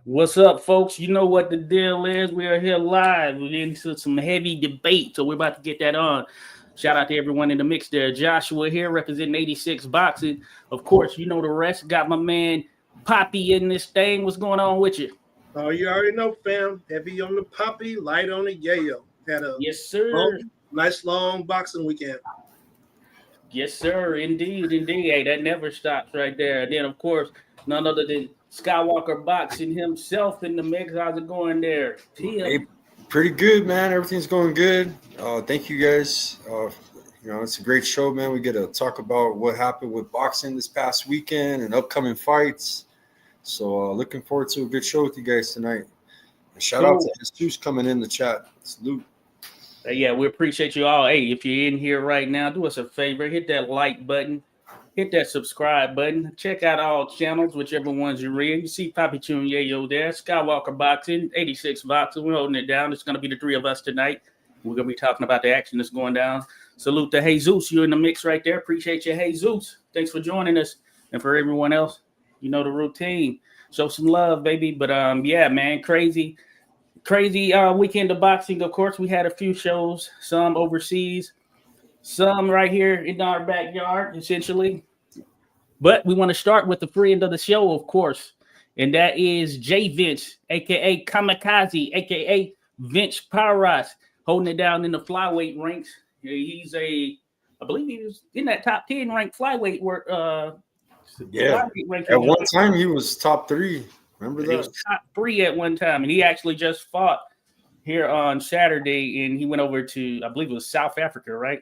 What's up, folks? You know what the deal is. We are here live. We're into some heavy debate, so we're about to get that on. Shout out to everyone in the mix there. Joshua here representing 86 Boxing. Of course, you know the rest. Got my man Poppy in this thing. What's going on with you? Oh, you already know, fam. Heavy on the poppy, light on the yayo. Had a Yes, sir. long, nice long boxing weekend. Yes, sir. Indeed, indeed. Hey, that never stops right there. And then, of course, none other than Skywalker Boxing himself in the mix. How's it going there? Hey, Tim. pretty good, man. Everything's going good. Thank you guys. It's a great show, man. We get to talk about what happened with boxing this past weekend and upcoming fights. So looking forward to a good show with you guys tonight. And shout out Cool. to Jesus coming in the chat. Salute. Yeah, we appreciate you all. Hey, if you're in here right now, do us a favor, hit that like button, hit that subscribe button, check out all channels, whichever ones you're in. You see Poppy Tune Yayo there, Skywalker Boxing, 86 Boxing. We're holding it down. It's going to be the three of us tonight. We're going to be talking about the action that's going down. Salute to Jesus. You're in the mix right there. Appreciate you, Jesus. Thanks for joining us. And for everyone else, you know the routine. Show some love, baby. But yeah, man, crazy weekend of boxing. Of course, we had a few shows, some overseas, some right here in our backyard, essentially. But we want to start with the friend of the show, of course, and that is Jay Vince, aka Kamikaze, aka Vince Paras, holding it down in the flyweight ranks. He's I believe he was in that top 10 ranked flyweight Yeah. flyweight At ranking. one time, he was top three. Remember He was that? top three at one time, and he actually just fought here on Saturday, and he went over to, I believe it was South Africa, right?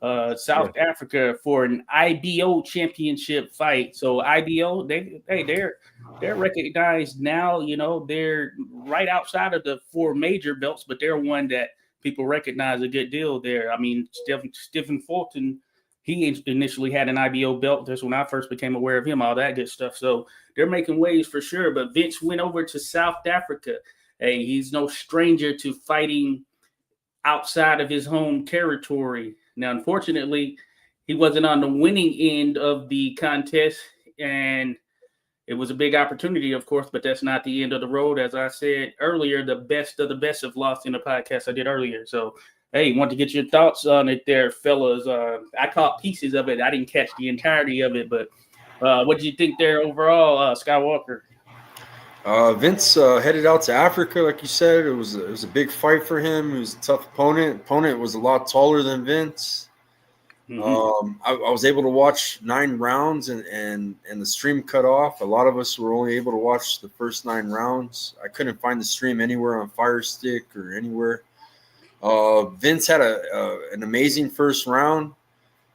Yeah. South Africa for an IBO championship fight. So IBO, they're recognized now. You know, they're right outside of the four major belts, but they're one that people recognize a good deal there. I mean, Stephen Fulton, he initially had an IBO belt. That's when I first became aware of him, all that good stuff. So they're making waves for sure. But Vince went over to South Africa. Hey, he's no stranger to fighting outside of his home territory. Now, unfortunately, he wasn't on the winning end of the contest, and it was a big opportunity, of course, but that's not the end of the road. As I said earlier, the best of the best have lost in the podcast I did earlier. So, hey, want to get your thoughts on it there, fellas. I caught pieces of it. I didn't catch the entirety of it, but what do you think there overall, Skywalker? Vince headed out to Africa, like you said. It was a big fight for him. It was a tough opponent. Opponent was a lot taller than Vince. I was able to watch 9 rounds, and the stream cut off. A lot of us were only able to watch the first 9 rounds. I couldn't find the stream anywhere on Fire Stick or anywhere. Vince had an amazing first round.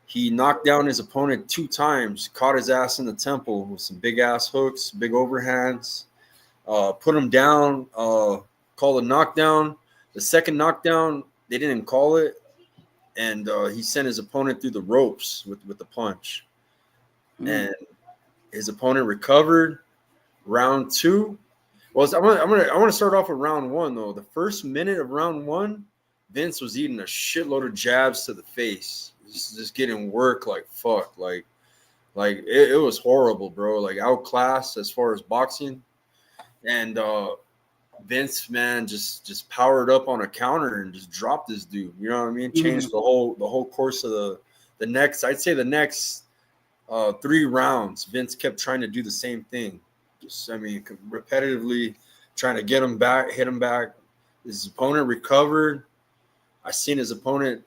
He knocked down his opponent 2 times, caught his ass in the temple with some big ass hooks, big overhands. Put him down, called a knockdown. The second knockdown, they didn't call it, and he sent his opponent through the ropes with the punch. And his opponent recovered. Round 2. Well, I want to start off with round 1 though. The first minute of round 1, Vince was eating a shitload of jabs to the face, just getting work like fuck, like it was horrible, bro. Like outclassed as far as boxing. And Vince, man, just powered up on a counter and just dropped this dude. You know what I mean? Changed the whole course of the next. I'd say the next 3 rounds. Vince kept trying to do the same thing. Just, I mean, repetitively trying to get him back, hit him back. His opponent recovered. I seen his opponent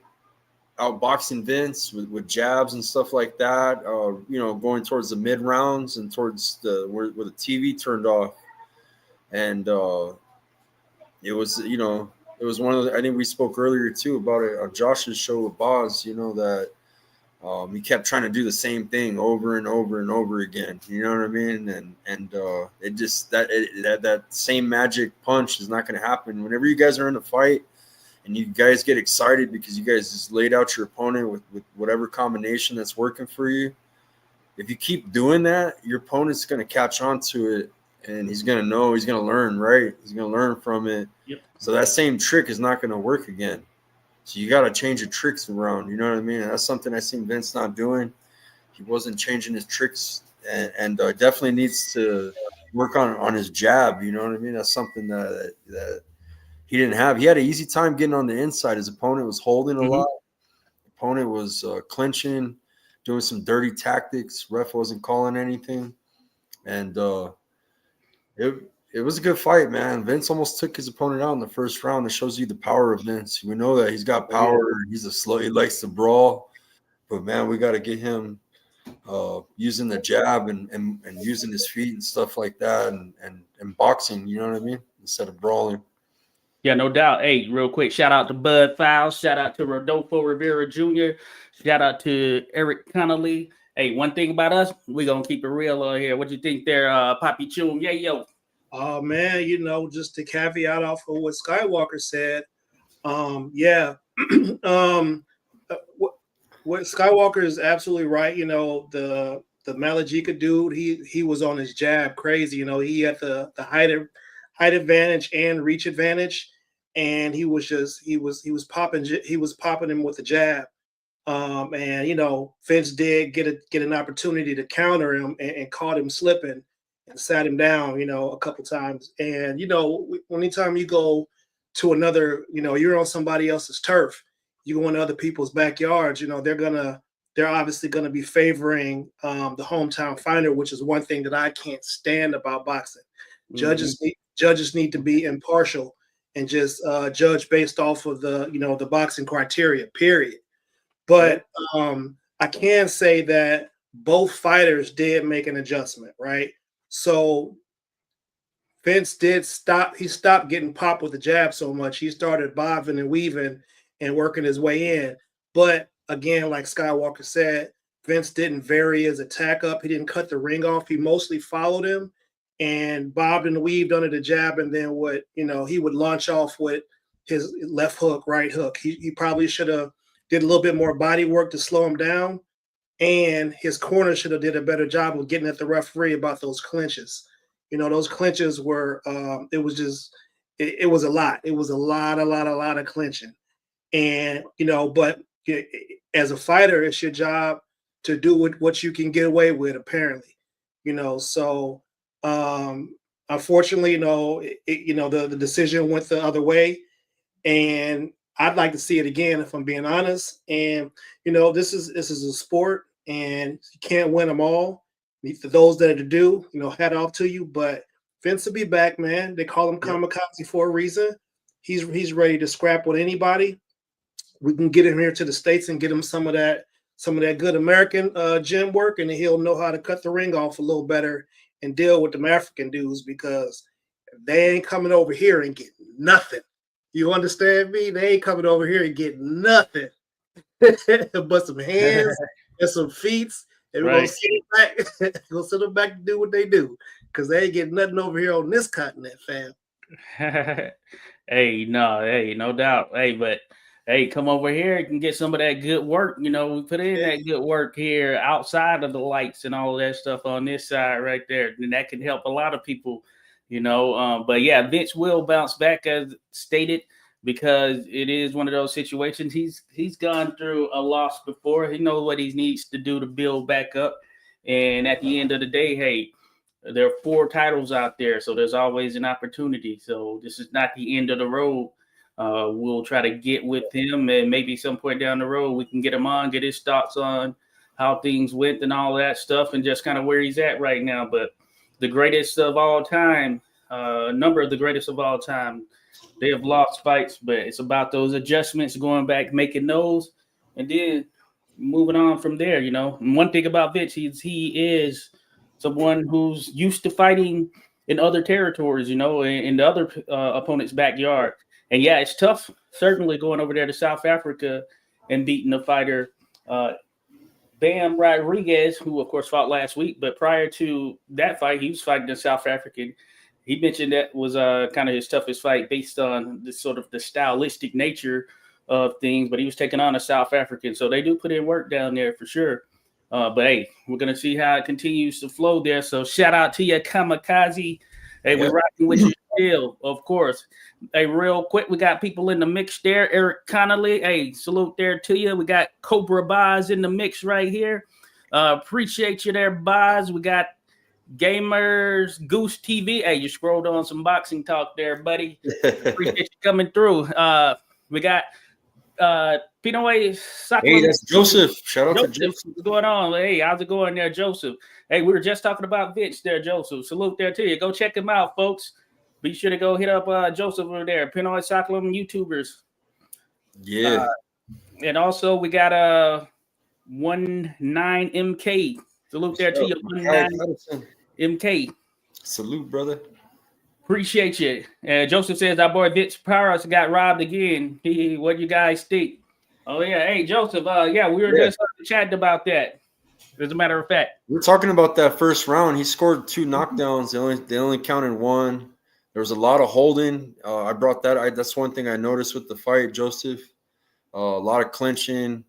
outboxing Vince with jabs and stuff like that. Going towards the mid rounds and towards where the TV turned off. And it was one of the, I think we spoke earlier too about it on Josh's show with Boz, that he kept trying to do the same thing over and over and over again. You know what I mean? And it just that same magic punch is not going to happen. Whenever you guys are in a fight and you guys get excited because you guys just laid out your opponent with whatever combination that's working for you, if you keep doing that, your opponent's going to catch on to it. And he's going to know, he's going to learn, right? He's going to learn from it. Yep. So that same trick is not going to work again. So you got to change your tricks around. You know what I mean? That's something I seen Vince not doing. He wasn't changing his tricks, and definitely needs to work on his jab. You know what I mean? That's something that he didn't have. He had an easy time getting on the inside. His opponent was holding a lot. Opponent was clinching, doing some dirty tactics. Ref wasn't calling anything, and it was a good fight, man. Vince almost took his opponent out in the first round. It shows you the power of Vince. We know that he's got power. He's a slow. He likes to brawl, but man, we got to get him using the jab and using his feet and stuff like that, and boxing. You know what I mean? Instead of brawling. Yeah, no doubt. Hey, real quick, shout out to Bud Files. Shout out to Rodolfo Rivera Jr. Shout out to Eric Connolly. Hey, one thing about us, we're going to keep it real on here. What you think there, Papi Chum? Yeah, yo. Oh, man, just to caveat off of what Skywalker said, what Skywalker is absolutely right. The Malajika dude, he was on his jab crazy. He had the height advantage and reach advantage, and he was popping him with the jab. And Vince did get an opportunity to counter him and caught him slipping and sat him down, a couple times. And anytime you go to another, you're on somebody else's turf, you go into other people's backyards, they're obviously gonna be favoring the hometown fighter, which is one thing that I can't stand about boxing. Judges need to be impartial and just judge based off of the boxing criteria, period. But I can say that both fighters did make an adjustment, right? So Vince did stop. He stopped getting popped with the jab so much. He started bobbing and weaving and working his way in. But again, like Skywalker said, Vince didn't vary his attack up. He didn't cut the ring off. He mostly followed him and bobbed and weaved under the jab. And then he would launch off with his left hook, right hook. He probably should have did a little bit more body work to slow him down. And his corner should have did a better job of getting at the referee about those clinches. Those clinches were, it was a lot. It was a lot of clinching. And, but as a fighter, it's your job to do what you can get away with, apparently. So unfortunately, the decision went the other way. And I'd like to see it again, if I'm being honest. And, this is a sport, and you can't win them all. For those that do, hat off to you. But Vince will be back, man. They call him Kamikaze for a reason. He's ready to scrap with anybody. We can get him here to the States and get him some of that good American gym work, and he'll know how to cut the ring off a little better and deal with them African dudes, because they ain't coming over here and getting nothing. You understand me? They ain't coming over here and getting nothing but some hands and some feet. And we're gonna sit them back to do what they do, because they ain't getting nothing over here on this continent, fam. Hey, no doubt. Hey, come over here and get some of that good work. We put in that good work here outside of the lights and all of that stuff on this side right there. And that can help a lot of people, But yeah, Vince will bounce back as stated, because it is one of those situations. He's gone through a loss before. He knows what he needs to do to build back up. And at the end of the day, hey, there are 4 titles out there, so there's always an opportunity. So this is not the end of the road. We'll try to get with him, and maybe some point down the road we can get him on, get his thoughts on how things went and all that stuff, and just kind of where he's at right now. But the greatest of all time, a number of the greatest of all time, they have lost fights, but it's about those adjustments, going back, making those, and then moving on from there. And one thing about Vince, he is someone who's used to fighting in other territories, in the other opponent's backyard. And yeah, it's tough, certainly, going over there to South Africa and beating a fighter, Bam Rodriguez, who of course fought last week. But prior to that fight, he was fighting a South African. He mentioned that was kind of his toughest fight based on the sort of the stylistic nature of things. But he was taking on a South African, so they do put in work down there for sure. But hey, we're gonna see how it continues to flow there. So shout out to you, Kamikaze. Hey, we're rocking with you still, of course. Hey, real quick, we got people in the mix there. Eric Connolly, hey, salute there to you. We got Cobra Boz in the mix right here. Appreciate you there, Boz. We got Gamers Goose TV. Hey, you scrolled on some boxing talk there, buddy. Appreciate you coming through. We got Pinoy Sakura. Hey, that's Joseph. Shout out to Joseph. What's going on? Hey, how's it going there, Joseph? Hey, we were just talking about Vince there, Joseph. Salute there to you. Go check him out, folks. Be sure to go hit up Joseph over there, Pinoy Sakura YouTubers. Yeah. And also we got 19MK. Salute there to you, 19MK. Salute, brother. Appreciate you. Joseph says our boy Vince Powers got robbed again. What you guys think? Oh yeah, hey Joseph. Yeah, we were just chatting about that. As a matter of fact, we're talking about that first round. He scored 2 knockdowns. They only counted 1. There was a lot of holding. I brought that. That's one thing I noticed with the fight, Joseph. A lot of clinching.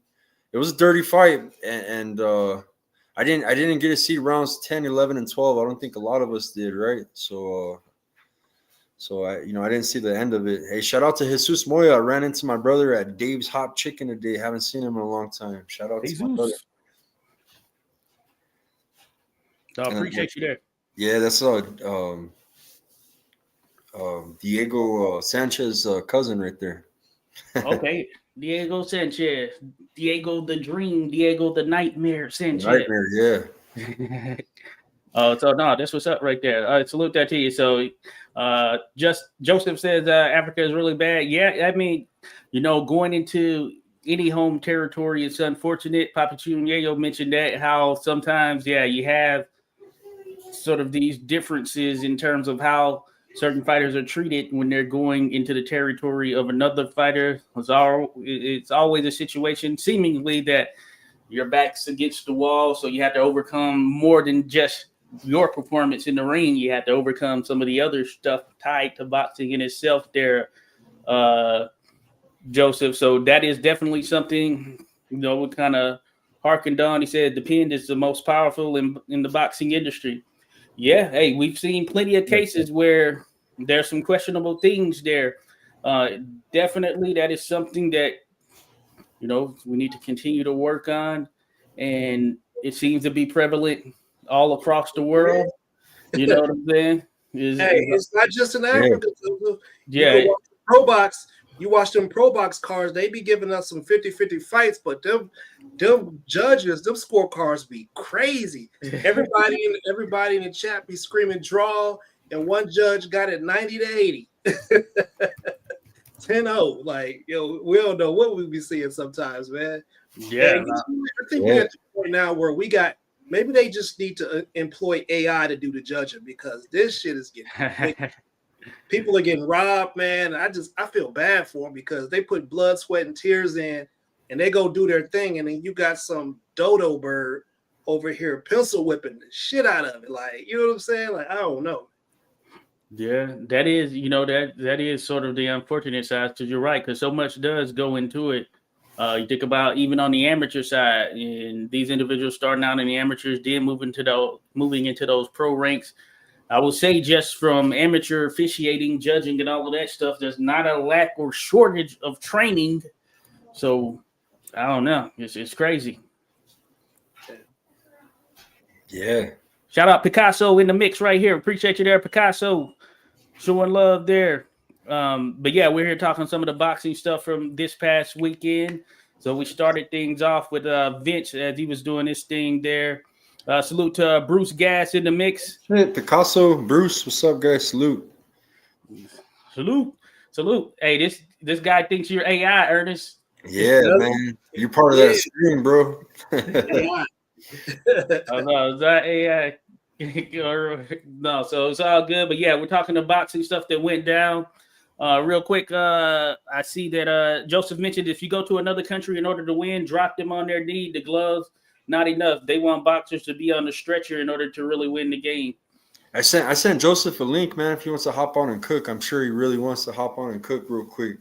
It was a dirty fight, and I didn't get to see rounds 10, 11, and 12. I don't think a lot of us did, right? So I didn't see the end of it. Hey, shout out to Jesus Moya. I ran into my brother at Dave's Hot Chicken today. Haven't seen him in a long time. Shout out to my brother. I appreciate you there. Yeah, that's Diego Sanchez cousin right there. Okay, Diego Sanchez, Diego the Dream, Diego the Nightmare Sanchez. Nightmare, yeah. So no, that's what's up right there. Salute that to you. So, just Joseph says Africa is really bad. Yeah, I mean, going into any home territory, it's unfortunate. Papa Chunyeyo mentioned that how sometimes, you have sort of these differences in terms of how certain fighters are treated when they're going into the territory of another fighter. It's always a situation seemingly that your back's against the wall, so you have to overcome more than just your performance in the ring. You have to overcome some of the other stuff tied to boxing in itself there, Joseph. So that is definitely something, kind of harkened on. He said the pin is the most powerful in the boxing industry. Yeah, hey, we've seen plenty of cases where there's some questionable things there. Definitely that is something that, we need to continue to work on. And it seems to be prevalent all across the world. You know what I'm saying? It's not just in Africa. Yeah. You watch them pro box cards, they be giving us some 50-50 fights, but them judges, them scorecards be crazy. Everybody in the chat be screaming draw, and one judge got it 90-80. 10-0. Like, we don't know what we be seeing sometimes, man. Yeah. I think we're at the point now where maybe they just need to employ AI to do the judging, because this shit is getting people are getting robbed, man. I feel bad for them because they put blood, sweat, and tears in, and they go do their thing, and then you got some dodo bird over here pencil whipping the shit out of it. Like, you know what I'm saying? Like, I don't know. Yeah, that is, that is sort of the unfortunate side, because you're right, because so much does go into it. You think about even on the amateur side, and these individuals starting out in the amateurs, then moving into those pro ranks. I will say, just from amateur officiating, judging, and all of that stuff, there's not a lack or shortage of training. So I don't know. It's crazy. Yeah. Shout out Picasso in the mix right here. Appreciate you there, Picasso. Showing love there. But yeah, we're here talking some of the boxing stuff from this past weekend. So we started things off with Vince as he was doing this thing there. Salute to Bruce Gass in the mix. Hey, Picasso, Bruce, what's up, guys? Salute. Hey, this guy thinks you're AI, Ernest. Yeah, man. You're part of that stream, bro. Oh, no, is that AI? No, so it's all good. But yeah, we're talking the boxing stuff that went down. Real quick, I see that Joseph mentioned if you go to another country in order to win, drop them on their knee, the gloves. Not enough. They want boxers to be on the stretcher in order to really win the game. I sent Joseph a link, man. If he wants to hop on and cook, I'm sure he really wants to hop on and cook real quick.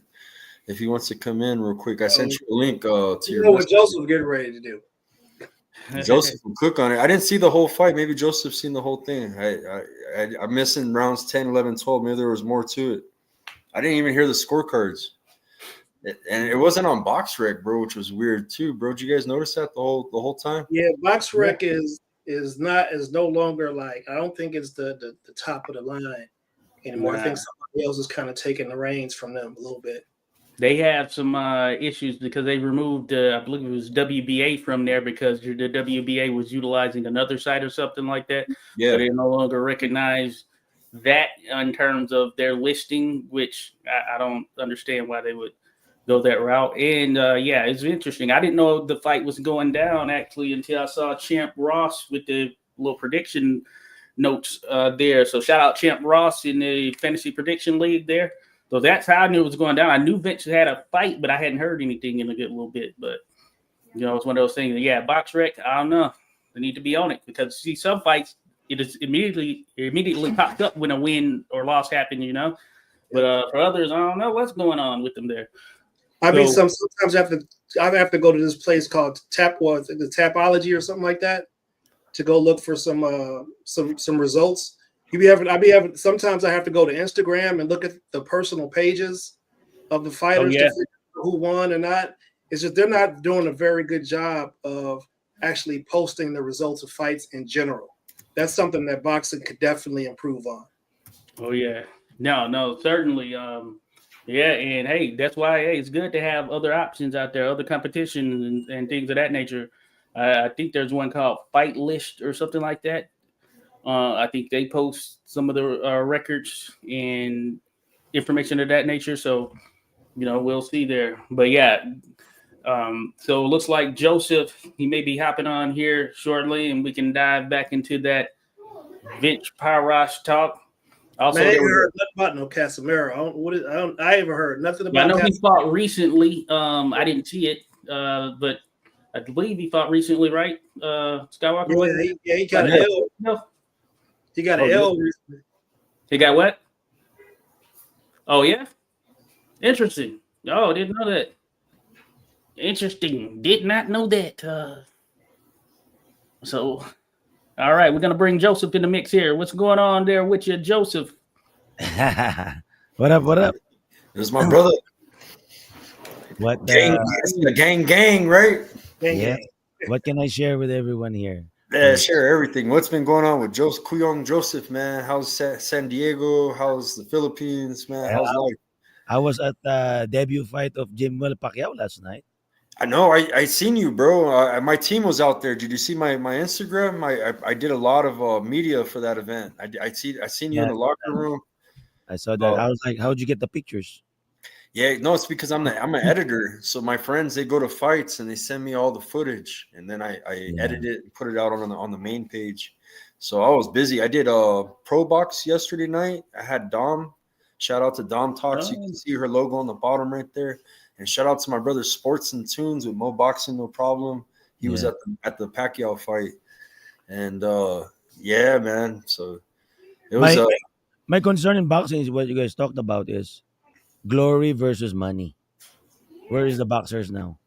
If he wants to come in real quick, I sent you a link to your. What Joseph getting ready to do? Joseph will cook on it. I didn't see the whole fight. Maybe Joseph's seen the whole thing. I'm missing rounds 10, 11, 12. Maybe there was more to it. I didn't even hear the scorecards. And it wasn't on BoxRec, bro, which was weird too, bro. Did you guys notice that the whole time? Yeah, BoxRec is is no longer like I don't think it's the top of the line anymore. I Nah. think somebody else is kind of taking the reins from them a little bit. They have some issues because they removed, I believe it was WBA from there because the WBA was utilizing another site or something like that. So Yeah. they no longer recognize that in terms of their listing, which I don't understand why they would go that route. And yeah, it's interesting. I didn't know the fight was going down actually until I saw Champ Ross with the little prediction notes there. So shout out Champ Ross in the fantasy prediction league there. So that's how I knew it was going down. I knew Vince had a fight, but I hadn't heard anything in a good little bit. But it's one of those things. Yeah, box rec. I don't know. They need to be on it because see some fights it is immediately popped up when a win or loss happened. But for others, I don't know what's going on with them there. I mean, sometimes I have to go to this place called the Tapology or something like that to go look for some results. I be having. Sometimes I have to go to Instagram and look at the personal pages of the fighters to figure out who won or not. It's just they're not doing a very good job of actually posting the results of fights in general. That's something that boxing could definitely improve on. Oh yeah, no, certainly. Yeah, and hey, that's why it's good to have other options out there, other competition and things of that nature. I think there's one called Fight List or something like that. I think they post some of the records and information of that nature. So, we'll see there. But yeah, so it looks like Joseph, he may be hopping on here shortly and we can dive back into that Vince Parash talk. Also, Man, I ain't heard nothing about no Casemiro. I haven't heard nothing about. I know he fought recently. I didn't see it, but I believe he fought recently, right? Skywalker. He got an L. No. He got an L recently. He got what? Oh yeah, interesting. Oh, didn't know that. Interesting. Did not know that. So, all right, we're gonna bring Joseph in the mix here. What's going on there with you, Joseph? What up? What up? This is my brother. What gang, right? Yeah. What can I share with everyone here? Yeah, share everything. What's been going on with Joseph, man? How's San Diego? How's the Philippines, man? How's life? I was at the debut fight of Jim Pacquiao last night. I know. I seen you, bro. My team was out there. Did you see my Instagram? I did a lot of media for that event. I seen you in the locker room. I saw that. I was like, "How'd you get the pictures?" Yeah, no, it's because I'm an editor. So my friends, they go to fights and they send me all the footage, and then I edit it and put it out on the main page. So I was busy. I did a pro box yesterday night. I had Dom. Shout out to Dom Talks. You can see her logo on the bottom right there. And shout out to my brother Sports and Tunes with Mo Boxing No Problem. He was at the Pacquiao fight, and yeah, man. So it was. My concern in boxing is what you guys talked about is glory versus money. Where is the boxers now?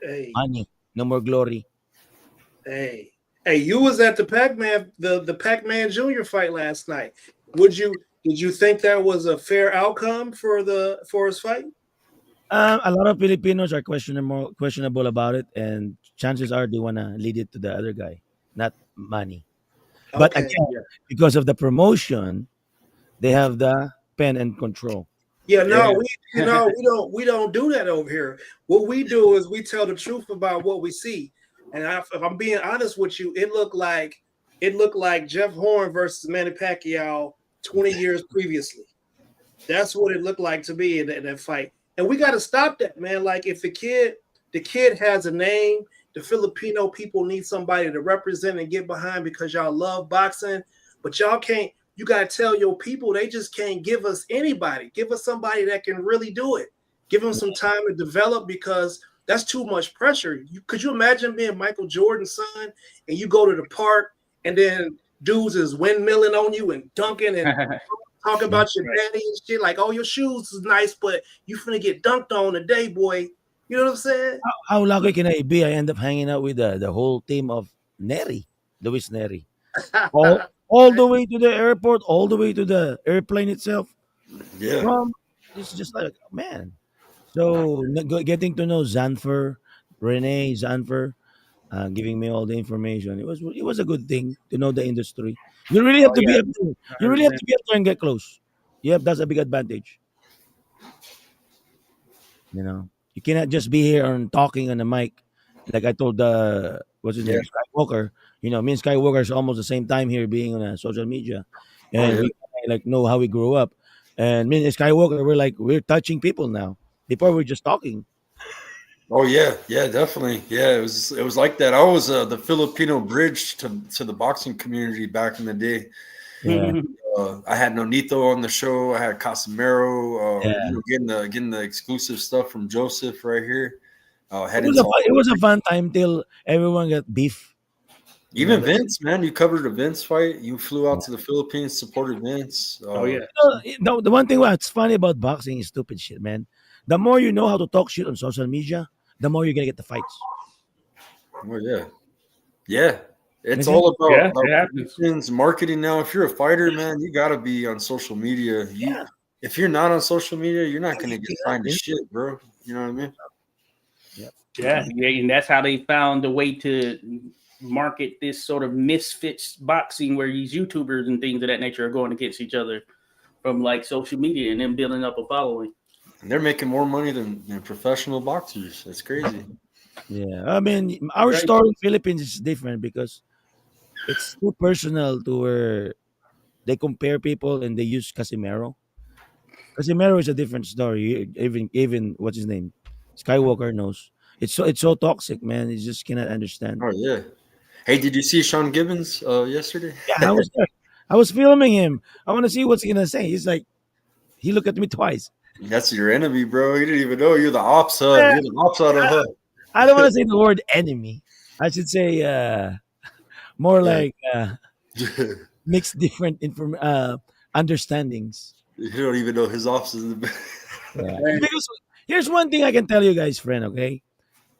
Hey. Money, no more glory. Hey, you was at the Pac-Man, the Pac-Man Jr. fight last night. Did you think that was a fair outcome for his fight? A lot of Filipinos are questionable about it, and chances are they wanna lead it to the other guy, not money. But again, because of the promotion, they have the pen and control. Yeah, no, we don't do that over here. What we do is we tell the truth about what we see. And if I'm being honest with you, it looked like Jeff Horn versus Manny Pacquiao 20 years previously. That's what it looked like to me in that fight. And we got to stop that, man. Like if the kid has a name, the Filipino people need somebody to represent and get behind because y'all love boxing, but y'all can't. You got to tell your people they just can't give us anybody. Give us somebody that can really do it. Give them some time to develop because that's too much pressure. Could you imagine being Michael Jordan's son and you go to the park and then dudes is windmilling on you and dunking and talking about your daddy and shit like, oh, your shoes is nice, but you finna get dunked on today, boy. You know what I'm saying? How lucky can I be? I end up hanging out with the whole team of Luis Neri. All the way to the airport, all the way to the airplane itself. Yeah. It's just like, man. So getting to know Zanfer, Renee, Zanfer, giving me all the information. It was a good thing to know the industry. You really have Oh to be yeah, up there. You really have 100%. to be up there and get close. Yep, that's a big advantage. You cannot just be here and talking on the mic. Like I told what's his Yeah. name, Skywalker. Me and Skywalker is almost the same time here being on social media, Oh and yeah. we kinda, like know how we grew up. And me and Skywalker, we're touching people now. Before we're just talking. Oh yeah. Yeah. Definitely. Yeah. It was like that. I was the Filipino bridge to the boxing community back in the day. Yeah, I had Nonito on the show. I had Casimiro. yeah. Getting the exclusive stuff from Joseph right here. It Heading was to it was a fun time till everyone got beef. even That, Vince, man. You covered a Vince fight. You flew out to the Philippines, supported Vince. Oh yeah. the one thing what's funny about boxing is stupid shit, man. The more you know how to talk shit on social media, the more you're gonna get the fights. Oh yeah, yeah. It's You see? all about, Yeah, about it happens. promotions, marketing now. If you're a fighter, man, you got to be on social media. Yeah, If you're not on social media, you're not going to get you're not, signed to shit, bro. You know what I mean? yeah. Yeah, yeah, and that's how they found a way to market this sort of misfits boxing, where these YouTubers and things of that nature are going against each other from like social media and then building up a following. And they're making more money than professional boxers. That's crazy. Yeah, I mean, our Right. story in Philippines is different because it's too personal to where they compare people and they use Casimero. Casimero is a different story. Even what's his name, Skywalker knows. It's so toxic, man. You just cannot understand. Oh yeah. Hey, did you see Sean Gibbons yesterday? Yeah, I was there. I was filming him. I want to see what's he gonna say. He's like, he looked at me twice. That's your enemy, bro. He didn't even know you're the ops. Eh, You're the ops out of I, Hut. I don't want to say the word enemy. I should say more Yeah. like mixed different understandings. You don't even know his ops is the Yeah. Right. Because here's one thing I can tell you guys, friend. Okay,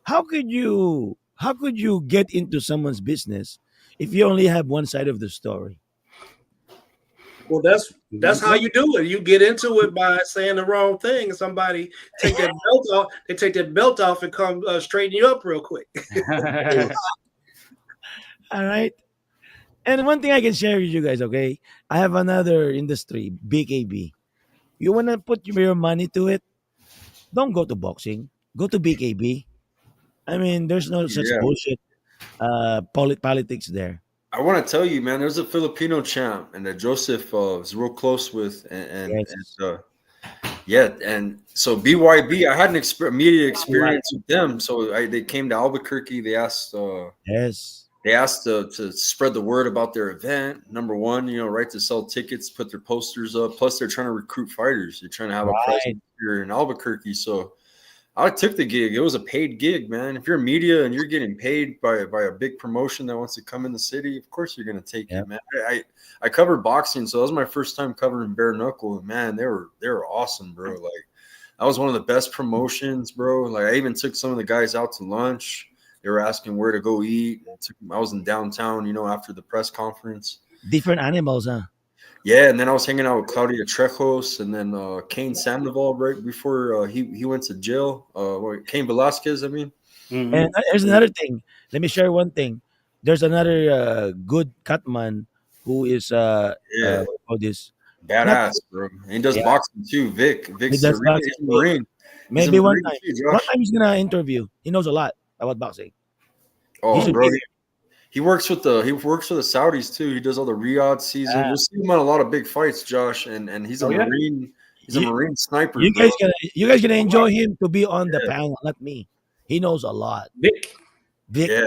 how could you get into someone's business if you only have one side of the story? Well, that's how you do it. You get into it by saying the wrong thing, and somebody take that belt off. They take that belt off and come straighten you up real quick. All right. And one thing I can share with you guys, okay? I have another industry, BKB. You wanna put your money to it? Don't go to boxing. Go to BKB. I mean, there's no such Yeah. bullshit politics there. I want to tell you, man. There's a Filipino champ, and that Joseph was real close with, Yes. yeah, and so BYB. I had an immediate experience with them. So they came to Albuquerque. Yes. They asked to spread the word about their event. Number one, right, to sell tickets, put their posters up. Plus, they're trying to recruit fighters. They're trying to have a Right. presence here in Albuquerque. So I took the gig. It was a paid gig, man. If you're media and you're getting paid by a big promotion that wants to come in the city, of course you're gonna take Yep. it, man. I covered boxing, so that was my first time covering bare knuckle. And man, they were awesome, bro. Like that was one of the best promotions, bro. Like I even took some of the guys out to lunch. They wwere asking where to go eat. I was in downtown, after the press conference. Different animals, huh? Yeah, and then I was hanging out with Claudia Trejos and then Kane Sandoval right before he went to jail. Kane Velasquez, I mean. Mhm. And there's another thing. Let me share one thing. There's another good catman who is Yeah, what do you call this? Not badass, bro. And he does yeah, boxing too. Vic. he Vic's a does he's boxing. a Marine. He's a Maybe one Marine time. too, One Josh. time he's gonna interview. He knows a lot about boxing. He Oh, should bro. be He works with the Saudis too. He does all the Riyadh season. there. You'll see him on a lot of big fights, Josh. And he's a Oh yeah, Marine. He's a You, Marine sniper, you bro. guys gonna you guys gonna oh wow, enjoy him to be on the Yeah, panel, not me. He knows a lot. Vic. Vic, yeah.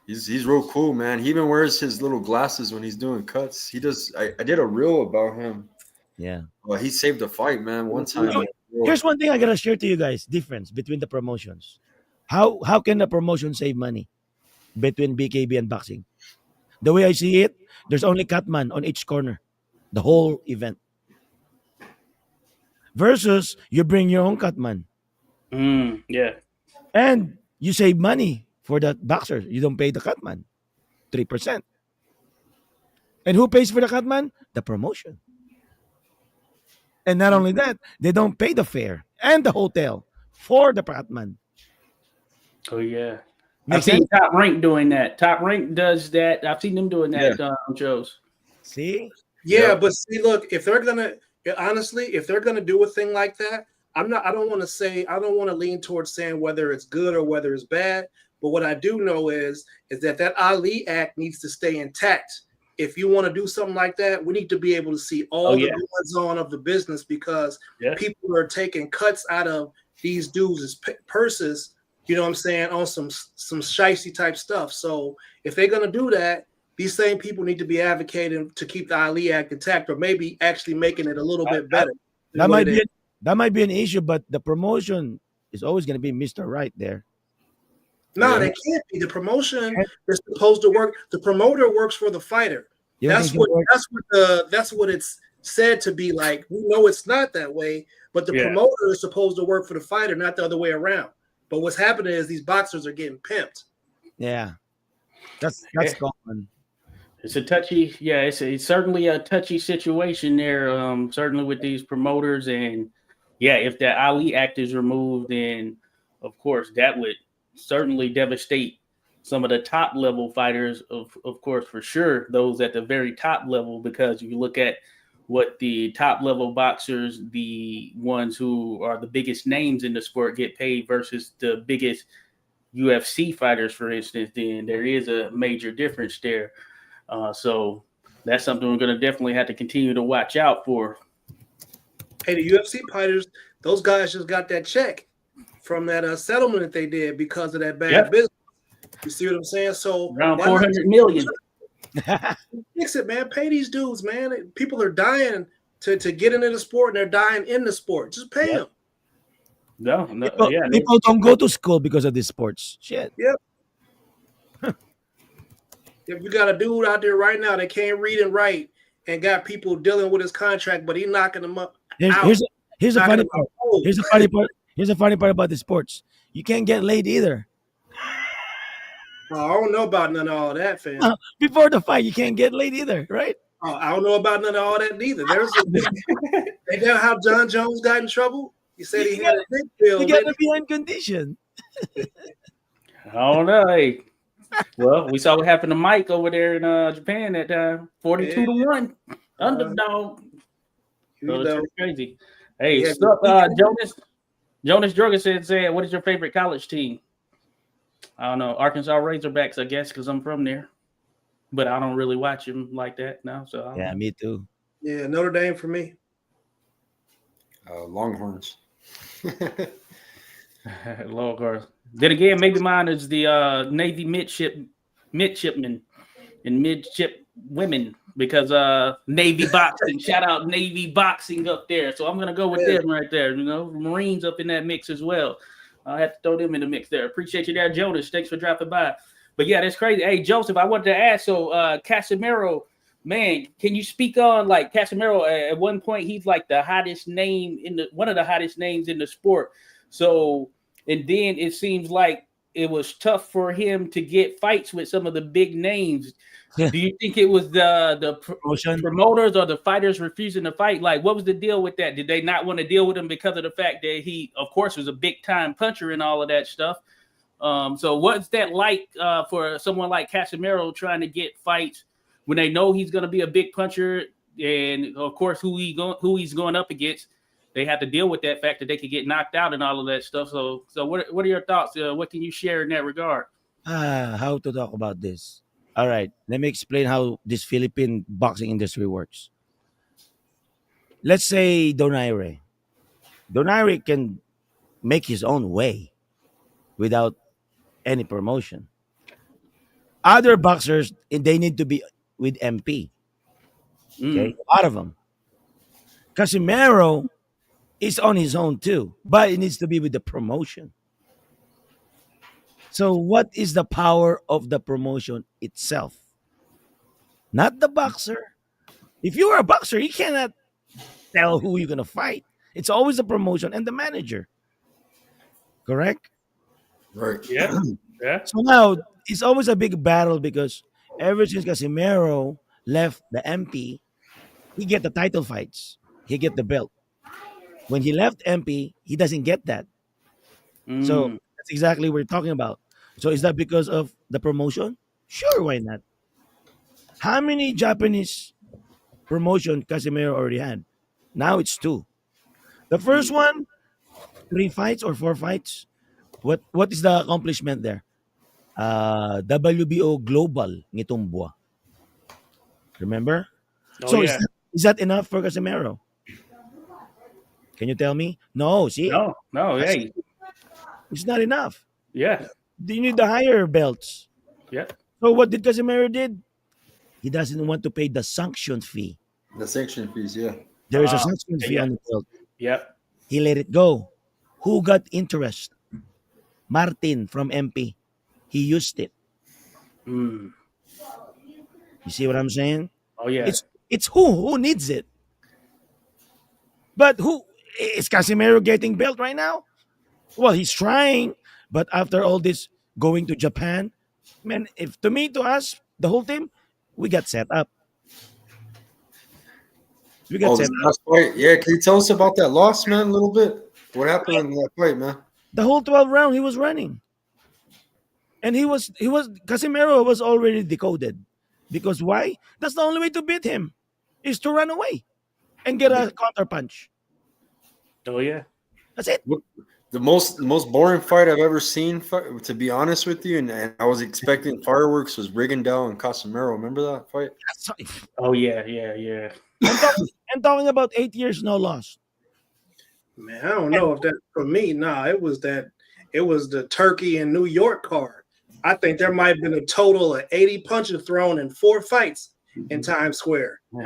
He's real cool, man. He even wears his little glasses when he's doing cuts. He does. I did a reel about him. yeah. Well, he saved a fight, man. One time. So, here's one thing I gotta share to you guys. Difference between the promotions. How can the promotion save money between BKB and boxing? The way I see it, there's only catman on each corner, the whole event. Versus you bring your own catman Yeah. and you save money for the boxer. You don't pay the catman 3%. And who pays for the catman? The promotion. And not only that, they don't pay the fare and the hotel for the catman. Oh yeah. I've Makes seen sense. Top Rank doing that. Top Rank does that. I've seen them doing Yeah. that on shows. See, Yeah, Yep. but see, look, if they're gonna honestly, if they're gonna do a thing like that, I'm not. I don't want to say. I don't want to lean towards saying whether it's good or whether it's bad. But what I do know is that Ali Act needs to stay intact. If you want to do something like that, we need to be able to see Oh all the yeah, goings on of the business because yeah. people are taking cuts out of these dudes' purses. You know what I'm saying, on some shicey type stuff. So if they're gonna do that, these same people need to be advocating to keep the Ali Act intact, or maybe actually making it a little bit that, better than that what might it is. be that might be an issue, but the promotion is always going to be Mister Right there. No, Yeah. they can't be. The promotion is supposed to work. The promoter works for the fighter. You don't think That's it's what gonna work? that's what it's said to be like. We know it's not that way, but the Yeah. promoter is supposed to work for the fighter, not the other way around. But what's happening is these boxers are getting pimped. Yeah, that's Yeah. common. It's a touchy, yeah. It's certainly a touchy situation there. Certainly with these promoters, and yeah, if the Ali Act is removed, then of course that would certainly devastate some of the top level fighters. Of course, for sure, those at the very top level, because if you look at what the top level boxers, the ones who are the biggest names in the sport, get paid versus the biggest UFC fighters, for instance, then there is a major difference there. So that's something we're going to definitely have to continue to watch out for. Hey, the UFC fighters, those guys just got that check from that settlement that they did because of that bad Yep, business. You see what I'm saying? So around why not 400 million. fix it, man? Pay these dudes, man. People are dying to get into the sport, and they're dying in the sport. Just pay Yep. them. No, no, people, yeah, people don't go to school because of these sports. Shit. Yep. If you got a dude out there right now that can't read and write and got people dealing with his contract, but he knocking them up Here's out, here's here's the knocking funny them part. out cold. Here's the funny part. Here's the funny part about the sports. You can't get laid either. I don't know about none of all that, fam. Before the fight, you can't get laid either, right? I don't know about none of all that neither. They know how John Jones got in trouble. He said he had a big bill. You gotta be on condition. I don't know. Hey, well, we saw what happened to Mike over there in Japan that time, 42-1 underdog. So it's pretty crazy. Hey, Yeah, stuff, Jonas Jorgensen said, "What is your favorite college team?" I don't know, Arkansas Razorbacks, I guess, because I'm from there, but I don't really watch them like that now. So I don't know. Me too. yeah, Notre Dame for me. Longhorns. Lord, course. Then again, maybe mine is the Navy midshipmen and midship women because Navy boxing. Shout out Navy boxing up there. So I'm gonna go with them right there. You know, Marines up in that mix as well. I have to throw them in the mix there. Appreciate you there, Jonas. Thanks for dropping by. But yeah, that's crazy. Hey, Joseph, I wanted to ask. So Casemiro, man, can you speak on like Casemiro? At one point, he's like the hottest name one of the hottest names in the sport. So, and then it seems like it was tough for him to get fights with some of the big names. Do you think it was the promoters or the fighters refusing to fight? Like, what was the deal with that? Did they not want to deal with him because of the fact that he, of course, was a big time puncher and all of that stuff? So what's that like for someone like Casemiro trying to get fights when they know he's going to be a big puncher, and of course who he's going up against? They have to deal with that fact that they could get knocked out and all of that stuff. So what are your thoughts? What can you share in that regard? How to talk about this? All right, let me explain how this Philippine boxing industry works. Let's say Donaire. Donaire can make his own way without any promotion. Other boxers, they need to be with MP. Okay, a lot of them. Casimero is on his own too, but it needs to be with the promotion. So, what is the power of the promotion itself? Not the boxer. If you are a boxer, you cannot tell who you're gonna fight. It's always the promotion and the manager. Correct? Right. Yeah. Yeah. So now it's always a big battle because ever since Casimero left the MP, he get the title fights. He get the belt. When he left MP, he doesn't get that. So that's exactly what we're talking about. So is that because of the promotion? Sure, why not? How many Japanese promotion Casemiro already had? Now it's two. The first one, 3 fights or 4 fights. What is the accomplishment there? WBO Global ngitong buwa. Remember? Oh So yeah. is that enough for Casemiro? Can you tell me? No, see? No, no, That's, hey. it's not enough. Yeah. You need the higher belts. Yeah. So what did Casemiro did? He doesn't want to pay the sanction fee. The sanction fees, yeah. There is a sanction Okay, fee yeah. on the belt. Yep. He let it go. Who got interest? Martin from MP. He used it. Mm. You see what I'm saying? Oh yeah. It's who needs it. But who is Casemiro getting belt right now? Well, he's trying, but after all this going to Japan, man, if to us, the whole team, we got set up. We got Oh, set this up. last fight. Yeah, can you tell us about that loss, man, a little bit? What happened in that fight, man? The whole 12 round he was running. And he was Casemiro was already decoded. Because why? That's the only way to beat him is to run away and get a counter punch. Oh yeah. That's it. The most boring fight I've ever seen, to be honest with you, and I was expecting fireworks, was Rigondeaux and Casemiro. Remember that fight? Oh yeah. Yeah. Yeah. I'm talking about 8 years no loss. Man, I don't know if that for me. Nah, it was that. It was the Turkey and New York card. I think there might have been a total of 80 punches thrown in 4 fights in Times Square. All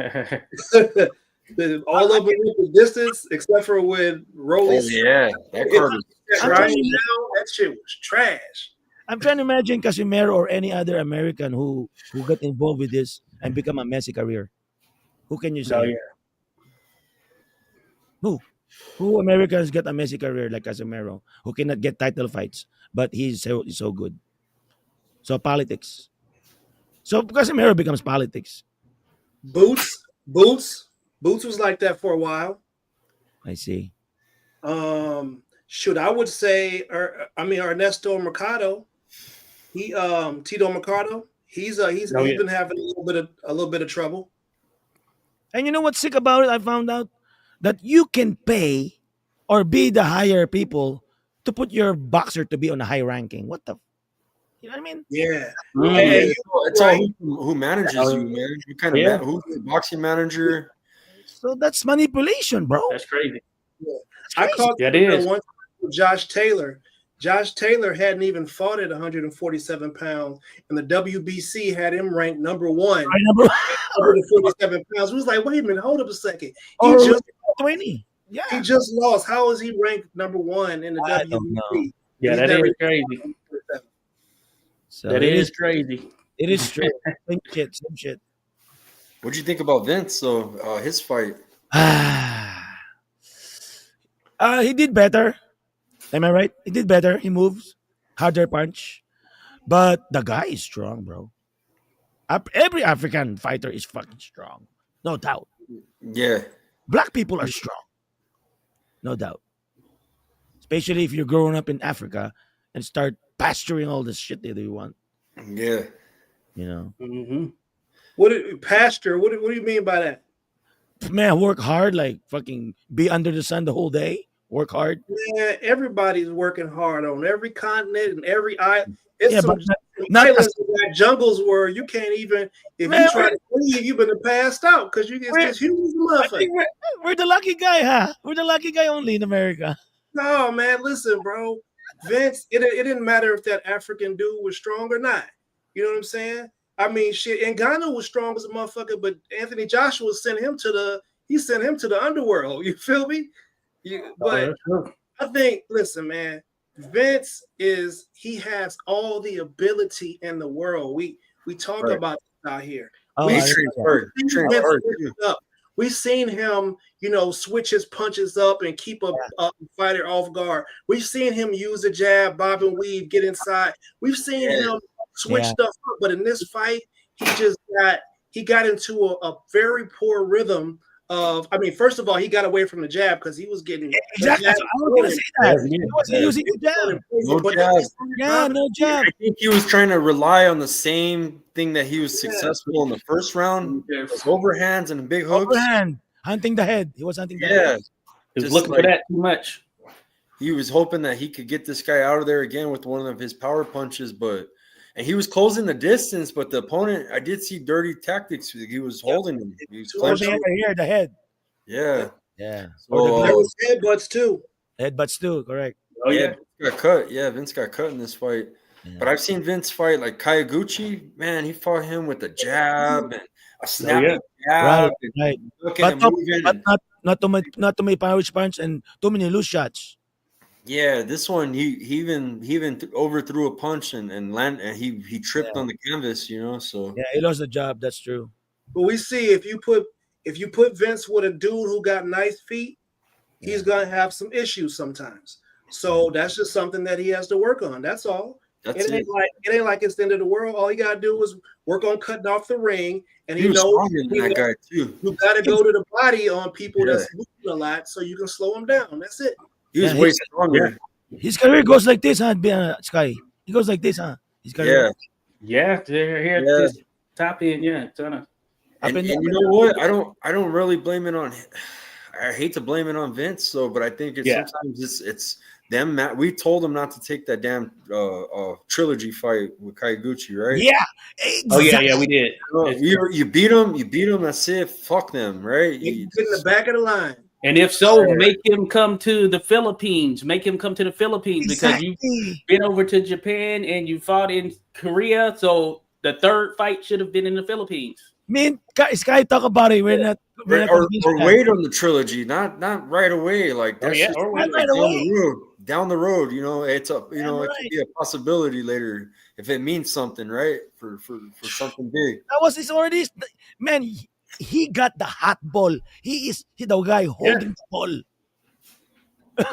of it with the distance, except for with Rolly. Yeah, that card was Right now, that shit was trash. I'm trying to imagine Casimiro or any other American who got involved with this and become a messy career. Who can you Oh say? yeah. Who? Who Americans get a messy career like Casimiro who cannot get title fights, but he's so good. So politics. So Casimiro becomes politics. Boots was like that for a while. I see. Shoot, I would say, Ernesto Mercado. He Tito Mercado. He's Oh yeah. been having a little bit of trouble. And you know what's sick about it? I found out that you can pay or be the higher people to put your boxer to be on a high ranking. What the? You know what I mean? Yeah. Mm. Hey, Yeah, it's all who manages you, man. You kind of Yeah. who's the boxing manager? So that's manipulation, bro. That's crazy. That's I crazy. caught Yeah, it is. one with Josh Taylor. Josh Taylor hadn't even fought at 147 pounds, and the WBC had him ranked number one. Right, number 147 pounds. We was like, wait a minute, hold up a second. He or just 20. Yeah. he just lost. How is he ranked number one in the I don't know. WBC? Yeah, He's that never- is crazy. So That it is crazy. It is true. Same shit. Same shit. What'd you think about Vince? So his fight. He did better. Am I right? He did better. He moves harder punch, but the guy is strong, bro. Every African fighter is fucking strong, no doubt. Yeah, Black people are strong, no doubt. Especially if you're growing up in Africa and start pasturing all this shit that you want. yeah. You know, Mm-hmm. Pastor? What do you mean by that? man, work hard, like fucking be under the sun the whole day. Work hard. Yeah, everybody's working hard on every continent and every island. It's Yeah, some but not islands that jungles where you can't even if Man, you try to leave, you've been passed out because you get We're- this huge I motherfucker. think we're the lucky guy, huh? We're the lucky guy only in America. No, man, listen, bro. Vince, it didn't matter if that African dude was strong or not. You know what I'm saying? I mean, shit, Ngannou was strong as a motherfucker, but Anthony Joshua sent him to the underworld. You feel me? But I think, listen, man, Vince he has all the ability in the world. We talk Right. about this out here. Oh, We He see trained hard. He trained Vince hard, switch too. it up. We've seen him, switch his punches up and keep a fighter off guard. We've seen him use a jab, bob and weave, get inside. We've seen him switch Yeah. stuff up, but in this fight, he got into a very poor rhythm of. I mean, first of all, he got away from the jab because he was getting Exactly. the jab I was gonna say that. He wasn't using the jab. No but jab. Yeah, no jab. I think he was trying to rely on the same thing that he was Yeah. successful in the first round, like overhands and big hooks. Overhand, hunting the head. He was hunting the Yeah, head. He was just looking like- for that too much. he was hoping that he could get this guy out of there again with one of his power punches, and he was closing the distance, but the opponent, I did see dirty tactics. He was holding him. He was Holding clenching. here, the head. Yeah. Yeah. So, there was headbutts too. Headbutts too, correct. Oh yeah, yeah. Vince got cut. Yeah, Vince got cut in this fight. Yeah. But I've seen Vince fight like Kayaguchi. Man, he fought him with a jab and a snapping jab, Right, right. and looking But, and not, moving. but not too many power punch and too many loose shots. Yeah, this one he even overthrew a punch and he tripped on the canvas, So Yeah, he lost the job. That's true. But we see if you put Vince with a dude who got nice feet, he's gonna have some issues sometimes. So that's just something that he has to work on. That's all. that's It it. ain't like it's the end of the world. All you gotta do is work on cutting off the ring, and He was stronger than that guy too. you gotta go to the body on people Yeah. that's moving a lot so you can slow them down. That's it. He was Yeah, way stronger. His career goes like this, huh, Sky? He goes like this, huh? His career. Yeah. Yeah, they're here. Yeah. This top end, yeah, ton of. And and you down. know what? I don't really blame it on. I hate to blame it on Vince, but I think sometimes it's them. We told him not to take that damn trilogy fight with Kaiguchi, right? Yeah. Oh yeah, Exactly. yeah, we did. You beat him. That's it. Fuck them, right? Get in the back of the line. And if so, make him come to the Philippines. Make him come to the Philippines because you've been over to Japan and you fought in Korea. So the third fight should have been in the Philippines. Me and Sky talk about it. We're not. Or wait on the trilogy, not right away. Like that's just or like right away. down the road. It's a it Right. could be a possibility later if it means something, right? For something big. That was his already. Man, he got the hot ball. He the guy holding the ball.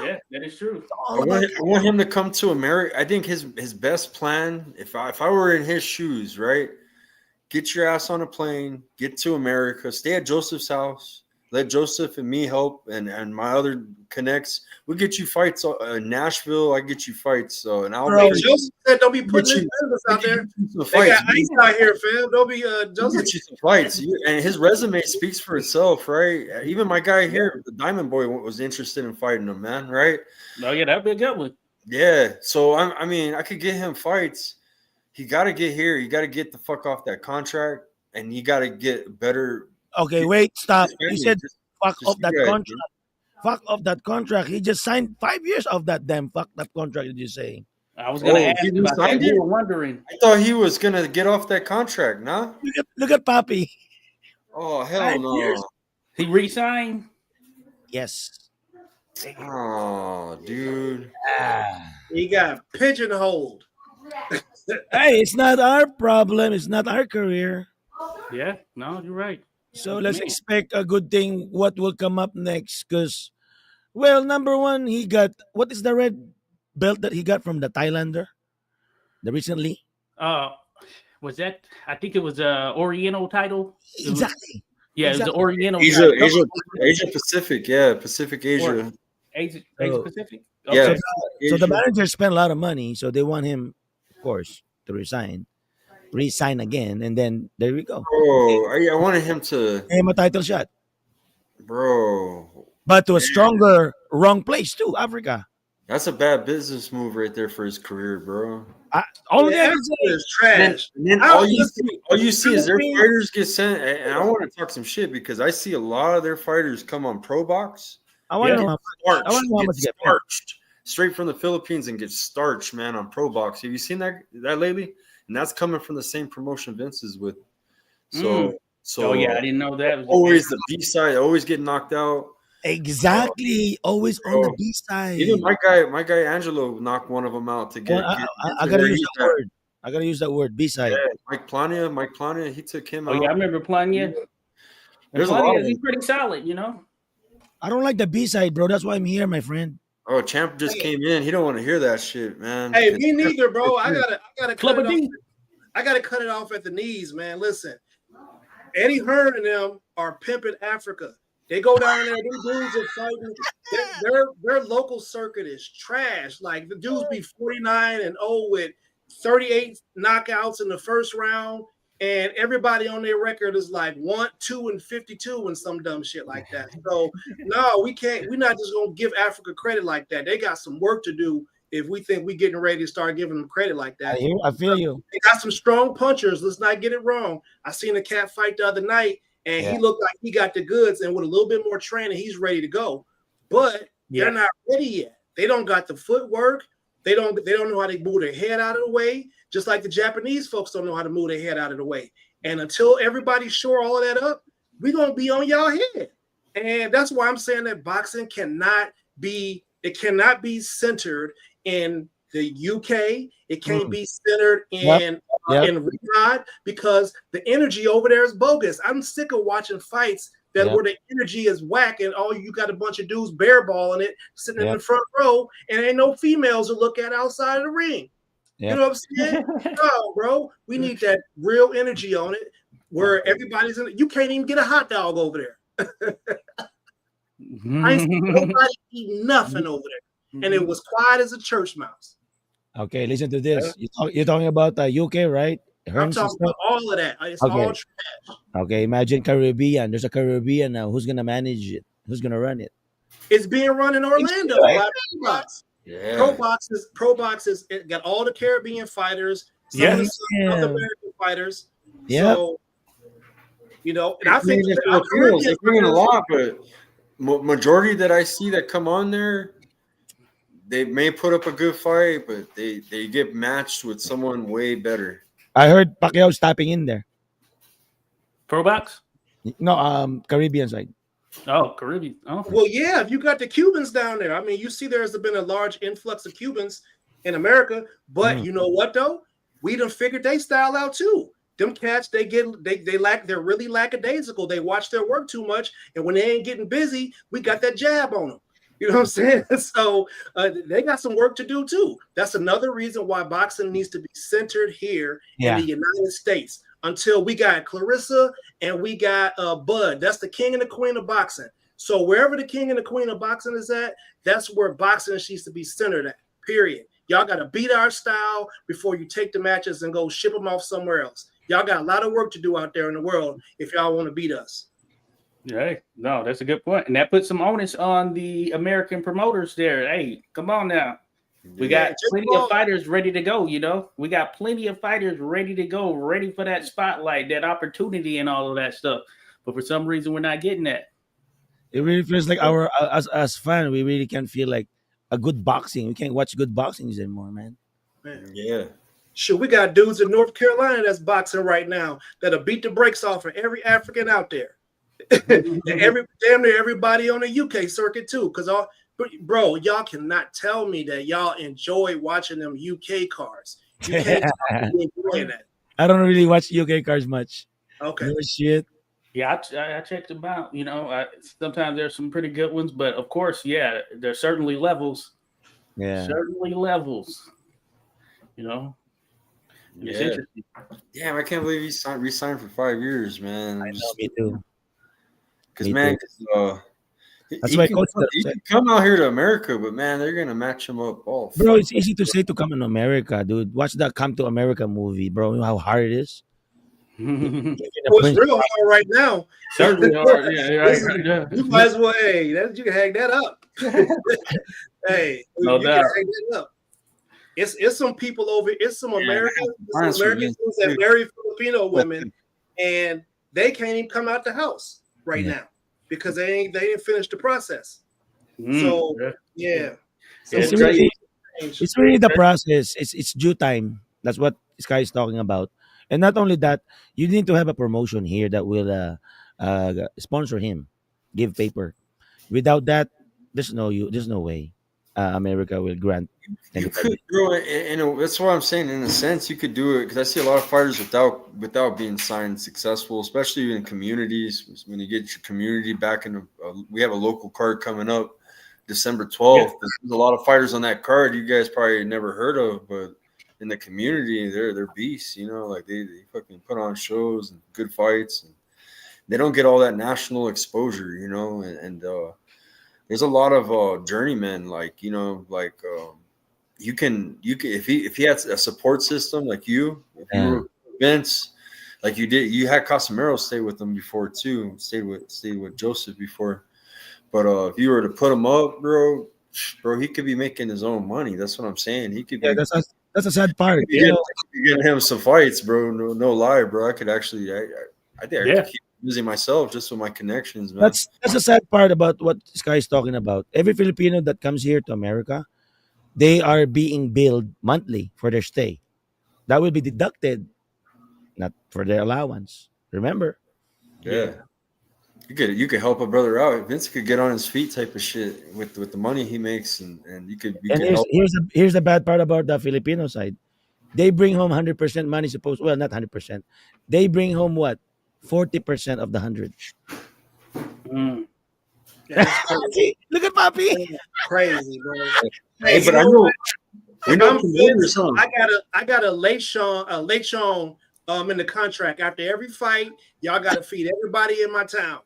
Yeah, that is true. I want him to come to America. I think his best plan, if I were in his shoes, right? Get your ass on a plane, get to America, stay at Joseph's house, let Joseph and me help, and my other connects. We'll get you fights in Nashville. I get you fights. And I'll Bro, make Joseph said, "Don't be putting his business out there." They got ice out here, fam. Don't be Joseph. Get you some fights. And his resume speaks for itself, right? Even my guy here, the Diamond Boy, was interested in fighting him, man, right? Oh yeah, that'd be a good one. Yeah. So I mean, I could get him fights. He got to get here. He got to get the fuck off that contract, and he got to get better. Okay, wait, stop. He said, "Fuck just off that you guys, contract." Fuck off that contract. He just signed 5 years of that damn fucked up contract. Did you say? I was gonna ask he about that. signed We it? were wondering. I thought he was gonna get off that contract, nah? Look at Papi. Oh 5 hell no! years. He re-signed. Yes. Oh, dude. He got pigeonholed. Hey, it's not our problem. It's not our career. Yeah, no, you're right. So let's expect a good thing. What will come up next? Because, well, number one, he got what is the red belt that he got from the Thailander? The recently. Was that? I think it was a Oriental title. It was- Exactly. yeah, it was Exactly. an Oriental. Asia title. Pacific, yeah, Pacific Asia. Asia Oh. Pacific. Yeah. Okay. So the Asia. manager spent a lot of money, so they want him, of course, to resign again, and then there we go. Bro, I wanted him to, Name a title shot, bro. but to a stronger wrong place too, Africa. That's a bad business move right there for his career, bro. Only Yeah, I can say, is trash. And then all you see is their fighters get sent. And I want to talk some shit because I see a lot of their fighters come on Pro Box. I want to know. Starched, I wanna know how get much they get paid. starched straight from the Philippines and get starched, man, on Pro Box. Have you seen that lately? And that's coming from the same promotion Vince is with. So, Oh yeah, I didn't know that. always the B side, always get knocked out. Exactly, always on the B side. Even my guy Angelo knocked one of them out to get. Well, I to gotta where use he's that at. word. I gotta use that word. B side. Yeah, Mike Plania, he took him Oh out. yeah, I remember Plania. There's a lot of He's pretty solid, you know. I don't like the B side, bro. That's why I'm here, my friend. Oh, Champ just came in. He don't want to hear that shit, man. Hey, me neither, bro. I gotta Club cut of it D. off. I gotta cut it off at the knees, man. Listen, Eddie Hearn and them are pimping Africa. They go down there. Them dudes are fighting. Their local circuit is trash. Like the dudes be 49-0 with 38 knockouts in the first round, and everybody on their record is like 1-2-52 and some dumb shit like that. So no, we can't. We're not just gonna give Africa credit like that. They got some work to do if we think we're getting ready to start giving them credit like that. I feel you. They got some strong punchers. Let's not get it wrong. I seen a cat fight the other night, and he looked like he got the goods, and with a little bit more training, he's ready to go. But they're not ready yet. They don't got the footwork. They don't know how to move their head out of the way, just like the Japanese folks don't know how to move their head out of the way. And until everybody shore all of that up, we're gonna be on y'all head. And that's why I'm saying that boxing cannot be centered in the UK. It can't be centered in Riyadh, because the energy over there is bogus. I'm sick of watching fights where the energy is whack and you got a bunch of dudes bareballing it, sitting in the front row, and ain't no females to look at outside of the ring. You know what I'm saying? No, bro. We need that real energy on it where everybody's in it. You can't even get a hot dog over there. I ain't seen nobody eat nothing over there. And it was quiet as a church mouse. Okay, listen to this. You're talking about UK, right? I'm talking about all of that. It's all trash. Okay, imagine Caribbean. There's a Caribbean now. Who's gonna manage it? Who's gonna run it? It's being run in Orlando by ProBox. Yeah. ProBox is it got all the Caribbean fighters, some of the South American fighters. So, and I think they're bringing a lot, but majority that I see that come on there, they may put up a good fight, but they get matched with someone way better. I heard Pacquiao's tapping in there. ProBox? No, Caribbean side. Oh, Caribbean. Oh. Well, yeah, if you got the Cubans down there. I mean, you see there's been a large influx of Cubans in America, but you know what though? We done figured they style out too. Them cats, they're really lackadaisical. They watch their work too much, and when they ain't getting busy, we got that jab on them. You know what I'm saying? So they got some work to do too. That's another reason why boxing needs to be centered here in the United States. Until we got Clarissa and we got Bud. That's the king and the queen of boxing. So wherever the king and the queen of boxing is at, that's where boxing needs to be centered at, period. Y'all got to beat our style before you take the matches and go ship them off somewhere else. Y'all got a lot of work to do out there in the world if y'all want to beat us. Hey, no, that's a good point. And that puts some onus on the American promoters there. Hey, come on now. We got plenty of fighters ready to go, We got plenty of fighters ready to go, ready for that spotlight, that opportunity and all of that stuff. But for some reason, we're not getting that. It really feels like as fans, we really can't feel like a good boxing. We can't watch good boxing anymore, man. Yeah. Sure, we got dudes in North Carolina that's boxing right now that'll beat the brakes off of every African out there. And damn near everybody on the UK circuit too, because bro, y'all cannot tell me that y'all enjoy watching them UK cars. You can't enjoy that. I don't really watch UK cars much. Okay. No shit. Yeah, I checked them out. Sometimes there's some pretty good ones, but of course, there's certainly levels. Yeah. Certainly levels. It's interesting. Damn, I can't believe he re-signed for 5 years, man. I know, me too. Because, man, that's why coach he can come out here to America, but man, they're gonna match him up all. Bro, it's easy to say to come in America, dude. Watch that Come to America movie, bro. You know how hard it is. It's real hard right now. Certainly hard. Yeah. You might as well. Hey, you can hang that up. Hey, no doubt. Can hang that up. It's some people over. It's some Americans that marry Filipino women, and they can't even come out the house right now. Because they didn't finish the process. So it's really the process. It's due time. That's what Sky is talking about. And not only that, you need to have a promotion here that will sponsor him, give paper. Without that, there's no way America will grant. You could, bro, and that's what I'm saying. In a sense, you could do it because I see a lot of fighters without being signed successful, especially in communities. When you get your community back in, we have a local card coming up, December 12th. Yeah. There's a lot of fighters on that card you guys probably never heard of, but in the community, they're beasts. Like they fucking put on shows and good fights. And they don't get all that national exposure, and there's a lot of journeymen, like you can if he had a support system like if you Yeah. were Vince, like you had Casemiro stay with them before too, stayed with Joseph before, but if you were to put him up, bro, he could be making his own money. That's what I'm saying. He could Yeah, be that's a sad part. Yeah. getting him some fights, bro. No lie, bro. I could actually, I think I could Yeah. keep busy myself just with my connections, man. That's a sad part about what Sky is talking about. Every Filipino that comes here to America, they are being billed monthly for their stay. That will be deducted, not for their allowance. Remember? Yeah. You could help a brother out. Vince could get on his feet, type of shit, with the money he makes, and you And could help. here's the bad part about the Filipino side. They bring home 100% money. Not 100%. They bring home what 40% of the 100. Mm. That's crazy. See, look at Papi. Crazy, bro. Hey, Hey, but you I know know what? we If know I'm promoters, Vince, huh? I got a late Sean in the contract. After every fight, y'all gotta feed everybody in my town. You know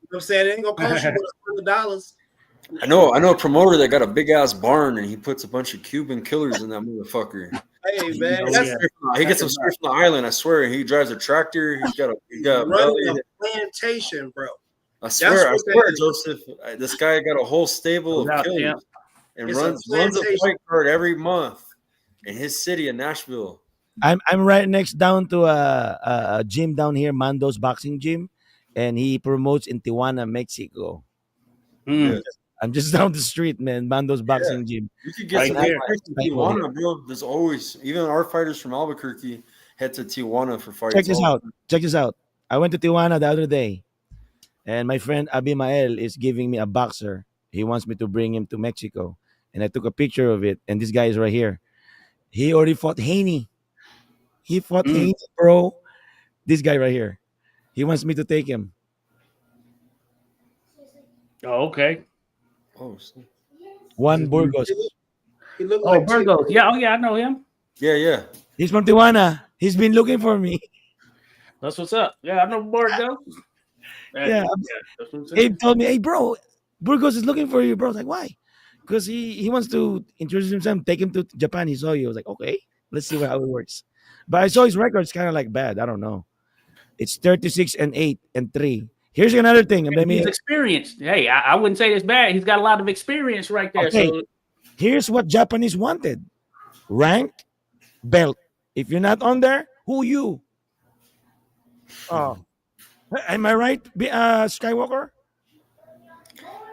what I'm saying? It ain't gonna cost you $100. I know a promoter that got a big ass barn and he puts a bunch of Cuban killers in that motherfucker. Hey man, Oh, that's yeah. He gets them straight from the island. I swear. He drives a tractor. He's got a running belly. a plantation, bro. I swear, what that is. Joseph. This guy got a whole stable No of doubt, killers yeah. and It's a runs a plantation. fight card every month in his city in Nashville. I'm right next down to a gym down here, Mando's Boxing Gym, and he promotes in Tijuana, Mexico. Mm. Yeah, I'm just down the street, man. Mando's Boxing Gym. you could get Right some there. fights in Thankful here. Tijuana, bro. There's always even our fighters from Albuquerque head to Tijuana for fights. Check this out. Check this out. I went to Tijuana the other day, and my friend Abimael is giving me a boxer. He wants me to bring him to Mexico, and I took a picture of it. And this guy is right here. He already fought Haney. He fought Mm. Haney, bro. This guy right here. He wants me to take him. Oh, okay. Oh, so- Juan Burgos. He looked Oh, like Burgos. Yeah. Oh, yeah. I know him. yeah. He's from Tijuana. He's been looking for me. That's what's up. Yeah, I know Burgos. Yeah. That's what's up. Abe told me, hey, bro, Burgos is looking for you, bro. I was like, why? Because he wants to introduce himself, take him to Japan. He saw you. I was like, okay, let's see how it works. But I saw his record. It's kind of like bad. I don't know. It's 36-8-3. Here's another thing. Let me. He's experienced. Hey, I wouldn't say it's bad. He's got a lot of experience right there. Okay. So Here's what Japanese wanted: rank, belt. If you're not on there, who you? Oh, am I right, Skywalker?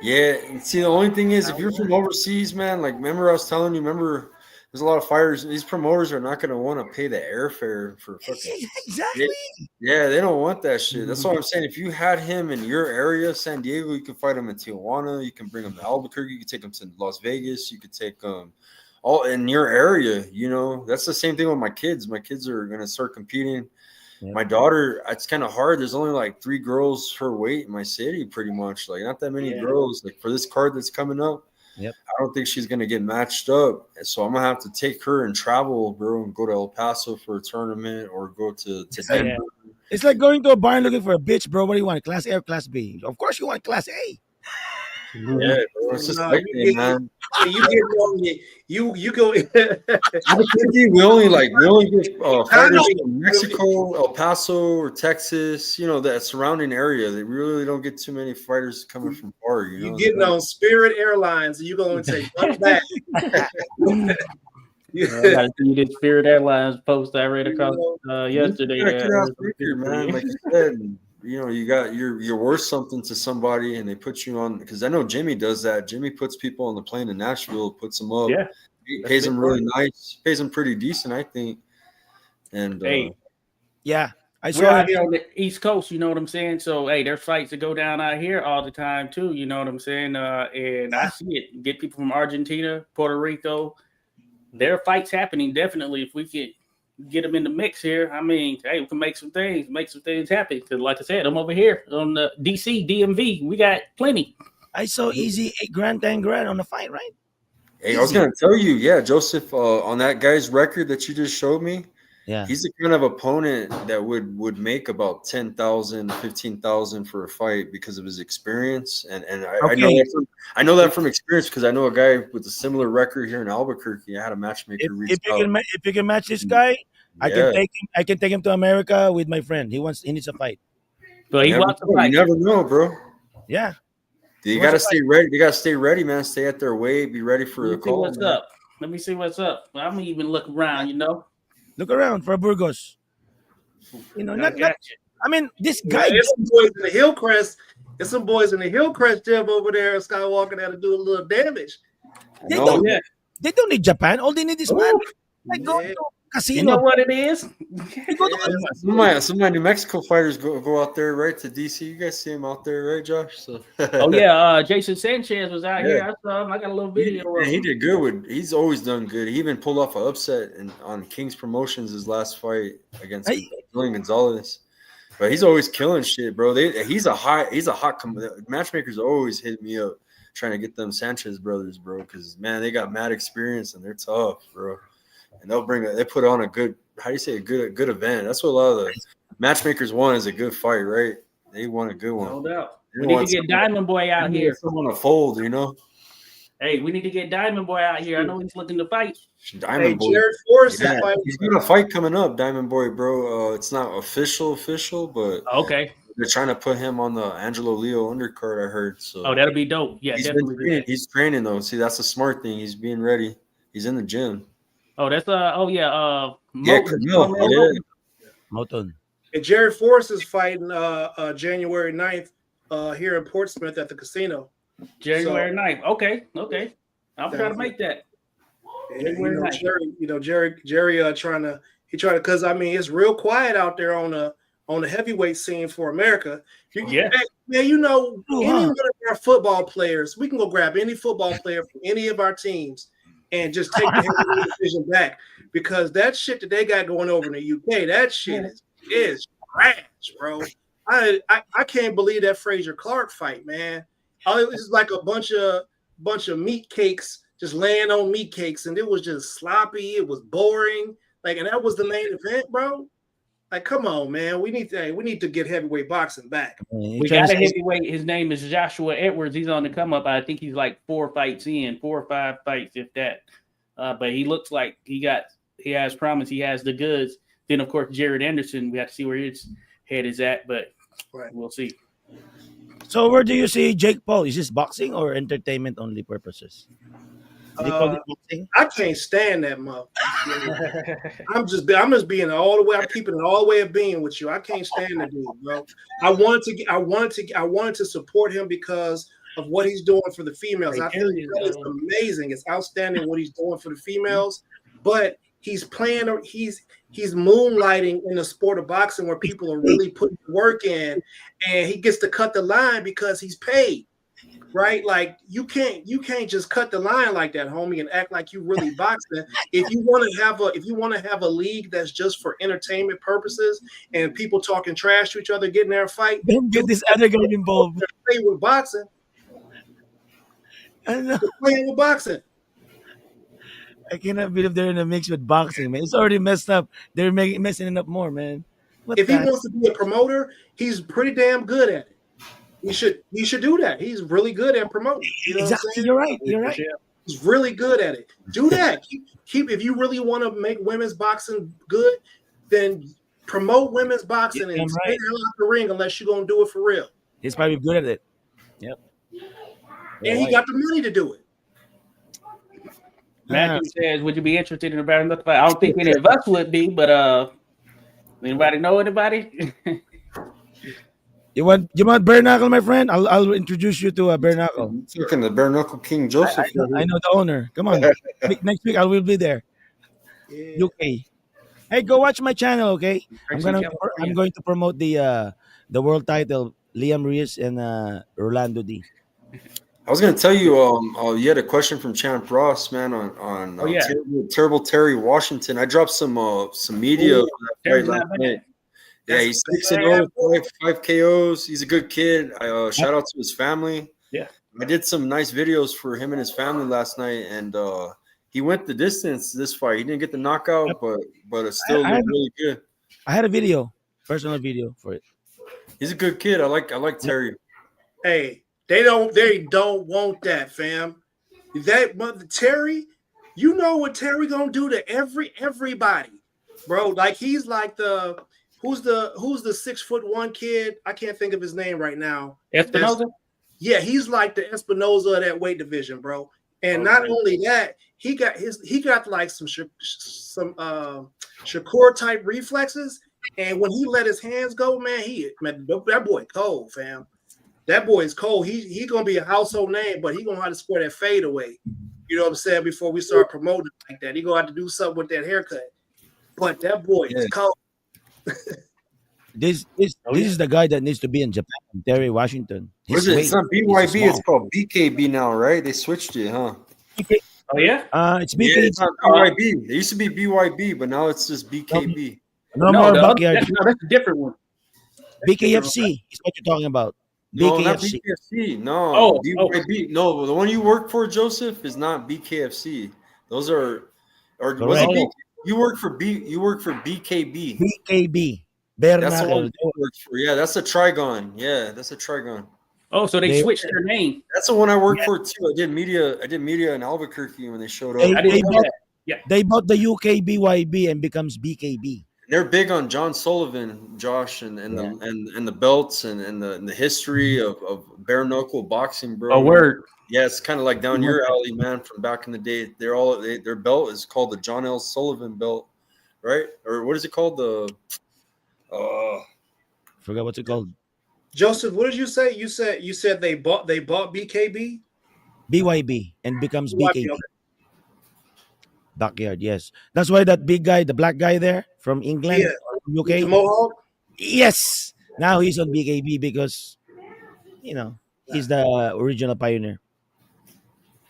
Yeah, and see, the only thing is, if you're from overseas, man, like, remember I was telling you, there's a lot of fighters. These promoters are not going to want to pay the airfare for fucking. Exactly. Yeah, they don't want that shit. That's what I'm saying. If you had him in your area, San Diego, you can fight him in Tijuana. You can bring him to Albuquerque. You can take him to Las Vegas. You could take all in your area. That's the same thing with my kids. My kids are going to start competing. Yep. My daughter, it's kind of hard. There's only like 3 girls her weight in my city, pretty much. Like, not that many girls. Like, for this card that's coming up, Yep. I don't think she's gonna get matched up. So I'm gonna have to take her and travel, bro, and go to El Paso for a tournament or go to Denver. It's like going to a bar and looking for a bitch, bro. What do you want? Class A or Class B? Of course you want Class A. Yeah, bro, it's just No, like you that, man. you get on you go. Albuquerque, we only get fighters know. from Mexico, El Paso, or Texas. That surrounding area. They really don't get too many fighters coming from far. You getting on Spirit Airlines and you going to take one back. I gotta see this Spirit Airlines post I read across yesterday. Man, like you said, you're worth something to somebody, and they put you on. Because I know Jimmy does that. Jimmy puts people on the plane in Nashville, puts them up. Yeah, he pays them really nice. Pays them pretty decent, I think. And hey, yeah, I we're saw out it. here on the East Coast. You know what I'm saying? So hey, there's fights that go down out here all the time too. You know what I'm saying? And I see it. Get people from Argentina, Puerto Rico. There are fights happening. Definitely, if we could get them in the mix here, I mean, hey, we can make some things happen. Because, like I said, I'm over here on the DC DMV. We got plenty. I saw easy $8,000, $10,000 on the fight, right? hey, I was gonna tell you, yeah, Joseph, on that guy's record that you just showed me, Yeah. He's the kind of opponent that would make about 10,000, 15,000 for a fight because of his experience. And Okay. I know that from experience because I know a guy with a similar record here in Albuquerque. I had a matchmaker reach out. If you can match this guy, I Yeah. can take him to America with my friend. He needs a fight. So he wants to You fight. never know, bro. Yeah. You got to stay ready. You got to stay ready, man. Stay at their weight. Be ready for Let the me see call. what's up. Let me see what's up. I'm gonna even look around. Look around for Burgos. Not. I mean, this guy. There's some boys in the Hillcrest. There's some boys in the Hillcrest gym over there. Skywalker that'll do a little damage. They don't need Japan. All they need is money. Like go to casino. You know what it is? Some of my New Mexico fighters go out there, right, to DC. You guys see him out there, right, Josh? So. Oh yeah, Jason Sanchez was out here. I saw him. I got a little video. He did good. He's always done good. He even pulled off an upset on King's Promotions his last fight against Julian Gonzalez. But he's always killing shit, bro. He's a hot. Matchmakers always hit me up trying to get them Sanchez brothers, bro, because man, they got mad experience and they're tough, bro. And they put on a good, how do you say, a good event. That's what a lot of the matchmakers want, is a good fight, right? They want a good one. No doubt. We need to get Diamond Boy out here. Someone to fold, Hey, we need to get Diamond Boy out here. I know he's looking to fight. Diamond Boy. Jared Forrest Yeah, he's got a fight coming up, Diamond Boy, bro. It's not official, but okay. They're trying to put him on the Angelo Leo undercard, I heard. So that'll be dope. Yeah, definitely. He's training though. See, that's a smart thing. He's being ready. He's in the gym. Oh, that's Moton. Moton. And Jared Forrest is fighting January 9th here in Portsmouth at the casino. January 9th. Okay. I'm trying to make that. Jerry trying to because I mean it's real quiet out there on the heavyweight scene for America. Any one of our football players, we can go grab any football player from any of our teams and just take the heavyweight division back, because that shit that they got going over in the UK, that shit is trash, bro. I can't believe that Frazier Clark fight, man. It was like a bunch of meat cakes just laying on meat cakes, and it was just sloppy. It was boring. And that was the main event, bro. Like, come on, man. We need to get heavyweight boxing back. We got a heavyweight. His name is Joshua Edwards. He's on the come up. I think he's like 4 or 5 fights, if that. But he looks like he has promise. He has the goods. Then, of course, Jared Anderson. We have to see where his head is at, but we'll see. So where do you see Jake Paul? Is this boxing or entertainment only purposes? I can't stand that motherfucker. I'm just being all the way. I'm keeping it all the way of being with you. I can't stand the dude, bro. I wanted to support him because of what he's doing for the females. I think it's amazing. It's outstanding what he's doing for the females. But he's moonlighting in the sport of boxing where people are really putting work in, and he gets to cut the line because he's paid. Right, like you can't just cut the line like that, homie, and act like you really boxing. If you want to have a league that's just for entertainment purposes and people talking trash to each other, getting there and fight, don't get this other guy involved. Play with boxing. I know. Playing with boxing. I cannot believe they're in a mix with boxing, man. It's already messed up. They're messing it up more, man. If he wants to be a promoter, he's pretty damn good at it. He should do that. He's really good at promoting. You know exactly. You're right. You're right. He's really good at it. Do that. Keep if you really want to make women's boxing good, then promote women's boxing and stay out the ring unless you're gonna do it for real. He's probably good at it. Yep. And he got the money to do it. Matthew says, "Would you be interested in a bare knuckle fight?" I don't think any of us would be, but anybody know anybody? You want bare knuckle, my friend? I'll introduce you to a bare knuckle. Looking the bare knuckle King Joseph. I know the owner. Come on, next week I will be there. Yeah. UK. Hey, go watch my channel, okay? I'm going to promote the world title, Liam Reyes and Rolando D. I was going to tell you, you had a question from Champ Ross, man, on terrible Terry Washington. I dropped some media. Yeah, he's 6-0, 5 KOs. He's a good kid. Shout out to his family. Yeah, I did some nice videos for him and his family last night, and he went the distance this fight. He didn't get the knockout, but it still I, I, looked really good. I had a video, personal video for it. He's a good kid. I like Yep. Terry. Hey, they don't want that, fam. Terry, you know what Terry gonna do to everybody, bro. Like he's like who's the 6'1" kid? I can't think of his name right now. Espinoza. Yeah, he's like the Espinoza of that weight division, bro. And not Okay. only that, he got like some Shakur type reflexes. And when he let his hands go, man, that boy cold, fam. That boy is cold. He gonna be a household name, but he gonna have to score that fade away. You know what I'm saying? Before we start promoting like that, he gonna have to do something with that haircut. But that boy Yeah. is cold. This Oh, this yeah. is the guy that needs to be in Japan. Terry Washington. What is His it? weight It's not is BYB. It's small. called BKB now, right? They switched it, huh? Oh, yeah. It's Yeah, BK. it's not BYB. It used to be BYB, but now it's just BKB. No No, more the other, backyard. that's a different one. BKFC is what you're talking about. No, not BKFC. BKFC. No, Oh, BYB. No, the one you work for, Joseph, is not BKFC. Those are, or was it Correct. B? oh, You work for BKB. BKB. That's the one Bernard. you work for. Yeah, that's a Trigon. Yeah, that's a Trigon. oh, so they They switched their name. That's the one I work for too. I did media in Albuquerque when they showed up. they, I they didn't know bought that. Yeah. they bought the UK BYB and becomes BKB. They're big on John Sullivan, Josh, and Yeah. the belts and the history of bare knuckle boxing, bro. A word. Yeah, it's kind of like down your alley, man. From back in the day, their belt is called the John L. Sullivan belt, right? Or what is it called? The Forgot what's it called. Joseph, what did you say? You said they bought BKB? BYB and becomes Okay. BKB. Backyard, yes. That's why that big guy, the black guy there from England, Yeah, or with the UK, Mohawk. yes. Now he's on BKB because he's the original pioneer.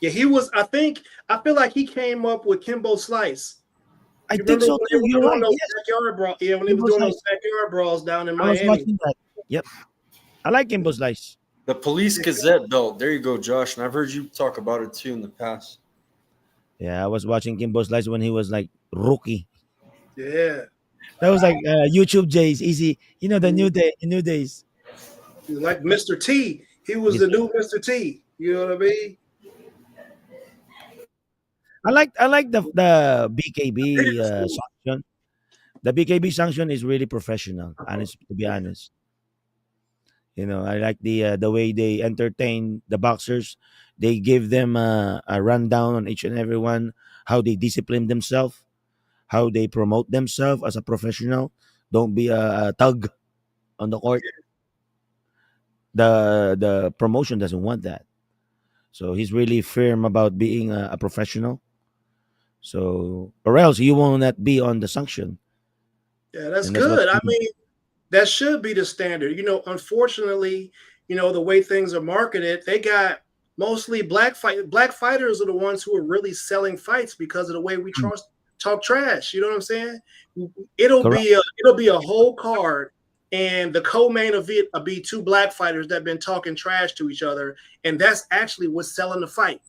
Yeah, he was. I feel like he came up with Kimbo Slice. I You think remember so when they too. were You're doing right. those Yes, backyard brawls? Yeah, when they was Kimbo doing Slice. those backyard brawls down in I was Miami. watching that. Yep, I like Kimbo Slice. the Police Gazette belt. There you go, Josh. And I've heard you talk about it too in the past. Yeah, I was watching Kimbo Slice when he was like rookie. Yeah, That was like YouTube days, easy. The new days. like Mr. T. He was Yes. the new Mr. T. You know what I mean? I like the BKB It's cool. sanction. The BKB sanction is really professional. Honest, to be honest, I like the way they entertain the boxers. They give them a rundown on each and every one, how they discipline themselves, how they promote themselves as a professional. Don't be a thug on the court. The promotion doesn't want that. So he's really firm about being a professional. So or else you will not be on the sanction, Yeah, that's and that's what. good. I mean, that should be the standard. Unfortunately, the way things are marketed, they got mostly black fighters are the ones who are really selling fights because of the way we Mm, talk trash. You know what I'm saying? It'll correct. be a whole card, and the co-main event will be two black fighters that have been talking trash to each other, and that's actually what's selling the fight.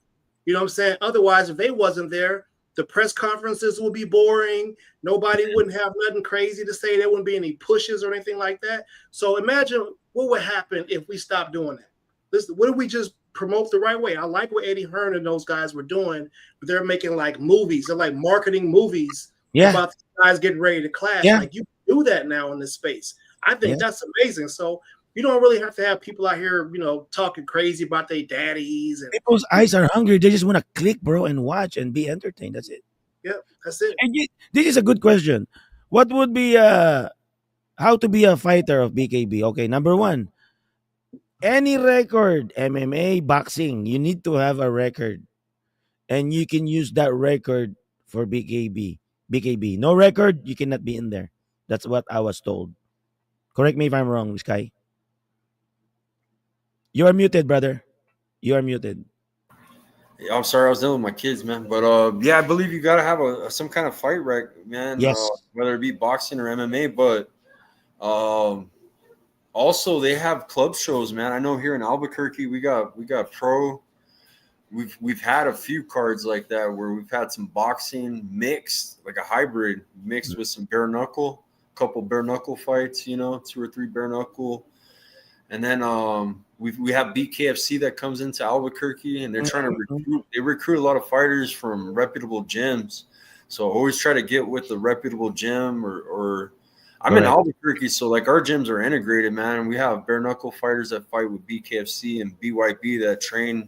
You know what I'm saying? Otherwise, if they wasn't there, the press conferences would be boring. Nobody wouldn't have nothing crazy to say. There wouldn't be any pushes or anything like that. So imagine what would happen if we stopped doing that. What if we just promote the right way? I like what Eddie Hearn and those guys were doing. They're making like movies. They're like marketing movies Yeah, about these guys getting ready to clash. yeah, Like you can do that now in this space. I yeah. think that's amazing. So you don't really have to have people out here, talking crazy about their daddies and People's eyes are hungry. They just want to click, bro, and watch and be entertained. That's it. yeah, that's it. And this is a good question. What would be how to be a fighter of BKB? Okay, number one, any record, MMA, boxing, you need to have a record, and you can use that record for BKB. BKB, no record, you cannot be in there. That's what I was told. Correct me if I'm wrong, Sky. You are muted, brother. You are muted. Yeah, I'm sorry, I was dealing with my kids, man. But yeah, I believe you gotta have some kind of fight rec, man. Yes. Whether it be boxing or MMA, but also they have club shows, man. I know here in Albuquerque we got pro. we've had a few cards like that where we've had some boxing mixed, like a hybrid mixed with some bare knuckle, couple bare knuckle fights, 2 or 3 bare knuckle. And then we have BKFC that comes into Albuquerque, and they're trying to recruit. They recruit a lot of fighters from reputable gyms. So always try to get with the reputable gym or I'm in Albuquerque, so like our gyms are integrated, man. We have bare knuckle fighters that fight with BKFC and BYB that train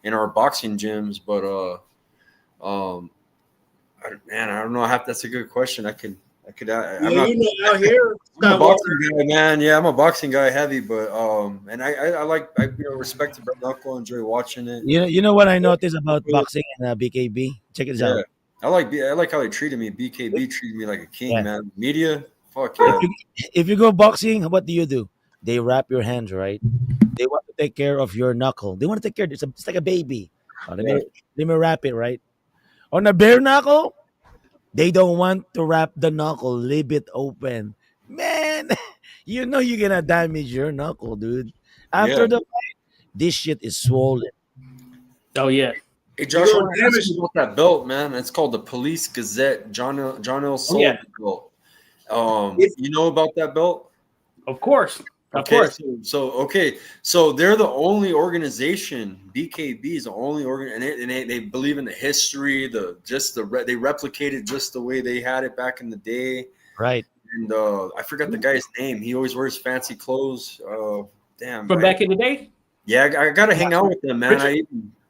in our boxing gyms. But I don't know. That's a good question. I'm not, out here, I'm a boxing guy, man. Yeah, I'm a boxing guy, heavy, but and I respect the bare knuckle, enjoy watching it. You know what I noticed about boxing and BKB? Check it out. I like how they treated me. BKB treated me like a king, man. Media, fuck If yeah. if you go boxing, what do? They wrap your hands, right? They want to take care of your knuckle. They want to take care. It's like a baby. Oh, let me wrap it, right? On a bare knuckle, they don't want to wrap the knuckle, leave it open. Man, you're gonna damage your knuckle, dude. After the fight, this shit is swollen. Oh yeah. Hey Josh, I want to ask you about that belt, man. It's called the Police Gazette John L. Sullivan belt. You know about that belt? Of course. Of course. So they're the only organization. BKB is the only and they believe in the history. They replicated just the way they had it back in the day. Right. And I forgot the guy's name. He always wears fancy clothes. Damn. From back in the day? Yeah, I got to hang out with them, man.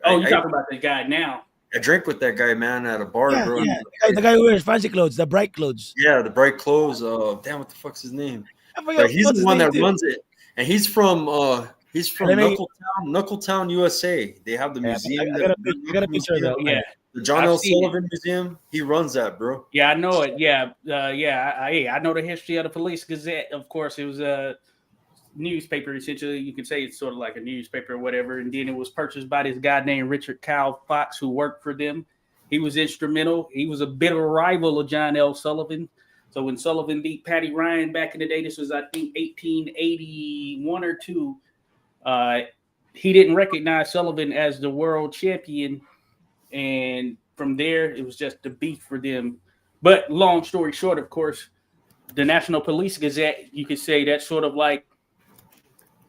You're talking about the guy now. I drank with that guy, man, at a bar, bro. Yeah. The guy who wears fancy clothes, the bright clothes. Yeah, the bright clothes. Damn, what the fuck's his name? He's the one that runs it, and he's from Knuckletown, USA. They have the museum. I got a picture of that. Yeah, the John L. Sullivan Museum. He runs that, bro. Yeah, I know it. Yeah, I know the history of the Police Gazette. Of course, it was a newspaper. Essentially, you could say it's sort of like a newspaper or whatever. And then it was purchased by this guy named Richard Kyle Fox, who worked for them. He was instrumental. He was a bit of a rival of John L. Sullivan. So when Sullivan beat Patty Ryan back in the day, this was, I think, 1881 or 2, he didn't recognize Sullivan as the world champion. And from there, it was just the beef for them. But long story short, of course, the National Police Gazette, you could say that's sort of like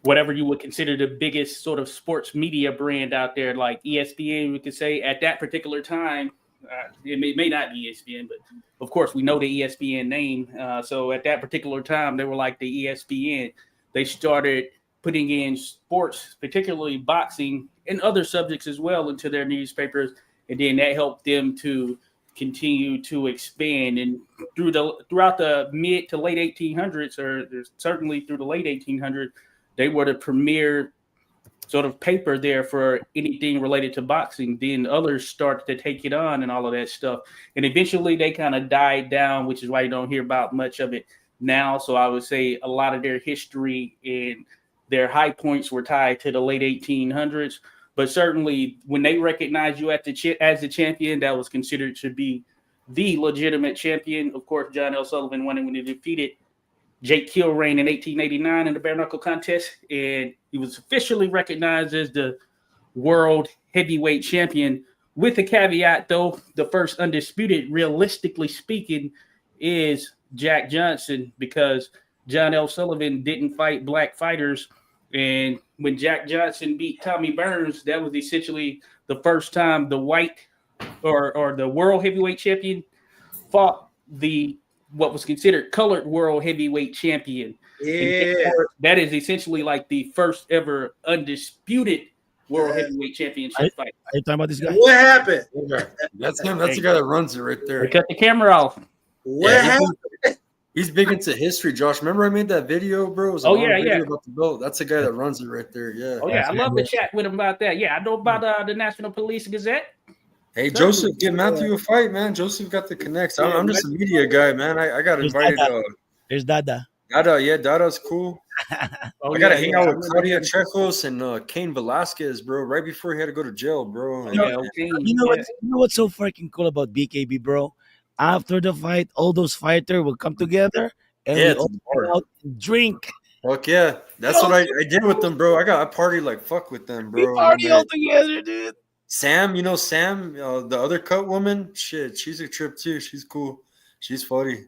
whatever you would consider the biggest sort of sports media brand out there, like ESPN, we could say at that particular time. It may not be ESPN, but of course we know the ESPN name. So at that particular time, they were like the ESPN. They started putting in sports, particularly boxing and other subjects as well, into their newspapers, and then that helped them to continue to expand. And throughout the mid to late 1800s, or certainly through the late 1800s, they were the premier sort of paper there for anything related to boxing. Then others started to take it on and all of that stuff. And eventually they kind of died down, which is why you don't hear about much of it now. So I would say a lot of their history and their high points were tied to the late 1800s. But certainly when they recognized you as the champion, that was considered to be the legitimate champion. Of course, John L. Sullivan won it when he defeated Jake Kilrain in 1889 in the bare knuckle contest, and he was officially recognized as the world heavyweight champion. With the caveat, though, the first undisputed, realistically speaking, is Jack Johnson, because John L. Sullivan didn't fight black fighters. And when Jack Johnson beat Tommy Burns, that was essentially the first time the white or the world heavyweight champion fought what was considered colored world heavyweight champion. Yeah. That is essentially like the first ever undisputed world heavyweight championship fight. Are you talking about this guy? What happened? That's him. That's the guy that runs it right there. They cut the camera off. What happened? He's big into history, Josh. Remember I made that video, bro? It was a long video about the belt. That's the guy that runs it right there. Yeah. Oh yeah, I love to chat with him about that. Yeah, I know about the National Police Gazette. Hey, Joseph, give Matthew a fight, man. Joseph got the connects. I'm just a media guy, man. I got invited. There's Dada. Dada's cool. I got to hang out with Claudia Chekos and Cain Velasquez, bro, right before he had to go to jail, bro. You know what's so freaking cool about BKB, bro? After the fight, all those fighters will come together and we all go out and drink. Fuck yeah. That's what I did with them, bro. I partied like fuck with them, bro. We party all together, dude. Sam, Sam, the other cut woman. Shit, she's a trip too. She's cool. She's funny.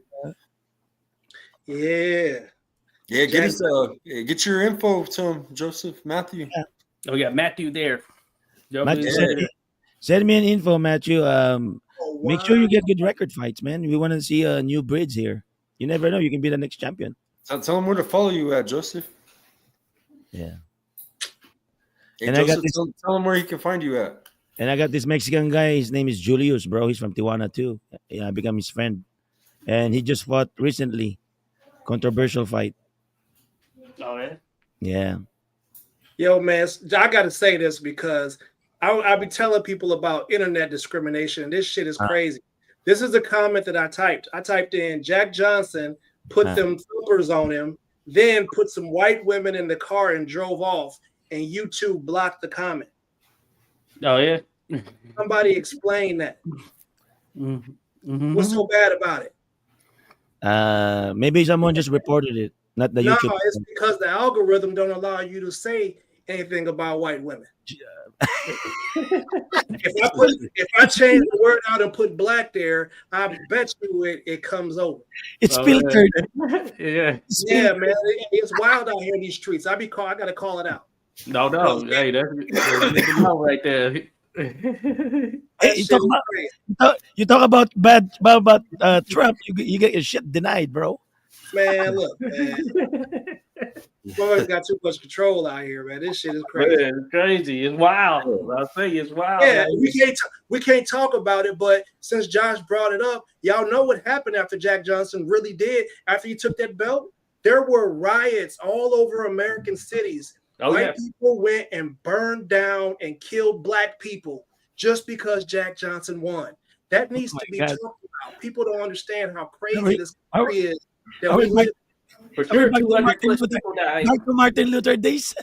Yeah. Yeah, Jack- get your info to him, Joseph Matthew. Oh yeah, Matthew there. Matthew, Yeah. send me an info, Matthew. Oh, Make sure you wow. get good record fights, man. We want to see new breeds here. You never know. You can be the next champion. Tell him where to follow you at, Joseph. Yeah. Hey, And I got Joseph, tell him where he can find you at. And I got this Mexican guy. His name is Julius, bro. He's from Tijuana too. Yeah, I become his friend, and he just fought recently. Controversial fight. Oh yeah. Yeah. Yo, man, I got to say this because I be telling people about internet discrimination. This shit is crazy. This is a comment that I typed. I typed in Jack Johnson, put them thumpers on him, then put some white women in the car and drove off, and YouTube blocked the comment. Oh yeah. Somebody explain that. Mm-hmm. What's so bad about it? Maybe someone just reported it, not the No, YouTube. it's because the algorithm don't allow you to say anything about white women. if I change the word out and put black there, I bet you it comes over. It's filtered. Yeah. Yeah, man, it's wild out here in these streets. I gotta call it out. No. Hey, that's no right there. Hey, you talk about Trump. You get your shit denied, bro. Man, look, man. Boys got too much control out here, man. This shit is crazy. Man, it's crazy. It's wild. I'll tell you, it's wild. Yeah, we can't talk about it, but since Josh brought it up, y'all know what happened after Jack Johnson really did after he took that belt. There were riots all over American cities. White people went and burned down and killed black people just because Jack Johnson won. That needs to be talked about. People don't understand how crazy this country is. That we live. For sure, 200 plus people died. Martin Luther days.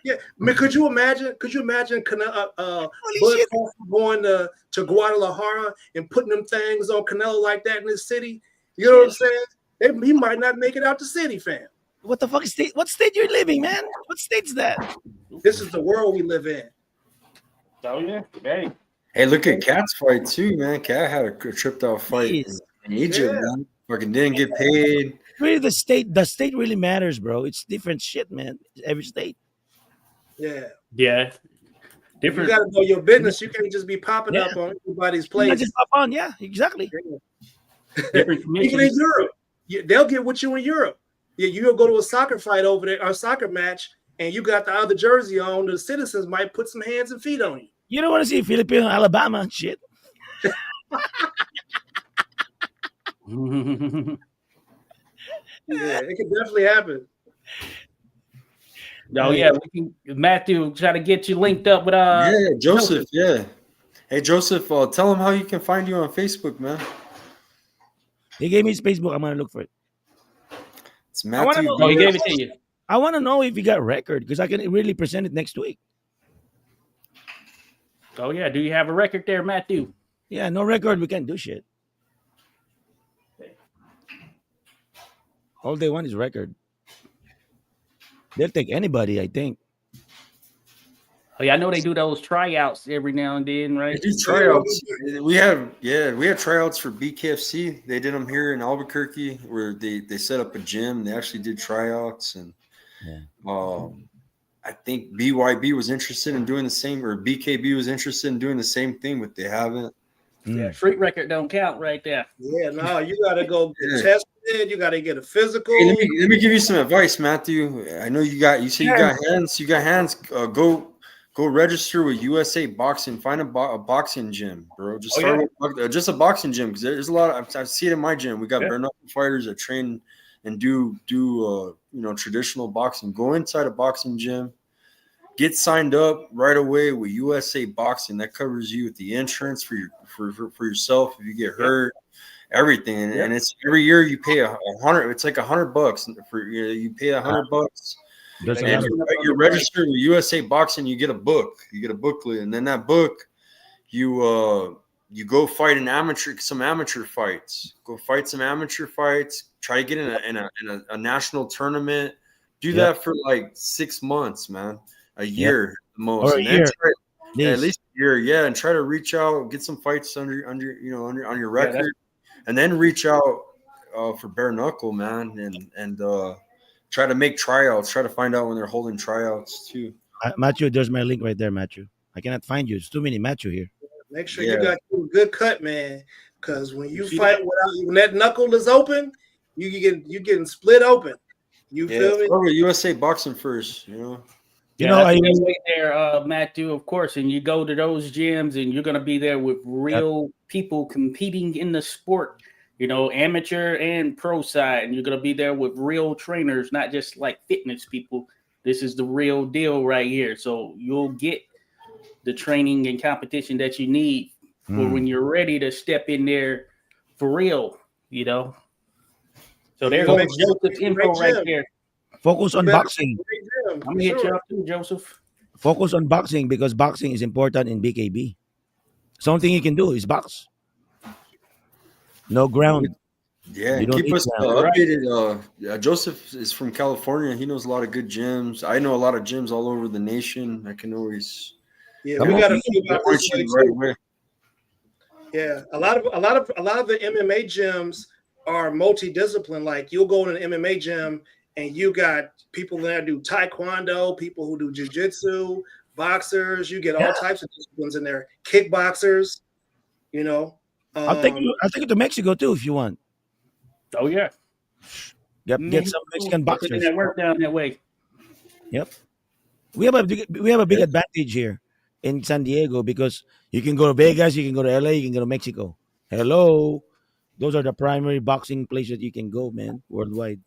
Yeah, I mean, could you imagine? Bud going to Guadalajara and putting them things on Canelo like that in this city? You know what I'm saying? He might not make it out the city, fam. What the fuck state? What state you're living, man? What state's that? This is the world we live in. Oh yeah, hey. Hey, look at Cat's fight too, man. Cat had a tripped out fight in Egypt, man. Fucking didn't get paid. Really, the state really matters, bro. It's different shit, man. Every state. Yeah. Different. You gotta know your business. You can't just be popping up on everybody's place. Just pop on, yeah, exactly. Different Even in Europe, they'll get with you in Europe. Yeah, you'll go to a soccer fight over there, or a soccer match, and you got the other jersey on. The citizens might put some hands and feet on you. You don't want to see Filipino Alabama and shit. Yeah, it can definitely happen. Oh yeah, we can, Matthew, try to get you linked up with Joseph. Yeah. Hey Joseph, tell him how you can find you on Facebook, man. He gave me his Facebook. I'm gonna look for it. It's Matthew. He gave it to you. I want to know if he got record because I can really present it next week. Oh yeah, do you have a record there, Matthew? Yeah, no record, we can't do shit. All they want is record. They'll take anybody, I think. Oh yeah, I know they do those tryouts every now and then, right? They do tryouts. We had tryouts for BKFC. They did them here in Albuquerque, where they set up a gym. They actually did tryouts, and I think BYB was interested in doing the same, or BKB was interested in doing the same thing, but they haven't. Yeah, street record don't count right there. Yeah, no, you gotta go get tested. You gotta get a physical. Hey, let me give you some say Matthew. I know you got hands. You got hands. Go register with USA Boxing. Find a boxing gym, bro. Just start with just a boxing gym, because there's a lot. I see it in my gym. We got bare knuckle fighters that train and do traditional boxing. Go inside a boxing gym. Get signed up right away with USA Boxing. That covers you with the insurance for yourself if you get hurt, everything. And it's every year you pay $100. It's like $100 for you pay $100. And you're registered with USA Boxing. You get a book. You get a booklet, and then that book, you go fight some amateur fights. Go fight some amateur fights. Try to get in a national tournament. Do that for like 6 months, man. A year the most. Or a year. Yeah, at least a year, yeah, and try to reach out, get some fights on your record, and then reach out for bare knuckle, man, and try to make tryouts. Try to find out when they're holding tryouts too. Matthew, there's my link right there, Matthew. I cannot find you. It's too many Matthew here. Make sure you got a good cut, man. Because when you fight when that knuckle is open, you getting split open. You feel me? Probably USA boxing first, you know. I wait there, Matthew, of course, and you go to those gyms, and you're gonna be there with real people competing in the sport. You know, amateur and pro side, and you're gonna be there with real trainers, not just like fitness people. This is the real deal right here. So you'll get the training and competition that you need for when you're ready to step in there for real, you know. So there's Joseph's info right there. Focus on boxing. I'm gonna hit you up too, Joseph. Focus on boxing because boxing is important in BKB. Something you can do is box. No ground. Yeah, keep us updated. Joseph is from California. He knows a lot of good gyms. I know a lot of gyms all over the nation. I can always. Yeah, we got a few about this way. Yeah, a lot of the MMA gyms are multidiscipline. Like you'll go in an MMA gym and you got people there do taekwondo, people who do jiu-jitsu, boxers. You get all types of disciplines in there. Kickboxers, you know. I'll take you to Mexico too if you want. Oh yeah. Get some Mexican boxers. That work down that way. Yep. We have a big advantage here in San Diego because you can go to Vegas, you can go to LA, you can go to Mexico. Hello. Those are the primary boxing places you can go, man, worldwide.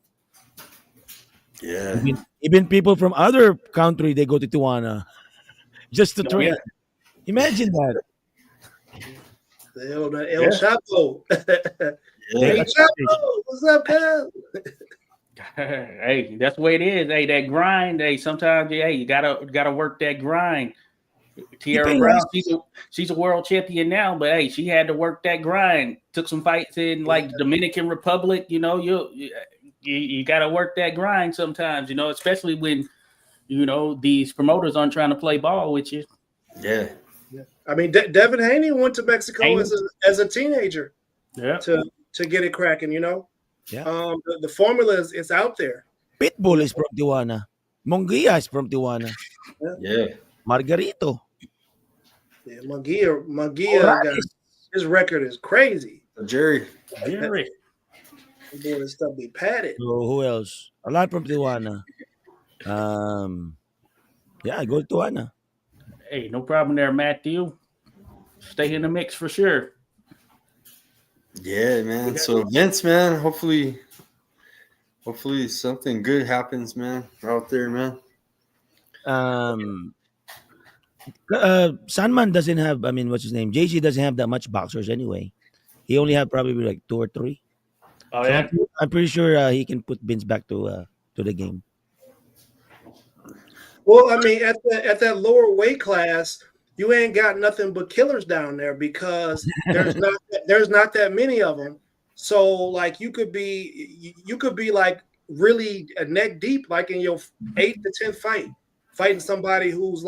Yeah. Even people from other country, they go to Tijuana just to train. Imagine that. El Chapo. Hey, Chapo, what's up, cuz? Hey, that's the way it is. Hey, that grind. Hey, sometimes you gotta work that grind. Tierra Brown, she's a world champion now, but hey, she had to work that grind. Took some fights in like the Dominican Republic. You know, you gotta work that grind sometimes. You know, especially when these promoters aren't trying to play ball with you. Yeah. I mean, Devin Haney went to Mexico as a teenager. Yeah. To get it cracking, you know. Yeah. The formula is out there. Pitbull is from Tijuana. Munguia is from Tijuana. Yeah. Margarito. Yeah, Munguia his record is crazy. Jerry. This stuff be padded. So who else? A lot from Tijuana. I go to Tijuana. Hey, no problem there, Matthew. Stay in the mix for sure. Yeah, man. So Vince, man, hopefully something good happens, man, out there, man. Sandman doesn't have. I mean, what's his name? JC doesn't have that much boxers anyway. He only had probably like 2 or 3. Oh yeah. So I'm pretty sure he can put Vince back to the game. Well, I mean, at that lower weight class, you ain't got nothing but killers down there because there's not that many of them. So like you could be like really neck deep, like in your 8th to 10th fight, fighting somebody who's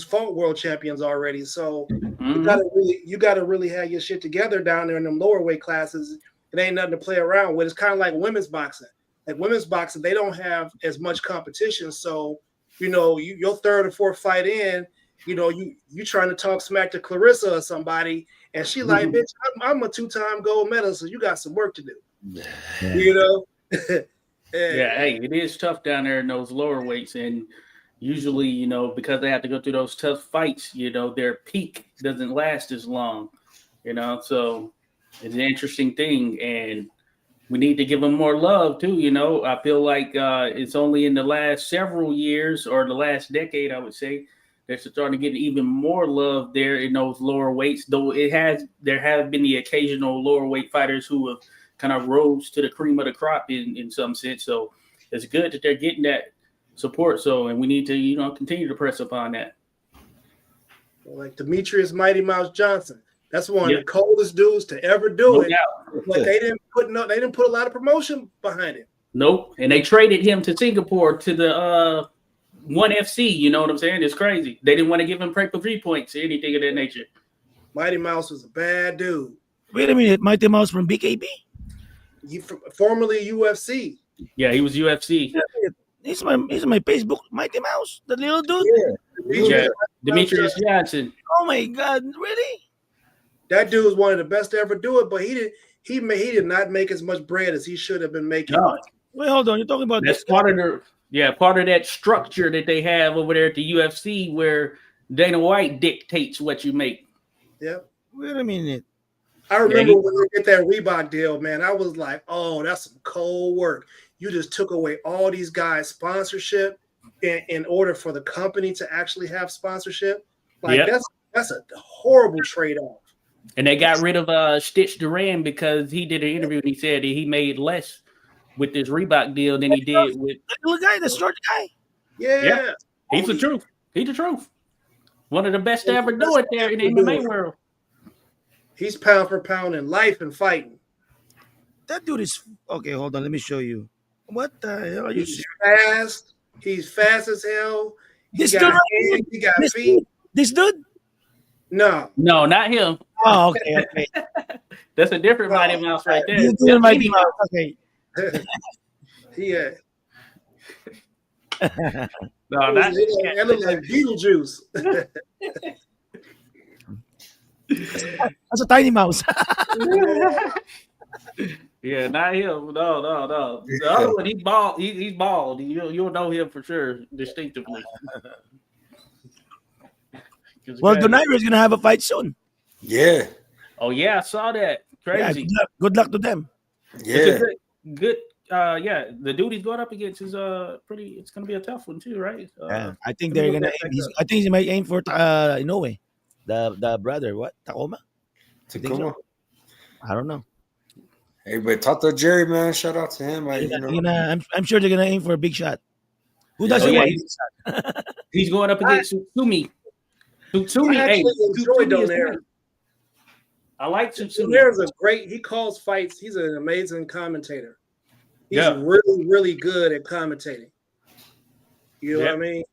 fought world champions already. So you gotta really have your shit together down there in them lower weight classes. It ain't nothing to play around with. It's kind of like women's boxing. Like women's boxing, they don't have as much competition. So your 3rd or 4th fight in, you trying to talk smack to Clarissa or somebody, and she like, bitch, I'm a 2-time gold medalist, so you got some work to do. Yeah. Yeah, hey, it is tough down there in those lower weights, and usually, because they have to go through those tough fights, their peak doesn't last as long, so it's an interesting thing, and we need to give them more love too. I feel like it's only in the last several years or the last decade, I would say, they're starting to get even more love there in those lower weights. Though there have been the occasional lower weight fighters who have kind of rose to the cream of the crop in some sense. So it's good that they're getting that support. So, and we need to continue to press upon that. Like Demetrius Mighty Mouse Johnson. That's one of the coldest dudes to ever do it. But they didn't put a lot of promotion behind it. Nope. And they traded him to Singapore to the one FC. You know what I'm saying? It's crazy. They didn't want to give him pay-per-view points or anything of that nature. Mighty Mouse was a bad dude. Wait a minute, Mighty Mouse from BKB? Formerly UFC. Yeah, he was UFC. He's my Facebook Mighty Mouse, the little dude. Yeah, Demetrius Johnson. Oh my God, really? That dude was one of the best to ever do it, but he did not make as much bread as he should have been making. No. Wait, hold on. You're talking about That's part of that structure that they have over there at the UFC, where Dana White dictates what you make. Yep. Wait a minute. I remember when they get that Reebok deal, man. I was like, "Oh, that's some cold work." You just took away all these guys' sponsorship in order for the company to actually have sponsorship. Like that's a horrible trade-off. And they got rid of Stitch Duran because he did an interview and he said that he made less with this Reebok deal than he did with the little guy, the short guy. Yeah. He's the truth. He's the truth. One of the best to ever do it there in the MMA world. He's pound for pound in life and fighting. That dude is okay. Hold on, let me show you. What the hell are you? He's fast. He's fast as hell. This dude, hands, he got feet. This dude? No, not him. Oh, okay. That's a different Mighty Mouse right there. That's Mighty Mouse. Okay. Yeah. No, not that looks like Beetlejuice. That's a tiny mouse. Yeah, not him. No. The other one, he's bald. He's bald. You'll know him for sure, distinctively. Well, Donaire is gonna have a fight soon. Yeah. Oh yeah, I saw that. Crazy. Yeah, good luck to them. Yeah. It's a good. Yeah, the dude he's going up against is pretty. It's gonna be a tough one too, right? Yeah, I think they're gonna. I think he might aim for Inoue, the brother. What Tacoma? Tacoma. I don't know. Hey, but Tato Jerry, man, shout out to him. I'm sure they're gonna aim for a big shot. Who doesn't want a big shot? He's going up against Tsutsumi. Tsutsumi, I actually enjoy Donaire. I like Tsutsumi. Donaire's a great. He calls fights. He's an amazing commentator. He's really, really good at commentating. You know what I mean?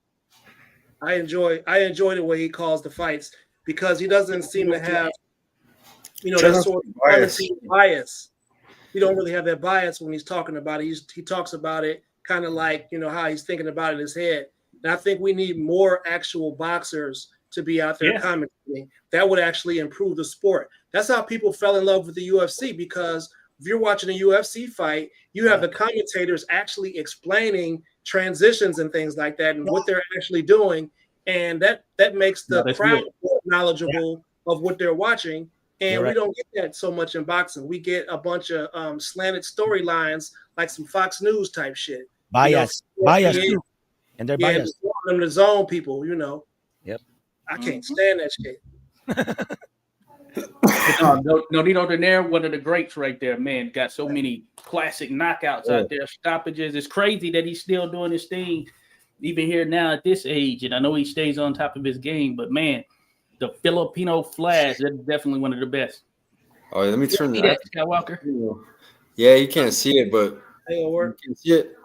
I enjoy the way he calls the fights because he doesn't seem to have, that sort of bias. He don't really have that bias when he's talking about it. He talks about it kind of like, how he's thinking about it in his head. And I think we need more actual boxers to be out there commentating. That would actually improve the sport. That's how people fell in love with the UFC, because if you're watching a UFC fight, you have the commentators actually explaining transitions and things like that and what they're actually doing. And that makes the crowd more knowledgeable of what they're watching. And we don't get that so much in boxing. We get a bunch of slanted storylines, like some Fox News type shit. Bias too. And they're biased. Them to zone people, Yep. I can't stand that shit. Nonito Donaire, one of the greats right there, man. Got so many classic knockouts out there, stoppages. It's crazy that he's still doing his thing, even here now at this age. And I know he stays on top of his game, but man, the Filipino Flash, that's definitely one of the best. Oh, let me turn that. Skywalker. Yeah, you can't see it, but you can see it.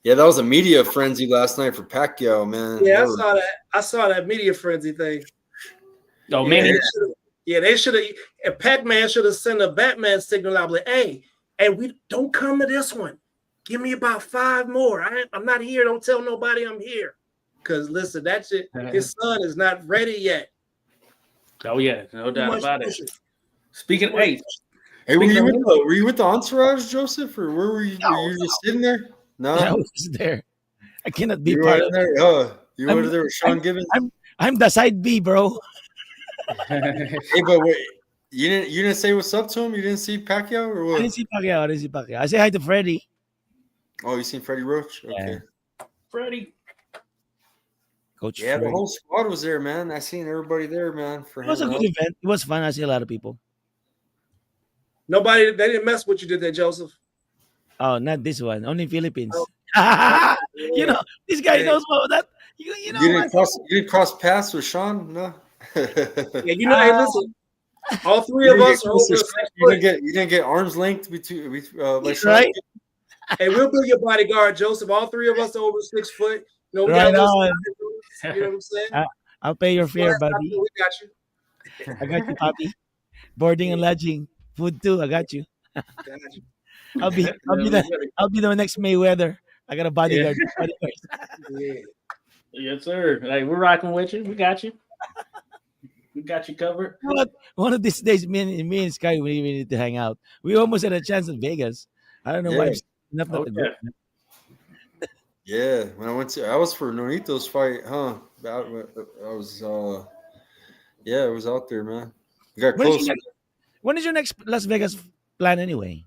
Yeah, that was a media frenzy last night for Pacquiao, man. Yeah, I saw that media frenzy thing. Oh, man. They should have. Pac-Man should have sent a Batman signal out like, hey, we don't come to this one. Give me about 5 more. I'm not here. Don't tell nobody I'm here. Because, listen, that's it. His son is not ready yet. Oh, yeah. No doubt about it. Speaking of were you with the entourage, Joseph, or where were you? Were you just sitting there? No, I was there. I cannot be you part of there. Oh, you were there with Sean Gibbons. I'm the side B, bro. Hey, but wait, you didn't say what's up to him? You didn't see Pacquiao or what? I didn't see Pacquiao. I say hi to Freddie. Oh, you seen Freddie Roach? Okay. Yeah. Freddie. Coach Yeah, Freddie. the whole squad was there, man. I seen everybody there, man. It was a good event. It was fun. I see a lot of people. They didn't mess with you, did they, Joseph? Oh, not this one. Only Philippines. Oh. This guy knows about that. You didn't cross paths with Sean? No. Yeah, hey, listen. All three of us are over 6 foot. You didn't get arms length between like right? Hey, we'll be your bodyguard, Joseph. All three of us are over 6 foot. No, we Right got little on. slides, you know what I'm saying? I, I'll pay your fare, Slides out there, buddy. we got you. I got you, Papi. Boarding and Yeah, lodging, food too. I got you. got you. I'll be the next Mayweather. I got a Yeah. bodyguard. Bodyguard. Yeah. Yes, sir. Like we're rocking with you. We got you. We got you covered. What? One of these days, me and Sky we need to hang out. We almost had a chance in Vegas. I don't know why. Yeah, Enough not to go. Okay. yeah. When I was for Nonito's fight, huh? I was yeah, I was out there, man. We got When is close. your next, when is your next Las Vegas plan anyway?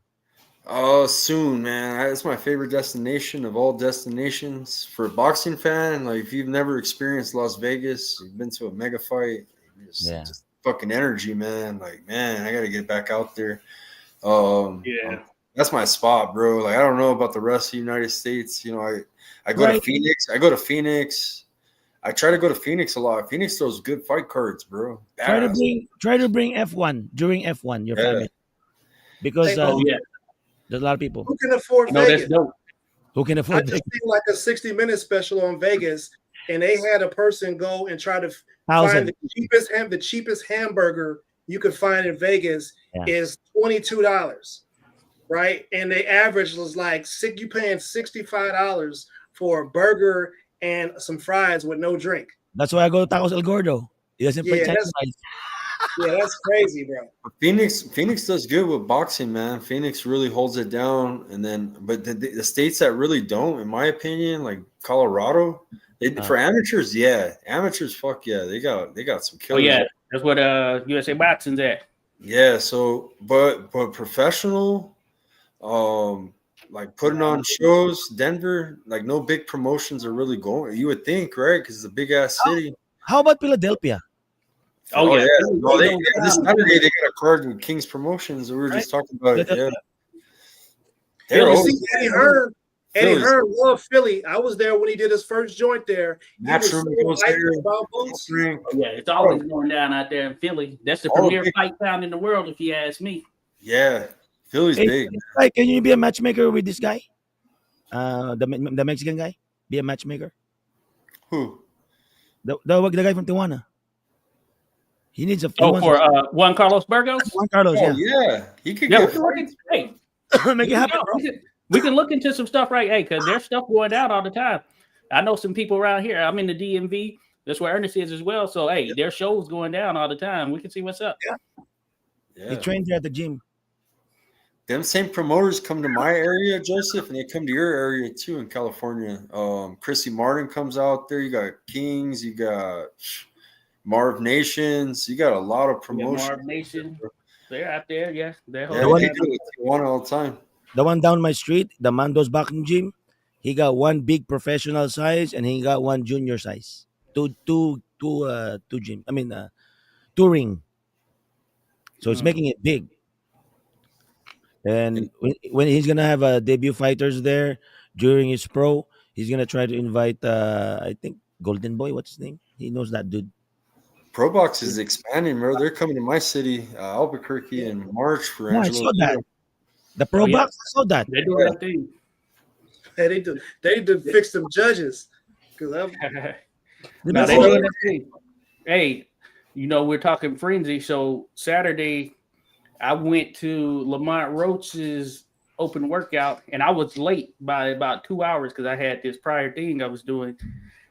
Oh, soon, man. It's my favorite destination of all destinations for a boxing fan. Like, if you've never experienced Las Vegas, you've been to a mega fight, Yeah. just fucking energy, man. Like, man, I got to get back out there. Yeah. That's my spot, bro. Like, I don't know about the rest of the United States. You know, I go to Right. Phoenix. I try to go to Phoenix a lot. Phoenix throws good fight cards, bro. Badass. Try to bring F1 during F1 your Yeah. family because Hey, Oh yeah. there's a lot of people who can afford No, that's Vegas? dope. who can I afford just Vegas. seen like a 60-minute special on Vegas, and they had a person go and try to find 1,000. the cheapest hamburger you could find in Vegas Yeah. is $22, right? And the average was like you paying $65 for a burger and some fries with no drink. That's why I go to Tacos El Gordo. He doesn't pay Yeah, Chinese that's rice. that's crazy, bro. Phoenix does good with boxing, man. Phoenix really holds it down, and then but the states that really don't, in my opinion, like Colorado, for amateurs, yeah, amateurs, fuck yeah, they got some Oh killers. yeah. That's what USA Boxing's at. Yeah. So, but professional, like putting on shows, Denver, like no big promotions are really going. You would think, right? Because it's a big ass city. How about Philadelphia? Oh yeah. No, this Saturday they got a card with King's Promotions. We were just talking about it. Yeah, they're You old. see, Eddie Philly's- Hearn loved Philly. I was there when he did his first joint there. He was so Matchroom goes hyped there. about boots. Drink. Yeah, it's always going down out there in Philly. That's the All premier big- fight town in the world, if you ask me. Yeah, Philly's Hey, big. like, can you be a matchmaker with this guy? The Mexican guy? Be a matchmaker? Who? The guy from Tijuana. He needs a. He Oh, wants for Juan Carlos Burgos? Juan Carlos, Oh yeah. yeah, he could Yeah, get we can look at, hey, Make it happen, bro. we can look into some stuff, right? Hey, because there's stuff going down all the time. I know some people around here. I'm in the DMV. That's where Ernest is as well. So, hey, there's shows going down all the time. We can see what's up. He Yeah. trains there at the gym. Them same promoters come to my area, Joseph, and they come to your area too in California. Chrissy Martin comes out there. You got Kings. You got Marv Nations. You got a lot of We got promotion. Marv Nation. They're out there. Yeah. They're Yeah, one- they do it in Tijuana all the time. The one down my street, the Mando's Boxing Gym, he got one big professional size and he got one junior size. Two gym. I mean, two ring. So it's making it big. And when he's gonna have debut fighters there during his pro, he's gonna try to invite I think Golden Boy. What's his name? He knows that dude. Pro Box is expanding, bro. They're coming to my city, Albuquerque, in March for Yeah, I Angelo. saw that. The pro Oh, yeah. box, I saw that. They're doing their thing. Hey, they did fix them judges. Because No, they doing their thing. Hey, we're talking frenzy. So Saturday, I went to Lamont Roach's open workout, and I was late by about 2 hours because I had this prior thing I was doing.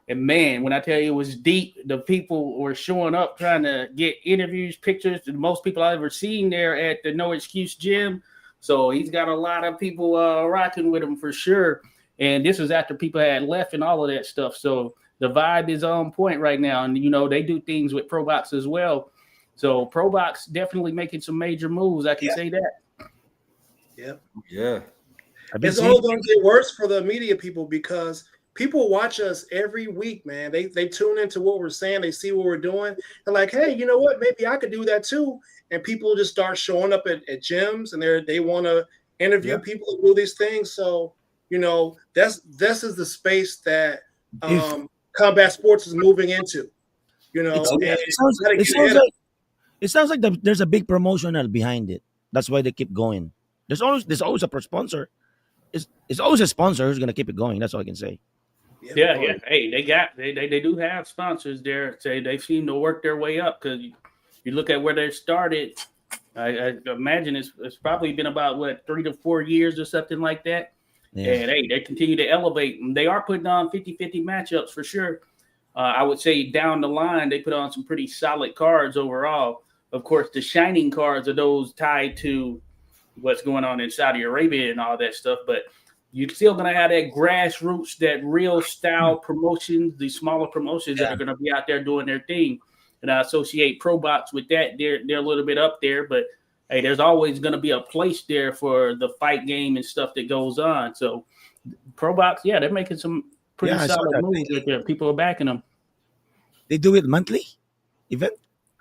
And man, when I tell you it was deep, the people were showing up trying to get interviews, pictures. The most people I've ever seen there at the No Excuse Gym. So he's got a lot of people rocking with him for sure. And this was after people had left and all of that stuff. So the vibe is on point right now. And, they do things with Pro Box as well. So Pro Box definitely making some major moves. I can say that. Yeah. it's only going to get worse for the media people because people watch us every week, man. They tune into what we're saying. They see what we're doing. They're like, hey, you know what? Maybe I could do that too. And people just start showing up at gyms and they want to interview people and do these things. So, this is the space that combat sports is moving into. It sounds like there's a big promotional behind it. That's why they keep going. There's always a sponsor. It's always a sponsor who's gonna keep it going. That's all I can say. Yeah, yeah. Hey, they do have sponsors there. Say they seem to work their way up because you look at where they started. I imagine it's probably been about what 3 to 4 years or something like that. Yeah. And hey, they continue to elevate. And they are putting on 50-50 matchups for sure. I would say down the line they put on some pretty solid cards overall. Of course, the shining cards are those tied to what's going on in Saudi Arabia and all that stuff. But you're still going to have that grassroots, that real style promotions, the smaller promotions that Yeah. are going to be out there doing their thing. And I associate ProBox with that. They're a little bit up there, but hey, there's always going to be a place there for the fight game and stuff that goes on. So ProBox, yeah, they're making some pretty Yeah, I saw solid that. moves right there. People are backing them. They do it monthly event.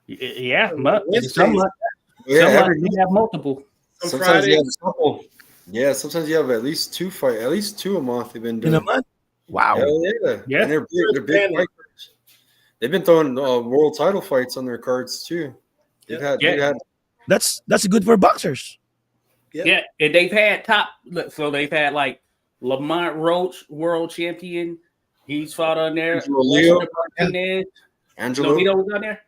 Yeah, some Wednesdays. months every you have multiple. On sometimes you Friday. have a couple. Yeah, sometimes you have at least two a month. They've been In a doing. month. Wow. Hell yeah, Yeah. and they're big fighters. They've been throwing world title fights on their cards too. They've had That's good for boxers. Yep. Yeah, and they've had they've had like Lamont Roach, world champion. He's fought on there. Angelo Leo. Lester Martinez. Angelo. Nonito was on there.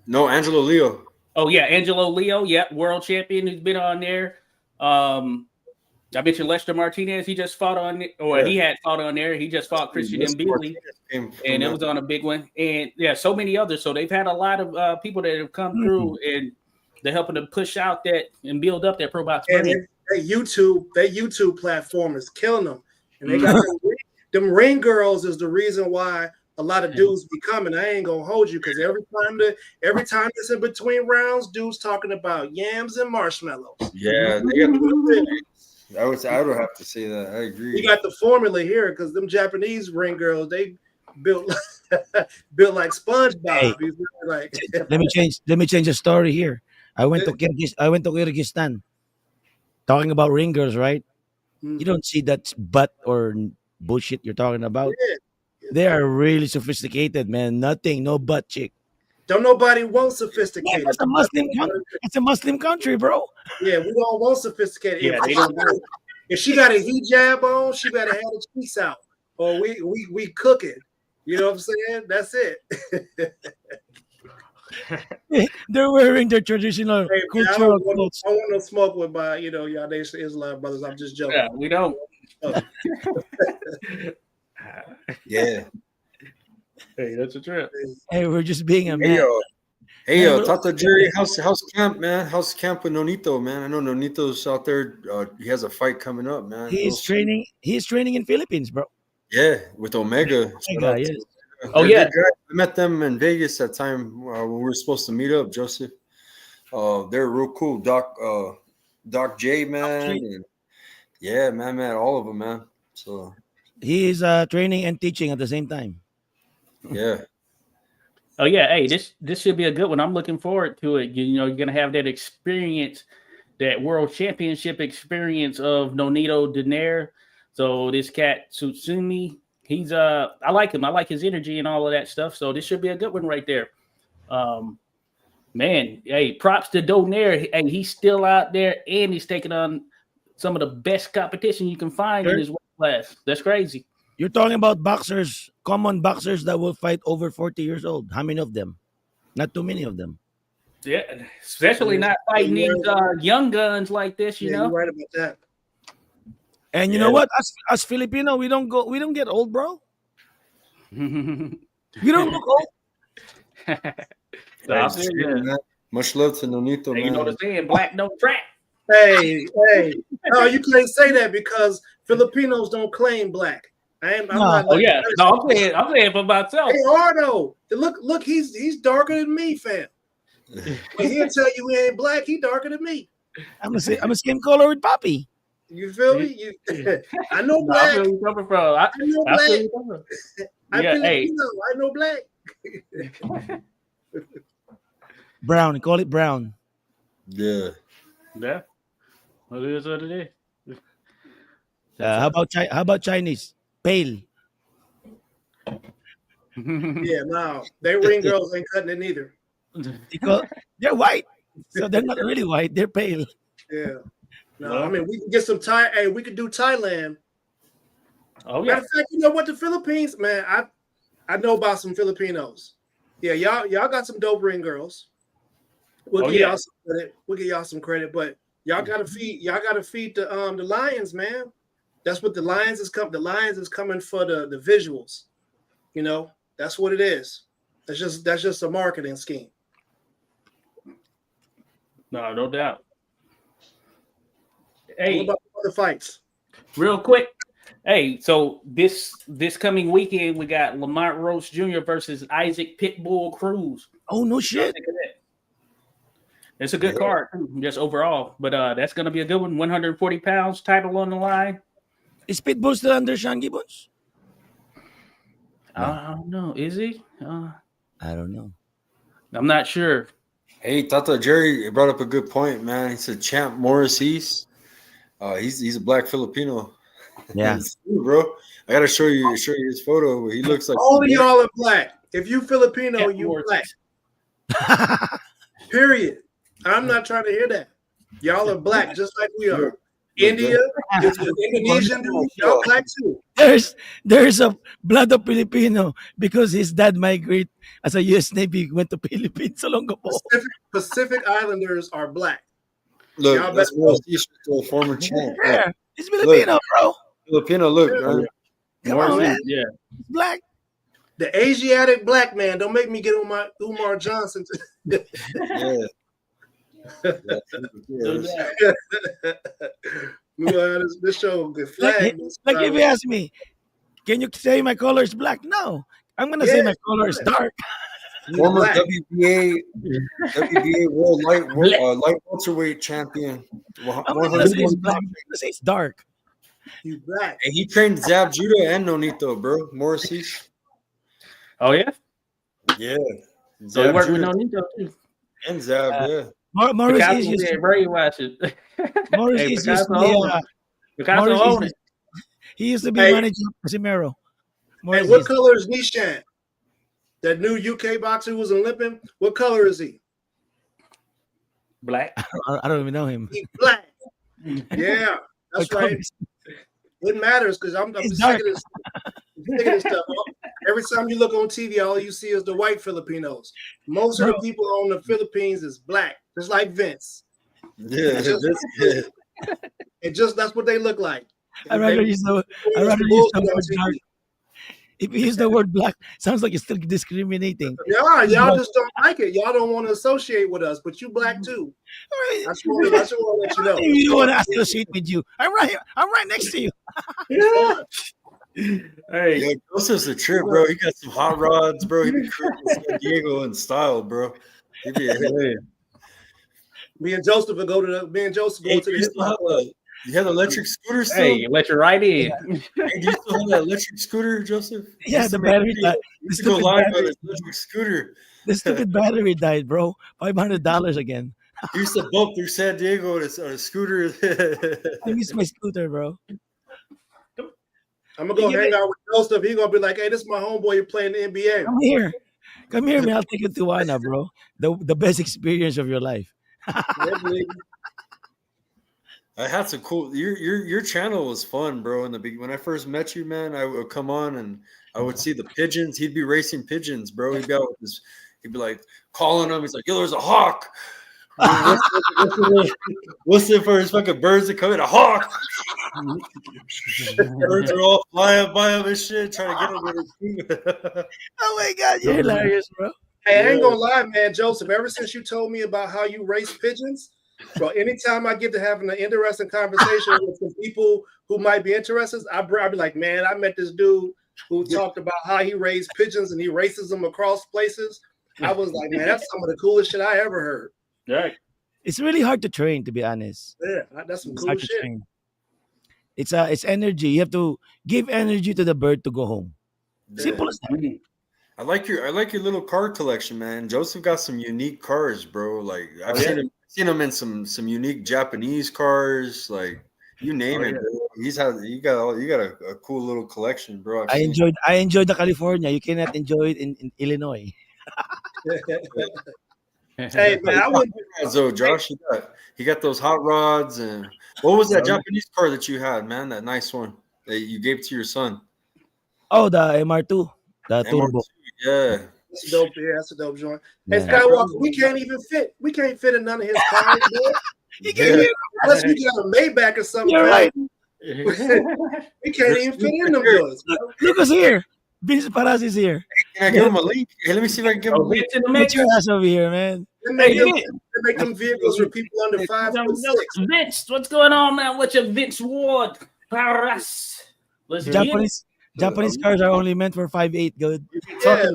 No, Angelo Leo. Oh yeah, Angelo Leo. Yep, world champion who's been on there. I mentioned Lester Martinez. He just fought on, he had fought on there. He just fought Christian Mbili, and it was on a big one. And yeah, so many others. So they've had a lot of people that have come through, and they're helping to push out that and build up that pro box brand. That YouTube platform is killing them, and they got them ring girls is the reason why a lot of dudes be coming. I ain't gonna hold you because every time it's in between rounds, dudes talking about yams and marshmallows. Yeah, I would have to say that. I agree. You got the formula here because them Japanese ring girls, they built like SpongeBob. Hey. Like, Let me change the story here. I went to Kyrgyzstan. Talking about ring girls, right? You don't see that butt or bullshit you're talking about. Yeah. They are really sophisticated, man. No butt chick. Don't nobody want sophisticated. It's a Muslim country, bro. Yeah, we don't want sophisticated. Yeah, they don't do it. If she got a hijab on, she better have the cheeks out, or we cook it. You know what I'm saying? That's it. They're wearing their traditional Hey, man, I cultural don't want clothes. no smoke with my, y'all Nation Islam brothers. I'm just joking. Yeah, we don't. Yeah. Hey, that's a trip. Hey, we're just being a man. Hey, Tata Jerry, how's camp, man? How's camp with Nonito, man? I know Nonito's out there. He has a fight coming up, man. He's training in Philippines, bro. Yeah, with Omega. Yes. Oh yeah, I met them in Vegas that time when we were supposed to meet up, Joseph. They're real cool. Doc J, man. And yeah, man, all of them, man. So he is training and teaching at the same time. Yeah. Oh yeah, hey, this should be a good one. I'm looking forward to it. You're gonna have that experience, that world championship experience of Nonito Donaire. So this cat Tsutsumi, he's I like him. I like his energy and all of that stuff. So this should be a good one right there. Man, hey, props to Donaire. Hey, he's still out there and he's taking on some of the best competition you can find in his weight class. That's crazy. You're talking about boxers, common boxers that will fight over 40 years old. How many of them? Not too many of them. Yeah, especially not fighting these young guns like this, you know. You're right about that. And you know what? As Filipino, we don't get old, bro. We don't look old. Much love to Nonito, man. You know what I'm saying? Black don't crack. Hey, no, you can't say that because Filipinos don't claim black. I'm not. Oh yeah, no, I'm saying for myself. They are though. Look, he's darker than me, fam. But he'll tell you he ain't black. He darker than me. I'm a skin color with Papi. You feel me? I know black. I feel you coming from. I know black. I know black. Brown, call it brown. Yeah. Yeah. What it is, what it is. How about Chinese? Pale. Yeah, no, they ring girls ain't cutting it neither. Because they're white, so they're not really white. They're pale. Yeah. No, I mean we can get some Thai. Hey, we could do Thailand. Oh Matter yeah. of fact, you know what? The Philippines, man, I know about some Filipinos. Yeah, y'all got some dope ring girls. We'll Oh give yeah. y'all some credit. We'll give y'all some credit, but y'all gotta feed the lions, man. That's what the lions is coming. The lions is coming for the visuals. You know, that's what it is. That's just a marketing scheme. No, no doubt. What Hey, about the other fights? real quick. Hey, so this coming weekend we got Lamont Roach Jr. versus Isaac Pitbull Cruz. Oh no Y'all shit. think of that? It's a Yeah. good card, too, just overall. But that's gonna be a good one. 140 pounds, title on the line. Is Pitbull still under Sean Gibbons? No, I don't know. Is he? I don't know. I'm not sure. Hey, Tata Jerry brought up a good point, man. He said Champ Morris East. He's a black Filipino. Yeah. It's true, bro. I gotta show you his photo. He looks like All of y'all are black. If you Filipino, Champ you Morris. black. Period. I'm not trying to hear that. Y'all are black just like we are. India, if you're Indonesian, dude, y'all black too. there's a blood of Filipino because his dad migrate as a U.S. Navy went to Philippines so long ago. Pacific Islanders are black. Look, Y'all that's better Morris East, a former champ. Look, Yeah, he's Filipino, bro. Filipino, look, Yeah. man. Come Morris on, East, man. yeah. He's black. The Asiatic black man. Don't make me get on my Umar Johnson. Yeah. Yeah, No yeah. doubt. This show will get Like, flagged. like if you ask me, can you say my color is black? No, I'm gonna say my color is dark. Former black. WBA World Light Welterweight Champion. I'm not gonna say it's black. I'm gonna say it's dark. You black. And he trained Zab Judah and Nonito, bro. Morris East. Oh yeah. Yeah. So he Zab worked with Judah Nonito too. and Zab, yeah. Morris Picasso is used did to, brainwash it. Morris Hey, is used Picasso to be own it. Picasso Morris own is, it. he used to be Hey. manager of Casimiro. Hey, Morris what is, color is Nishan? That new UK boxer who was in limping. What color is he? Black. I don't even know him. He's black. Yeah, that's What color right. is- It matters because I'm He's sick dark. of this. I'm sick of this stuff. Every time you look on TV, all you see is the white Filipinos. Most of Bro. the people on the Philippines is black, just like Vince. Yeah, That's what they look like. I'd rather use the word dark. If you use the word black, sounds like you're still discriminating. Yeah, y'all just don't like it. Y'all don't want to associate with us, but you black too. I just want to let you know. You don't want to associate with you. I'm right here. I'm right next to you. Yeah. Hey, Yo, Joseph's a trip, bro. He got some hot rods, bro. He be cruising San Diego in style, bro. He be Me and Joseph will go to the. Me and Joseph go to the hip hop. You have the electric scooter still? hey, let you right in. Hey, do you still have that electric scooter, Joseph? Yeah, the battery died. You used to go live on his electric scooter. The stupid battery died, bro. $500 again. He used to bump through San Diego on a scooter. I miss my scooter, bro. I'm gonna go hang out with Joseph. He's gonna be like, "Hey, this is my homeboy. You're playing the NBA." Come here, man. I'll take you to Tijuana, bro. The best experience of your life. I had some cool. Your channel was fun, bro. In the beginning, when I first met you, man, I would come on and I would see the pigeons. He'd be racing pigeons, bro. He'd be out with this. He'd be like calling them. He's like, "Yo, there's a hawk." What's it for his fucking birds to come in? A hawk. Birds are all flying by him and shit, trying to get him with his feet. Oh my god, you're hilarious, bro. Hey, I ain't gonna lie, man, Joseph. Ever since you told me about how you race pigeons, bro, anytime I get to having an interesting conversation with some people who might be interested, I'll be like, man, I met this dude who talked about how he raised pigeons and he races them across places. I was like, man, that's some of the coolest shit I ever heard. Right. It's really hard to train, to be honest. Yeah, that's some It's cool hard to shit. train. It's energy. You have to give energy to the bird to go home. Simple as that. I like your little car collection, man. Joseph got some unique cars, bro. Like I've seen him in some unique Japanese cars, like you name it. Bro. You got a cool little collection, bro. I enjoyed the California. You cannot enjoy it in Illinois. Hey man, I wouldn't. So Josh, he got those hot rods, and what was that Japanese car that you had, man? That nice one that you gave to your son? Oh, the MR2, the turbo. MR2, yeah. That's a dope. Yeah, that's a dope joint. Hey, Yeah. Skywalker, we can't even fit. We can't fit in none of his cars, bro. You can hear. Unless we got a Maybach or something. You're right. We can't even fit in them joints. Look who's here. Vince Paras is here. Can I give him a link? Hey, let me see if I can give him a link. Vince in the Get mix. your ass over here, man. They Hey, make them vehicles for people under 5'6". Vince, what's going on, man? What's your Vince Ward? Paras. Let's get it. Japanese cars are only meant for 5'8". Good. Yeah,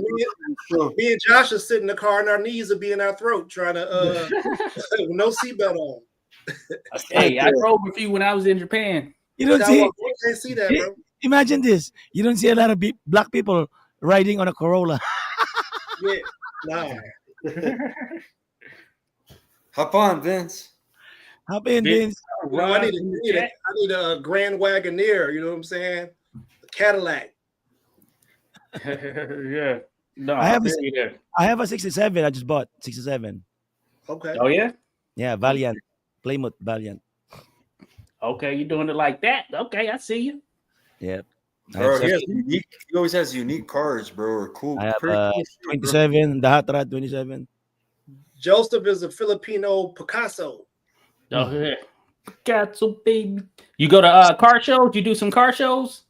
me and Josh are sitting in the car and our knees will be in our throat trying to no seatbelt on. Hey, I drove with you when I was in Japan. You don't see. You can't see that, bro. Imagine this. You don't see a lot of black people riding on a Corolla. Yeah, nah. Hop on, Vince. Hop in, Vince. You know, I need a Grand Wagoneer. You know what I'm saying? A Cadillac. Yeah. No, I have a 67. I just bought 67. Okay. Oh yeah. Yeah, Valiant, Plymouth Valiant. Okay, you doing it like that? Okay, I see you. Yeah. Bro, he always has unique cars, bro. Or cool. I have pretty cool shit, bro. 27, the Hot Rod 27. Joseph is a Filipino Picasso. Oh yeah. Picasso, baby. You go to car shows? You do some car shows?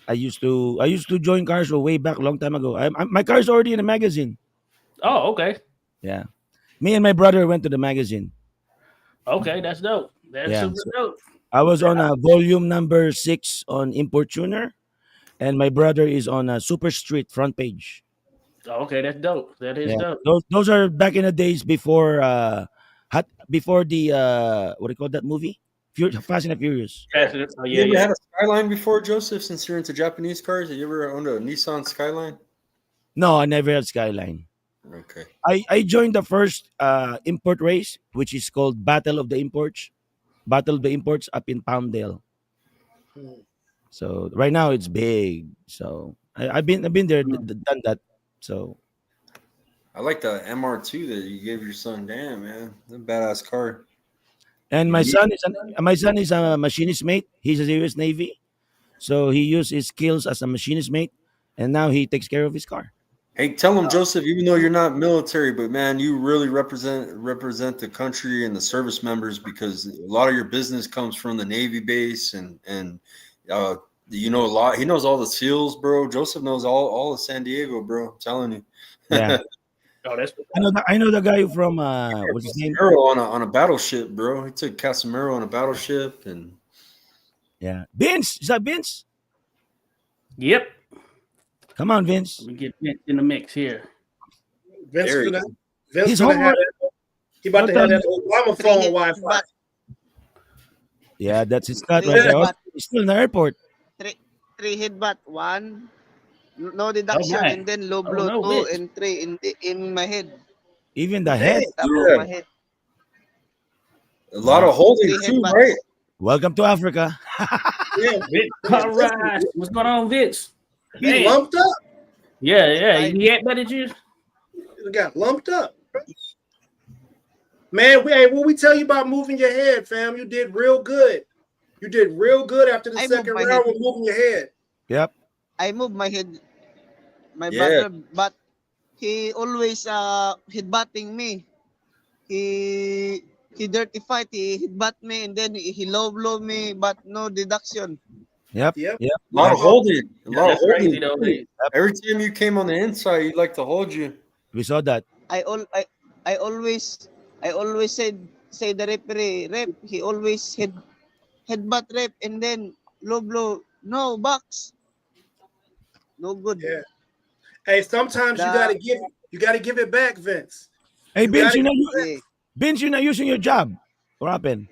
I used to join car show way back, long time ago. My car's already in a magazine. Oh, okay. Yeah. Me and my brother went to the magazine. Okay, that's dope. That's super dope. I was on a volume number 6 on Import Tuner, and my brother is on a Super Street front page. Okay, that's dope. That is dope. Those are back in the days before before the what do you call that movie? Fast and the Furious. You ever had a Skyline before, Joseph? Since you're into Japanese cars, have you ever owned a Nissan Skyline? No, I never had Skyline. Okay. I joined the first import race, which is called Battle of the Imports up in Palmdale. So right now it's big. So I've been there, done that. So I like the MR2 that you gave your son. Damn, man, that's a badass car. And my son is a machinist mate. He's a U.S. Navy, so he used his skills as a machinist mate, and now he takes care of his car. Hey, tell him, Joseph, even though you're not military, but man, you really represent the country and the service members, because a lot of your business comes from the Navy base, and you know a lot. He knows all the SEALs, bro. Joseph knows all of San Diego, bro. I'm telling you. Yeah. I know the guy from what's his name? On a battleship, bro. He took Casimiro on a battleship, and yeah, Vince. Is that Vince? Yep. Come on, Vince. Let me get Vince in the mix here. Vince he about to have that Obama phone Wi-Fi. Yeah, that's his cut right there. He's still in the airport. Three headbutt, 1, no deduction, and then low blow 2 and 3 in my head. Even the head. Top of my head. A lot of holding too, right? Welcome to Africa. Yeah, All right. What's going on, Vince? He lumped up. Yeah. He ate better than you? He got lumped up. Man, what we tell you about moving your head, fam? You did real good. You did real good after the second round with moving your head. Yep. I moved my head, my brother, but he always headbutting me. He dirty fight. He headbutt me, and then he low blow me, but no deduction. Yep. A lot of holding. Crazy, though, Every time you came on the inside, he'd like to hold you. We saw that. I always say the referee, rep. He always headbutt rep, and then low blow. No box. No good. Yeah. Hey, sometimes you gotta give it back, Vince. Hey, Vince, you're not using your job. What happened?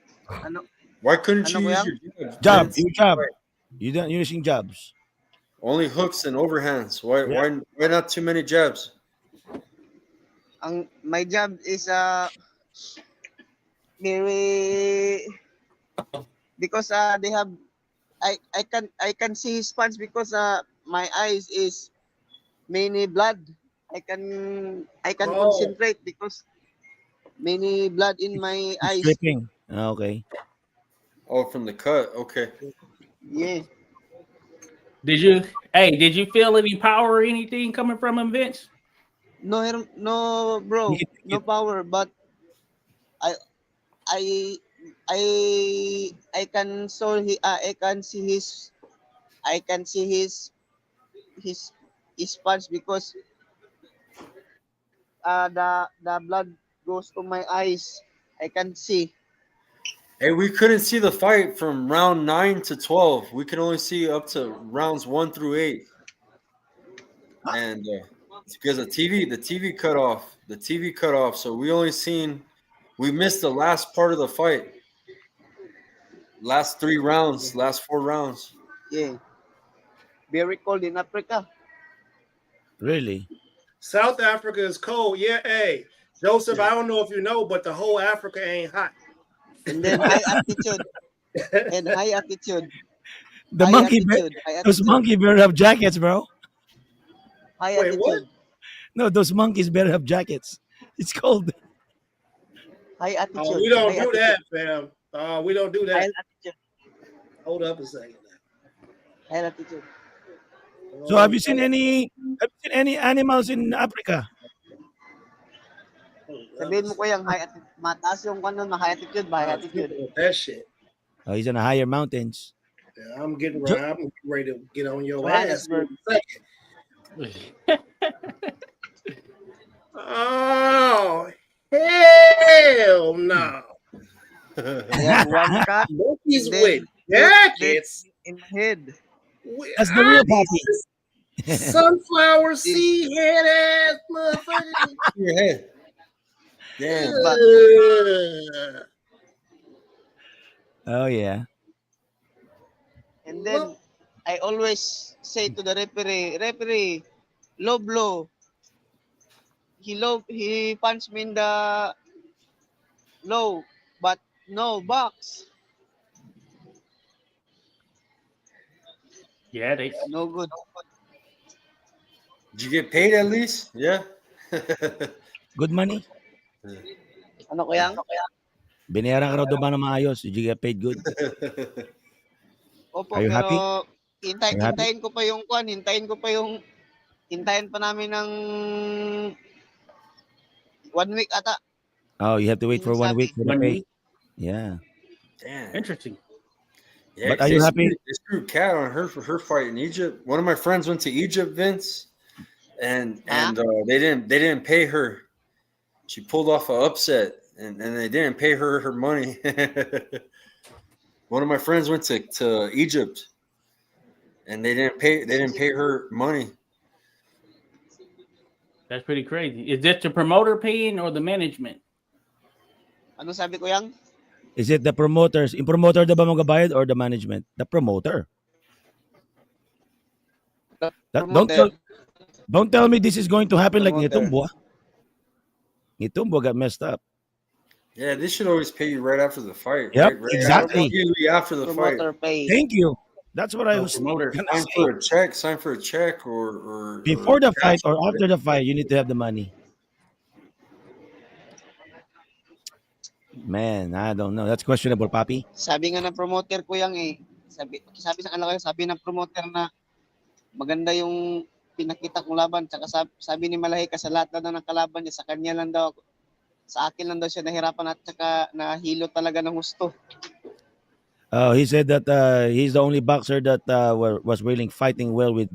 Why couldn't you use your job? Your job. You don't using jobs. Only hooks and overhands. Why not too many jabs? My job is very, because they have I can see his punch because my eyes is many blood. I can concentrate because many blood in my eyes. Dripping. Okay. Oh, from the cut. Okay. Yeah. Did you? Hey, did you feel any power or anything coming from him, Vince? No, no, bro, no power. But I, I, I can I can see I can see his his punch because the blood goes to my eyes. I can see. Hey, we couldn't see the fight from round 9 to 12. We could only see up to rounds 1 through 8, and it's because the TV cut off. The TV cut off, so we missed the last part of the fight. Last 3 rounds, last 4 rounds. Yeah, very cold in Africa. Really? South Africa is cold. Yeah, hey, Joseph, I don't know if you know, but the whole Africa ain't hot. And then high altitude and high altitude, The monkey, high those altitude, monkey better have jackets, bro. high Wait, what? altitude, No, those monkeys better have jackets. It's cold. high Oh, altitude, we don't high do altitude, that, fam. We don't do high that. altitude, Hold up a second. high altitude. So have you seen any animals in Africa? Sabihin mo ko yung high altitude, mataas yung kanon, high altitude, high I'm altitude. tripping with that shit. Oh, he's in the higher mountains. Yeah, I'm getting ready to get on your ass. Johannesburg. Oh, hell no. I have one cat Monkeys then- with jackets. in my head. That's the real poppy. Sunflower seed head ass motherfucker. Your head. Damn. Ugh. Oh yeah. And then I always say to the referee, low blow. He punched me in the low, but no box. Yeah, they. No good. Did you get paid at least? Yeah. Good money. Ano ko yan? Binayaran ka raw doon ba ng maayos? Did you get paid good? Opo, Are you happy? pero Are you happy? hintayin ko pa yung kwan, hintayin pa namin ng 1 week ata. Oh, you have to wait for 1 week for the 1 pay. week. Yeah. Damn. Interesting. Yeah, But are you happy? They screwed Cat on her for her fight in Egypt. One of my friends went to Egypt, Vince, and they didn't pay her. She pulled off an upset, and they didn't pay her money. One of my friends went to Egypt, and they didn't pay her money. That's pretty crazy. Is this the promoter paying or the management? Ano sabi ko yang? Is it the promoters? Yung promoter na ba magabayad or the management? The promoter. Don't tell me this is going to happen like Nitumbo. Nitumbo got messed up. Yeah, they should always pay you right after the fight. Yep, right exactly. Immediately after the fight. Promoter pay. Thank you. That's what I was Promoter. gonna Sign for a check, or before the fight cash. or after the fight, you need to have the money. Man, I don't know. That's questionable, Papi. Sabi nga ng promoter ko yang sabi sa kanila, sabi ng promoter na maganda yung pinakita kong laban, tsaka sabi ni Malahi sa lahat na ng kalaban niya, sa kanya lang daw, sa akin lang daw siya nahirapan at tsaka nahilo talaga ng gusto. He said that he's the only boxer that was really fighting well with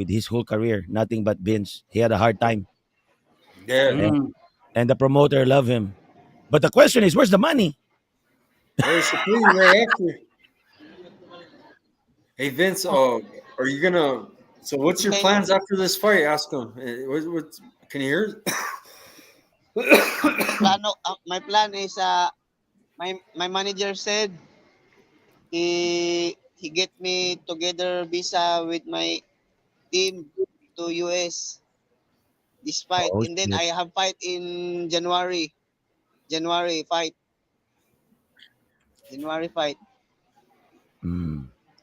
his whole career. Nothing but Vince. He had a hard time, Yeah. and the promoter loved him. But the question is, where's the money? Hey, should pay you right after. Hey Vince, are you gonna? So what's your plans after this fight? Ask him. What can you hear? My plan is my manager said he get me together visa with my team to US this fight, and then I have fight in January fight.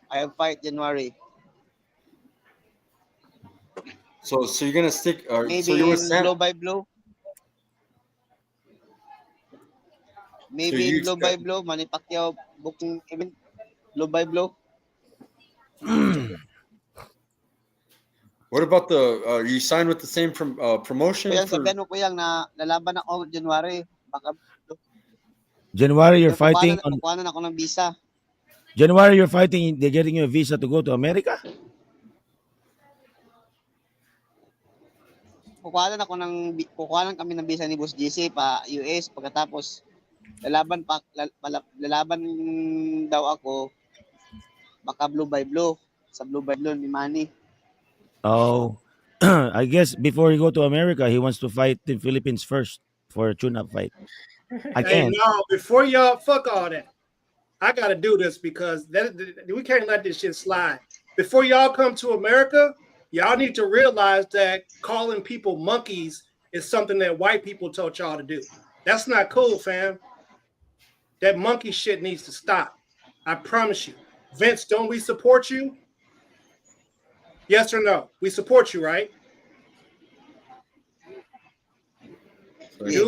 I have fight January. So you're gonna stick? Maybe so you're with in Sam? blow by blow. Maybe in blow by blow. Manny Pacquiao booking event. Blow by blow. What about the? You signed with the same promotion Kaya for? sabihan mo ko yang na lalaban ako January. Baka January, you're fighting on kukuhanan ako ng visa. January. You're fighting. They're getting you a visa to go to America. Kukuhanan kami ng visa ni Boss GC pa US pagkatapos lalaban daw ako baka blue by blue sa blue by blue ni Manny. Oh, I guess before you go to America, he wants to fight the Philippines first for a tune-up fight. Hey, Again, no, before y'all fuck all that, I gotta do this because we can't let this shit slide. Before y'all come to America, y'all need to realize that calling people monkeys is something that white people taught y'all to do. That's not cool, fam. That monkey shit needs to stop. I promise you. Vince, don't we support you? Yes or no? We support you, right? He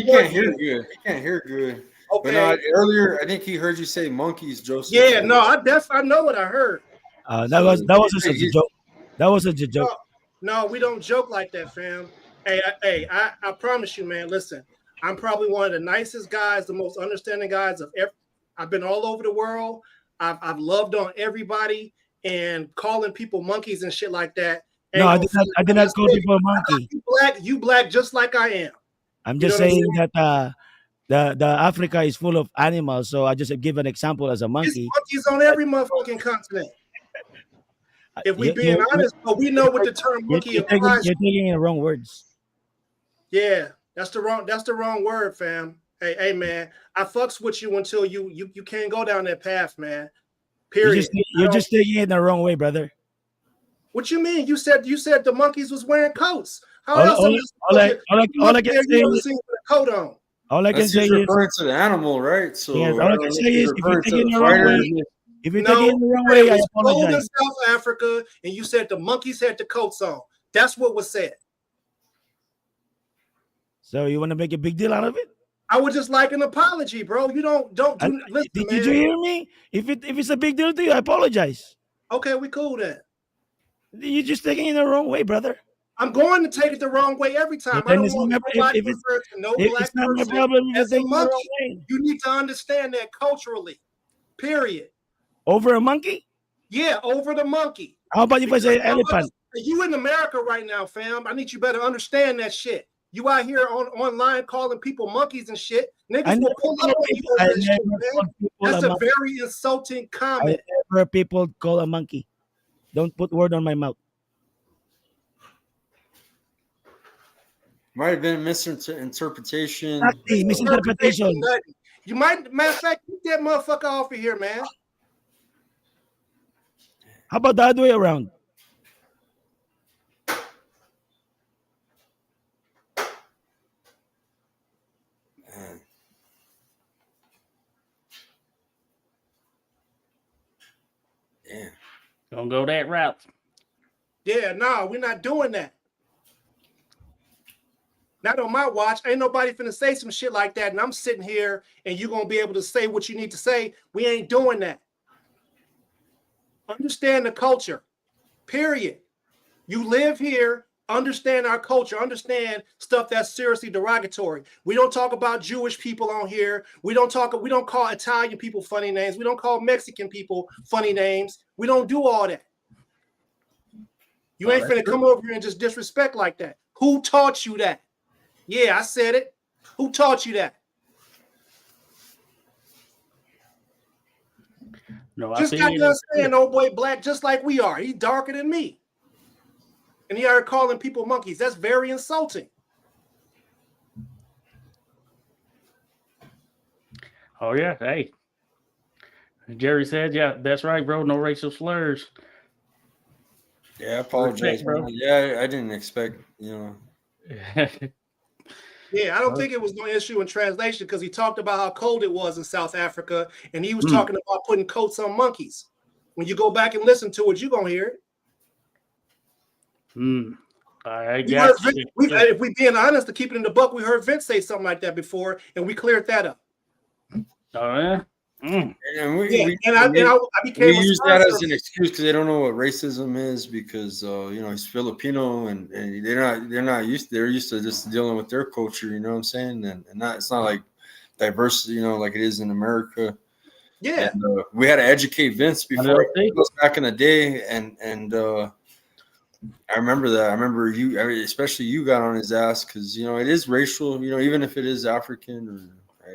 can't hear good. He can't hear good. Okay. But no, earlier, I think he heard you say monkeys, Joseph. Yeah, no, I know what I heard. that was just a joke. That was a joke. No, we don't joke like that, fam. Hey, I promise you, man. Listen, I'm probably one of the nicest guys, the most understanding guys of ever. I've been all over the world. I've loved on everybody, and calling people monkeys and shit like that. No, I did not call people a monkey. You black, just like I am. I'm just saying that the Africa is full of animals, so I just give an example as a monkey. There's monkeys on every motherfucking continent. If we being honest, but we know what the term monkey applies. You're taking the wrong words. Yeah, that's the wrong word, fam. Hey, man, I fucks with you until you can't go down that path, man. Period. You're just taking it the wrong way, brother. What you mean? You said the monkeys was wearing coats. How else? All I can say is coat on. All I can say is referring to the animal, right? So yes, all I can say is if you're taking the wrong way, I apologize. Cold in South Africa, and you said the monkeys had the coats on. That's what was said. So you want to make a big deal out of it? I would just like an apology, bro. You don't do. Listen, did you hear me? If it's a big deal to you, I apologize. Okay, we cool then. You're just taking it the wrong way, brother. I'm going to take it the wrong way every time. I don't want nobody to refer to no black it's not person my problem as a monkey. Way. You need to understand that culturally. Period. Over a monkey? Yeah, over the monkey. How about if I say elephant? You in America right now, fam. I need you better understand that shit. You out here online calling people monkeys and shit. Niggas will pull up on you over that shit, man. That's a very insulting comment. I never people call a monkey. Don't put word on my mouth. Might have been a misinterpretation. Exactly, misinterpretation. You might, matter of fact, get that motherfucker off of here, man. How about the other way around? Man. Damn. Don't go that route. Yeah, no, we're not doing that. Not on my watch. Ain't nobody finna say some shit like that, and I'm sitting here, and you're gonna be able to say what you need to say. We ain't doing that. Understand the culture. Period. You live here. Understand our culture. Understand stuff that's seriously derogatory. We don't talk about Jewish people on here. We don't call Italian people funny names. We don't call Mexican people funny names. We don't do all that. You ain't finna come over here and just disrespect like that. Who taught you that? Yeah, I said it. Who taught you that? No, just got to understand, old boy black, just like we are. He's darker than me. And he are calling people monkeys. That's very insulting. Oh, yeah. Hey. Jerry said, yeah, that's right, bro. No racial slurs. Yeah, I apologize, bro. Yeah, I didn't expect, Yeah, I don't think it was no issue in translation because he talked about how cold it was in South Africa, and he was talking about putting coats on monkeys. When you go back and listen to it, you're going to hear it. If we being honest, to keep it in the buck, we heard Vince say something like that before, and we cleared that up. Oh, yeah? And Yeah, we, and I we became a use that sponsor. as an excuse because they don't know what racism is because he's Filipino and they're used to just dealing with their culture, you know what I'm saying? And not it's not like diversity, like it is in America. Yeah. And we had to educate Vince before back in the day, and I remember that. I remember especially you got on his ass because it is racial. Even if it is African,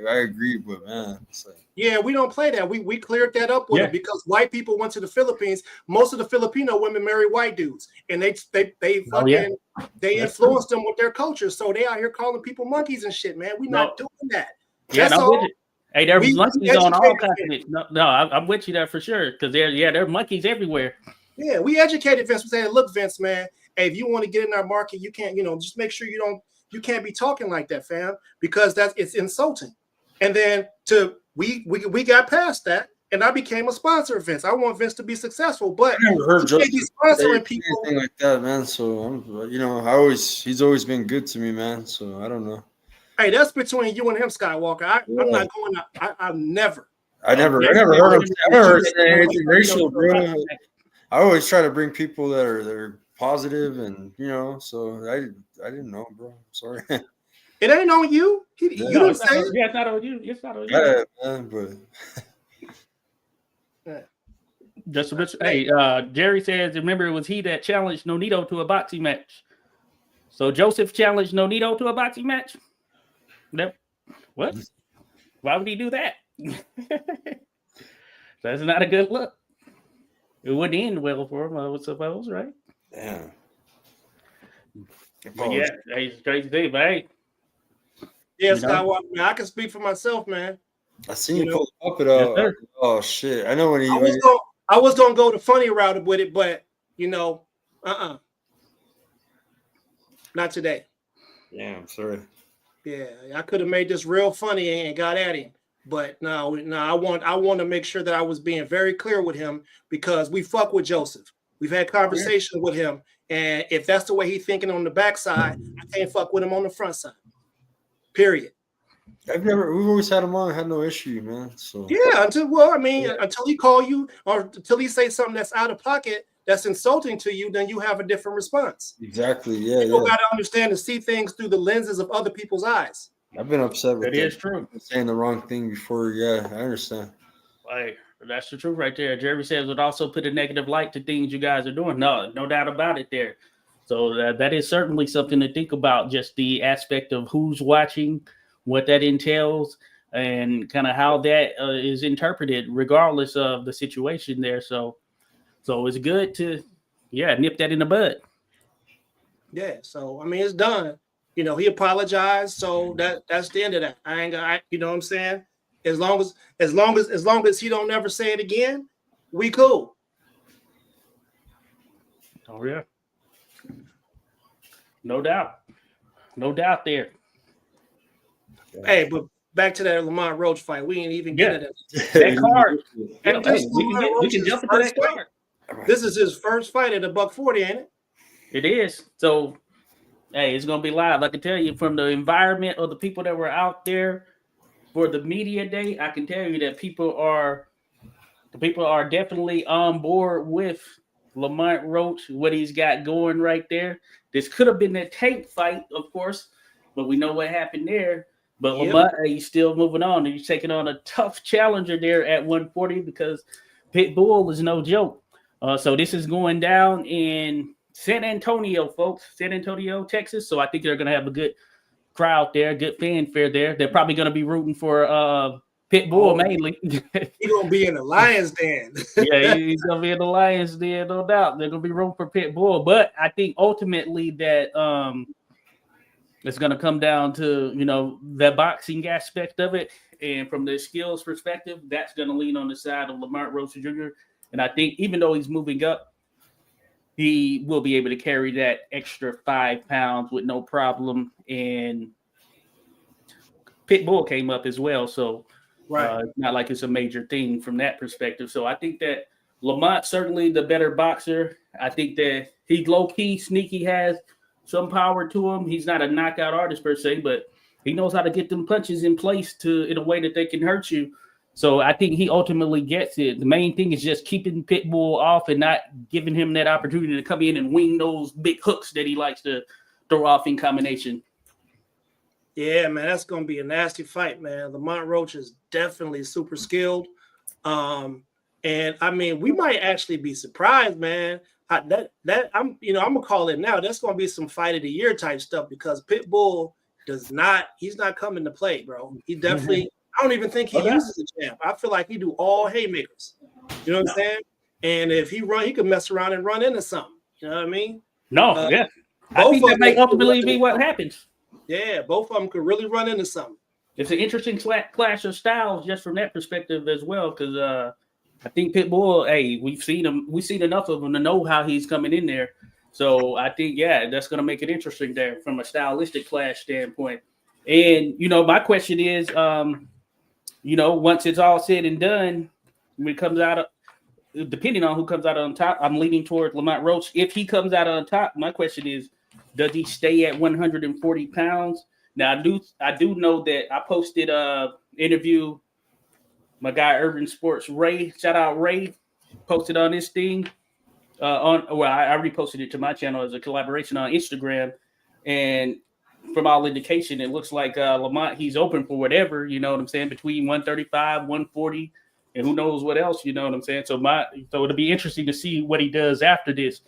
I agree, but man, it's like. Yeah, we don't play that. We cleared that up with him because white people went to the Philippines. Most of the Filipino women marry white dudes, and they influenced them with their culture. So they out here calling people monkeys and shit, man. We not doing that. Yeah, That's I'm with it. Hey, there was monkeys on all continents. No, I'm with you there for sure because there are monkeys everywhere. Yeah, we educated Vince. We said, look, Vince, man, hey, if you want to get in our market, you can't, just make sure you can't be talking like that, fam, because it's insulting. And then we got past that, and I became a sponsor of Vince. I want Vince to be successful, but I never heard Joseph be sponsoring people anything like that, man. So he's always been good to me, man. So I don't know. Hey, that's between you and him, Skywalker. I'm not going. I've never. I never heard him. I never heard saying anything racial, bro. I always try to bring people that are positive, and so I didn't know, bro. Sorry. It ain't on you. You didn't say it. Yeah, it's not on you. It's not on you. Yeah, man, but. Just hey, Jerry says, remember it was he that challenged Nonito to a boxing match. So Joseph challenged Nonito to a boxing match. What? Why would he do that? That's not a good look. It wouldn't end well for him, I would suppose, right? Yeah. Yeah, it's crazy thing, but hey. Yeah, Skywalker, man, I can speak for myself, man. I seen you pull up it. Oh shit! I know when he. I was gonna go the funny route with it, but not today. Yeah, I'm sorry. Yeah, I could have made this real funny and got at him, but no, I want to make sure that I was being very clear with him because we fuck with Joseph. We've had conversations with him, and if that's the way he's thinking on the backside, I can't fuck with him on the front side. Period. We've always had him on, had no issue, man. So yeah, until he call you or until he say something that's out of pocket, that's insulting to you, then you have a different response. Exactly. Yeah. People got to understand and see things through the lenses of other people's eyes. I've been upset with that. Is true. Saying the wrong thing before. Yeah, I understand. Hey, that's the truth right there. Jerry says it would also put a negative light to things you guys are doing. No doubt about it there. So that is certainly something to think about, just the aspect of who's watching, what that entails, and kind of how that is interpreted regardless of the situation there. So it's good to, nip that in the bud. Yeah. So, I mean, it's done. He apologized. So that's the end of that. You know what I'm saying? As long as he don't never say it again, we cool. Oh, yeah. No doubt there. Hey, but back to that Lamont Roach fight. We ain't even get it. That card. We can jump into that card. This is his first fight at $140, ain't it? It is. So, hey, it's gonna be live. I can tell you from the environment of the people that were out there for the media day. I can tell you that people are definitely on board with Lamont Roach, what he's got going right there. This could have been a tape fight, of course, but we know what happened there. But Lamont, he's still moving on. He's taking on a tough challenger there at 140 because Pitbull is no joke. So this is going down in San Antonio, folks. San Antonio, Texas. So I think they're going to have a good crowd there, good fanfare there. They're probably going to be rooting for Pitbull mainly. He's going to be in the Lions Den. Yeah, he's going to be in the Lions Den, no doubt. They're going to be rooting for Pitbull. But I think ultimately that it's going to come down to, the boxing aspect of it. And from the skills perspective, that's going to lean on the side of Lamont Roach Jr. And I think even though he's moving up, he will be able to carry that extra 5 pounds with no problem. And Pitbull came up as well. So it's not like it's a major thing from that perspective. So I think that Lamont certainly the better boxer. I think that he's low-key, sneaky, has some power to him. He's not a knockout artist per se, but he knows how to get them punches in place in a way that they can hurt you. So I think he ultimately gets it. The main thing is just keeping Pitbull off and not giving him that opportunity to come in and wing those big hooks that he likes to throw off in combination. Yeah, man, that's gonna be a nasty fight, man. Lamont Roach is definitely super skilled. And I mean, we might actually be surprised, man. I'm I'm gonna call it now. That's gonna be some fight of the year type stuff because Pitbull he's not coming to play, bro. He definitely I don't even think he uses a jab. I feel like he do all haymakers. You know what I'm saying? And if he could mess around and run into something. You know what I mean? No, yeah. I think that may ultimately be what happens. Yeah, both of them could really run into something. It's an interesting clash of styles just from that perspective as well, because I think Pitbull, hey, we've seen enough of him to know how he's coming in there. So I think, yeah, that's going to make it interesting there from a stylistic clash standpoint. And, my question is, once it's all said and done, when it comes out, depending on who comes out on top, I'm leaning toward Lamont Roach. If he comes out on top, my question is, does he stay at 140 pounds? Now, I do know that I posted a interview. My guy Urban Sports Ray, shout out Ray, posted on this thing. I reposted it to my channel as a collaboration on Instagram, and from all indication, it looks like Lamont, he's open for whatever, you know what I'm saying, between 135, 140, and who knows what else, you know what I'm saying. So it'll be interesting to see what he does after this,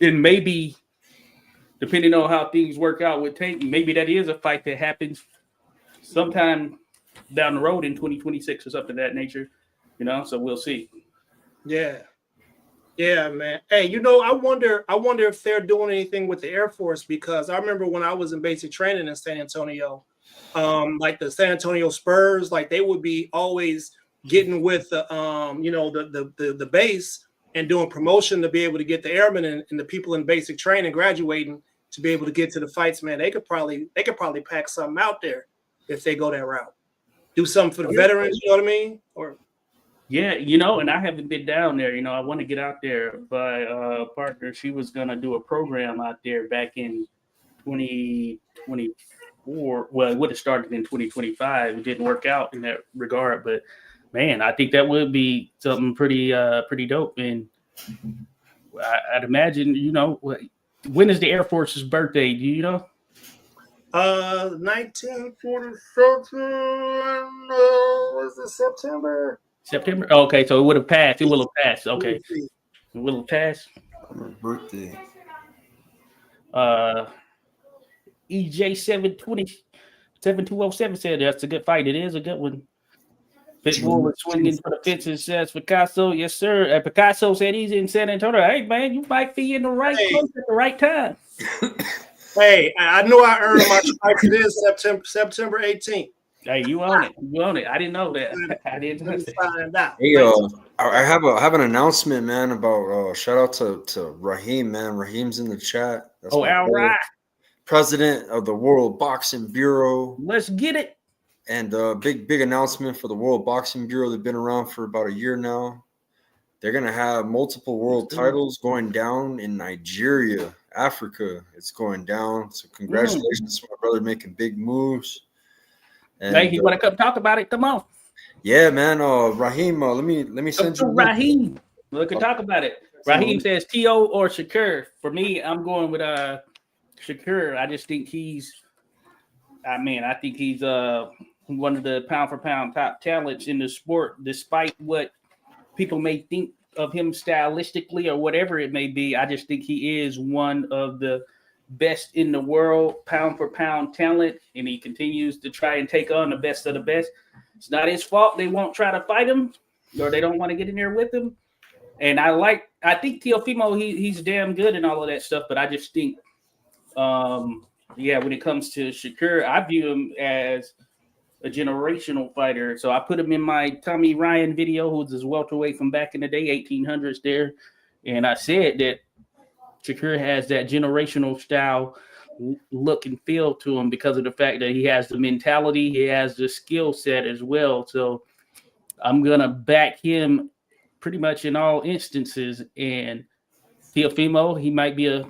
and maybe depending on how things work out with Tank, maybe that is a fight that happens sometime down the road in 2026 or something of that nature, so we'll see. Yeah, man. Hey, I wonder if they're doing anything with the Air Force, because I remember when I was in basic training in San Antonio, like the San Antonio Spurs, like they would be always getting with the base and doing promotion to be able to get the airmen and the people in basic training graduating to be able to get to the fights, man. They could probably pack something out there if they go that route. Do something for the veterans, you know what I mean? Or yeah, and I haven't been down there. I want to get out there. My partner, she was gonna do a program out there back in 2024. Well, it would have started in 2025. It didn't work out in that regard, but man, I think that would be something pretty dope. And I'd imagine, when is the Air Force's birthday? Do you know? 1947. Was it September? September. Okay, so it would have passed. It will have passed. Okay, it will have passed. Birthday. EJ 7207 said that's a good fight. It is a good one. Pitbull is swinging for the fences, says Picasso. Yes, sir. Picasso said he's in San Antonio. Hey, man, you might be in the right place at the right time. Hey, I know I earned my strike. It is September 18th. Hey, you own it. You own it. I didn't know that. I didn't know that. Find out. Hey, I have an announcement, man, about shout out to Raheem, man. Raheem's in the chat. That's all right. President of the World Boxing Bureau. Let's get it. And big announcement for the World Boxing Bureau. They've been around for about a year now. They're gonna have multiple world titles going down in Nigeria, Africa. It's going down. So congratulations to my brother making big moves. And, hey, you want to come talk about it? Come on. Yeah, man. Raheem, let me send you. Raheem, we can talk about it. Raheem says T.O. or Shakur. For me, I'm going with Shakur. I just think he's one of the pound for pound top talents in the sport, despite what people may think of him stylistically or whatever it may be. I just think he is one of the best in the world, pound for pound talent, and he continues to try and take on the best of the best. It's not his fault they won't try to fight him or they don't want to get in there with him. And I think Teofimo, he's damn good and all of that stuff, but I just think when it comes to Shakur, I view him as a generational fighter. So I put him in my Tommy Ryan video, who's his welterweight from back in the day, 1800s there. And I said that Shakur has that generational style look and feel to him because of the fact that he has the mentality, he has the skill set as well. So I'm going to back him pretty much in all instances. And Teofimo, he might be a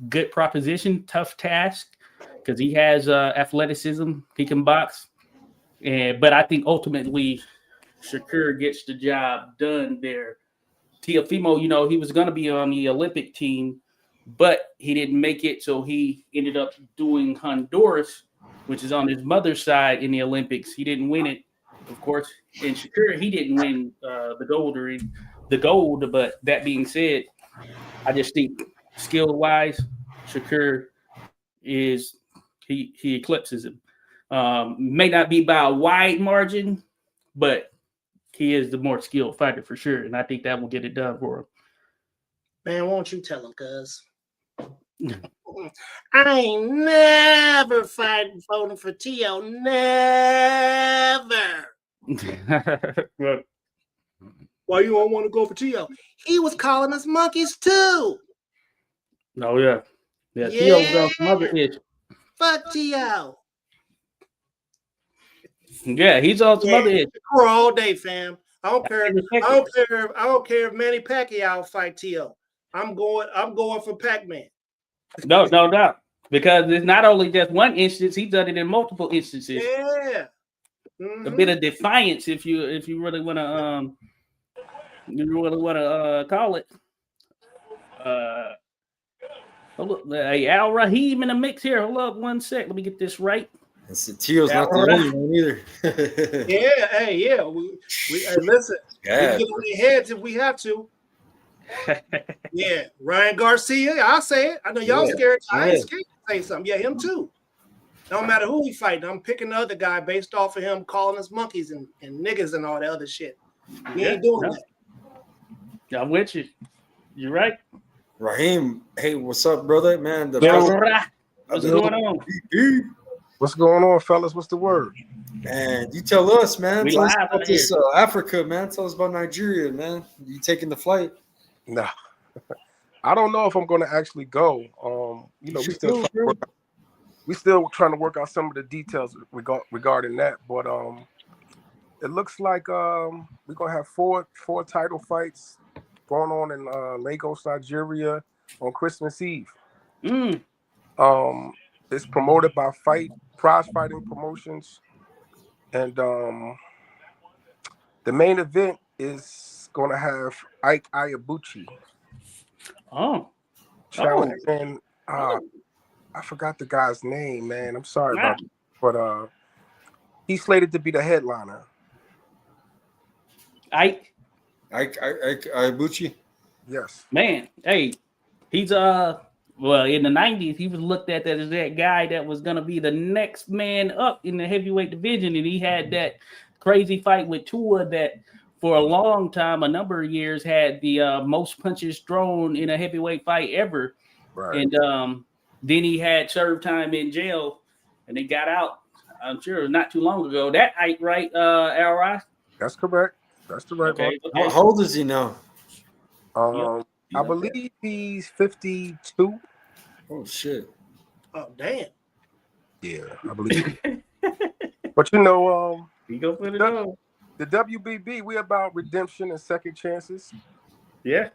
good proposition, tough task, because he has athleticism. He can box. but I think ultimately Shakur gets the job done there. Teofimo, he was going to be on the Olympic team, but he didn't make it, so he ended up doing Honduras, which is on his mother's side in the Olympics. He didn't win it, of course. And Shakur, he didn't win the gold. But that being said, I just think skill wise, Shakur is he eclipses him. May not be by a wide margin, but he is the more skilled fighter for sure, and I think that will get it done for him. Man, won't you tell him, cuz? I ain't never voting for Tio. Never. Why you don't want to go for Tio? He was calling us monkeys too. Oh yeah. Tio was on some other ish. Fuck Tio. Yeah, he's on some other ish. All day, fam. I don't care. I don't care if Manny Pacquiao fight Tio. I'm going for Pac-Man. No doubt. Because it's not only just one instance, he's done it in multiple instances. Yeah. A bit of defiance, if you really want to call it. Hey, Al Rahim in the mix here. Hold up 1 sec. Let me get this right. Tio's not the only one either. Yeah. We listen. Yeah. We can get on their heads if we have to. Yeah, Ryan Garcia. I'll say it. I know y'all scared. I ain't scared to say something. Yeah, him too. No matter who he fighting, I'm picking the other guy based off of him calling us monkeys and niggas and all that other shit. We ain't doing that. I'm with you. You're right. Raheem, hey, what's up, brother? Man, what's going on? What's going on, fellas? What's the word? Man, you tell us, man. Tell us about this Africa, man. Tell us about Nigeria, man. You taking the flight? Nah. I don't know if I'm going to actually go. We still trying to work out some of the details regarding that, but it looks like we're gonna have four title fights going on in Lagos, Nigeria, on Christmas Eve. It's promoted by Prize Fighting Promotions, and the main event is gonna have Ike Iyabuchi. Challenging. I forgot the guy's name, man. I'm sorry about that. But he's slated to be the headliner. Ike Iyabuchi? Yes. Man, hey, he's in the 90s, he was looked at as that guy that was gonna be the next man up in the heavyweight division, and he had that crazy fight with Tua that for a long time, a number of years, had the most punches thrown in a heavyweight fight ever. Right. And then he had served time in jail, and he got out. I'm sure not too long ago. That Ike, right, Al Rice? That's correct. That's the right one. Okay. How old is he now? I believe he's 52. Oh shit. Oh damn. Yeah, I believe. But you go put it on. The WBB, we about redemption and second chances. Yeah.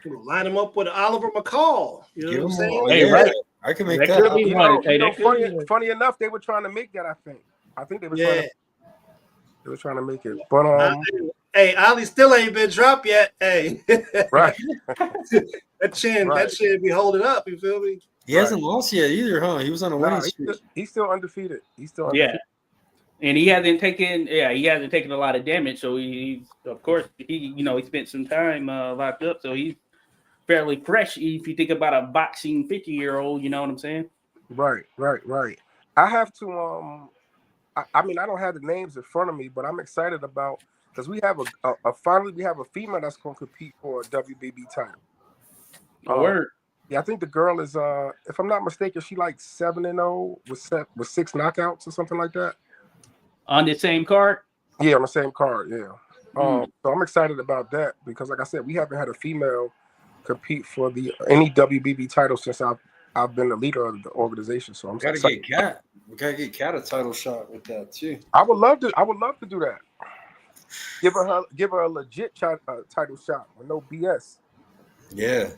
We'll line him up with Oliver McCall. You know what I'm saying? Hey, right. I can make that. Funny enough, they were trying to make that. I think they were trying to make it. But hey, Ollie still ain't been dropped yet. Hey, right. that chin be holding up. You feel me? He hasn't lost yet either, huh? He was on a winning streak. He's still undefeated. Yeah. And he hasn't taken a lot of damage. So he of course, he spent some time locked up. So he's fairly fresh if you think about a boxing 50-year-old, you know what I'm saying? Right. I have to I don't have the names in front of me, but I'm excited about because we have finally we have a female that's going to compete for a WBB title. Word. Yeah, I think the girl is if I'm not mistaken, she like 7-0 with 6 knockouts or something like that. On the same card? Yeah, on the same card, yeah. So I'm excited about that because like I said, we haven't had a female compete for any WBB title since I've been the leader of the organization. So I'm excited. We gotta get Kat a title shot with that too. I would love to do that. Give her a legit title shot with no BS. Yeah.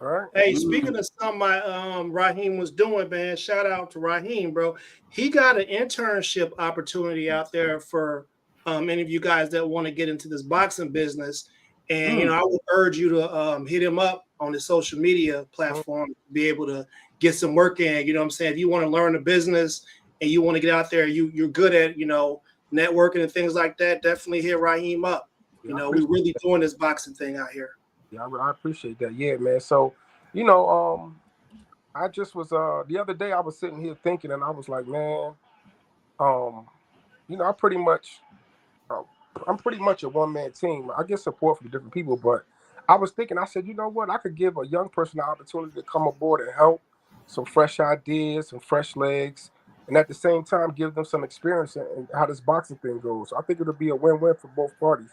All right. Hey, speaking of something Raheem was doing, man, shout out to Raheem, bro. He got an internship opportunity out there for any of you guys that want to get into this boxing business. And I would urge you to hit him up on the social media platform to be able to get some work in. You know what I'm saying? If you want to learn the business and you want to get out there, you're good at networking and things like that, definitely hit Raheem up. Yeah, We're really doing this boxing thing out here. Yeah, I appreciate that. Yeah, man. So, I just was the other day I was sitting here thinking, and I was like, man, I pretty much I'm pretty much a one-man team. I get support from different people, but I was thinking, I said, you know what? I could give a young person the opportunity to come aboard and help, some fresh ideas, some fresh legs, and at the same time give them some experience in how this boxing thing goes. So I think it'll be a win-win for both parties.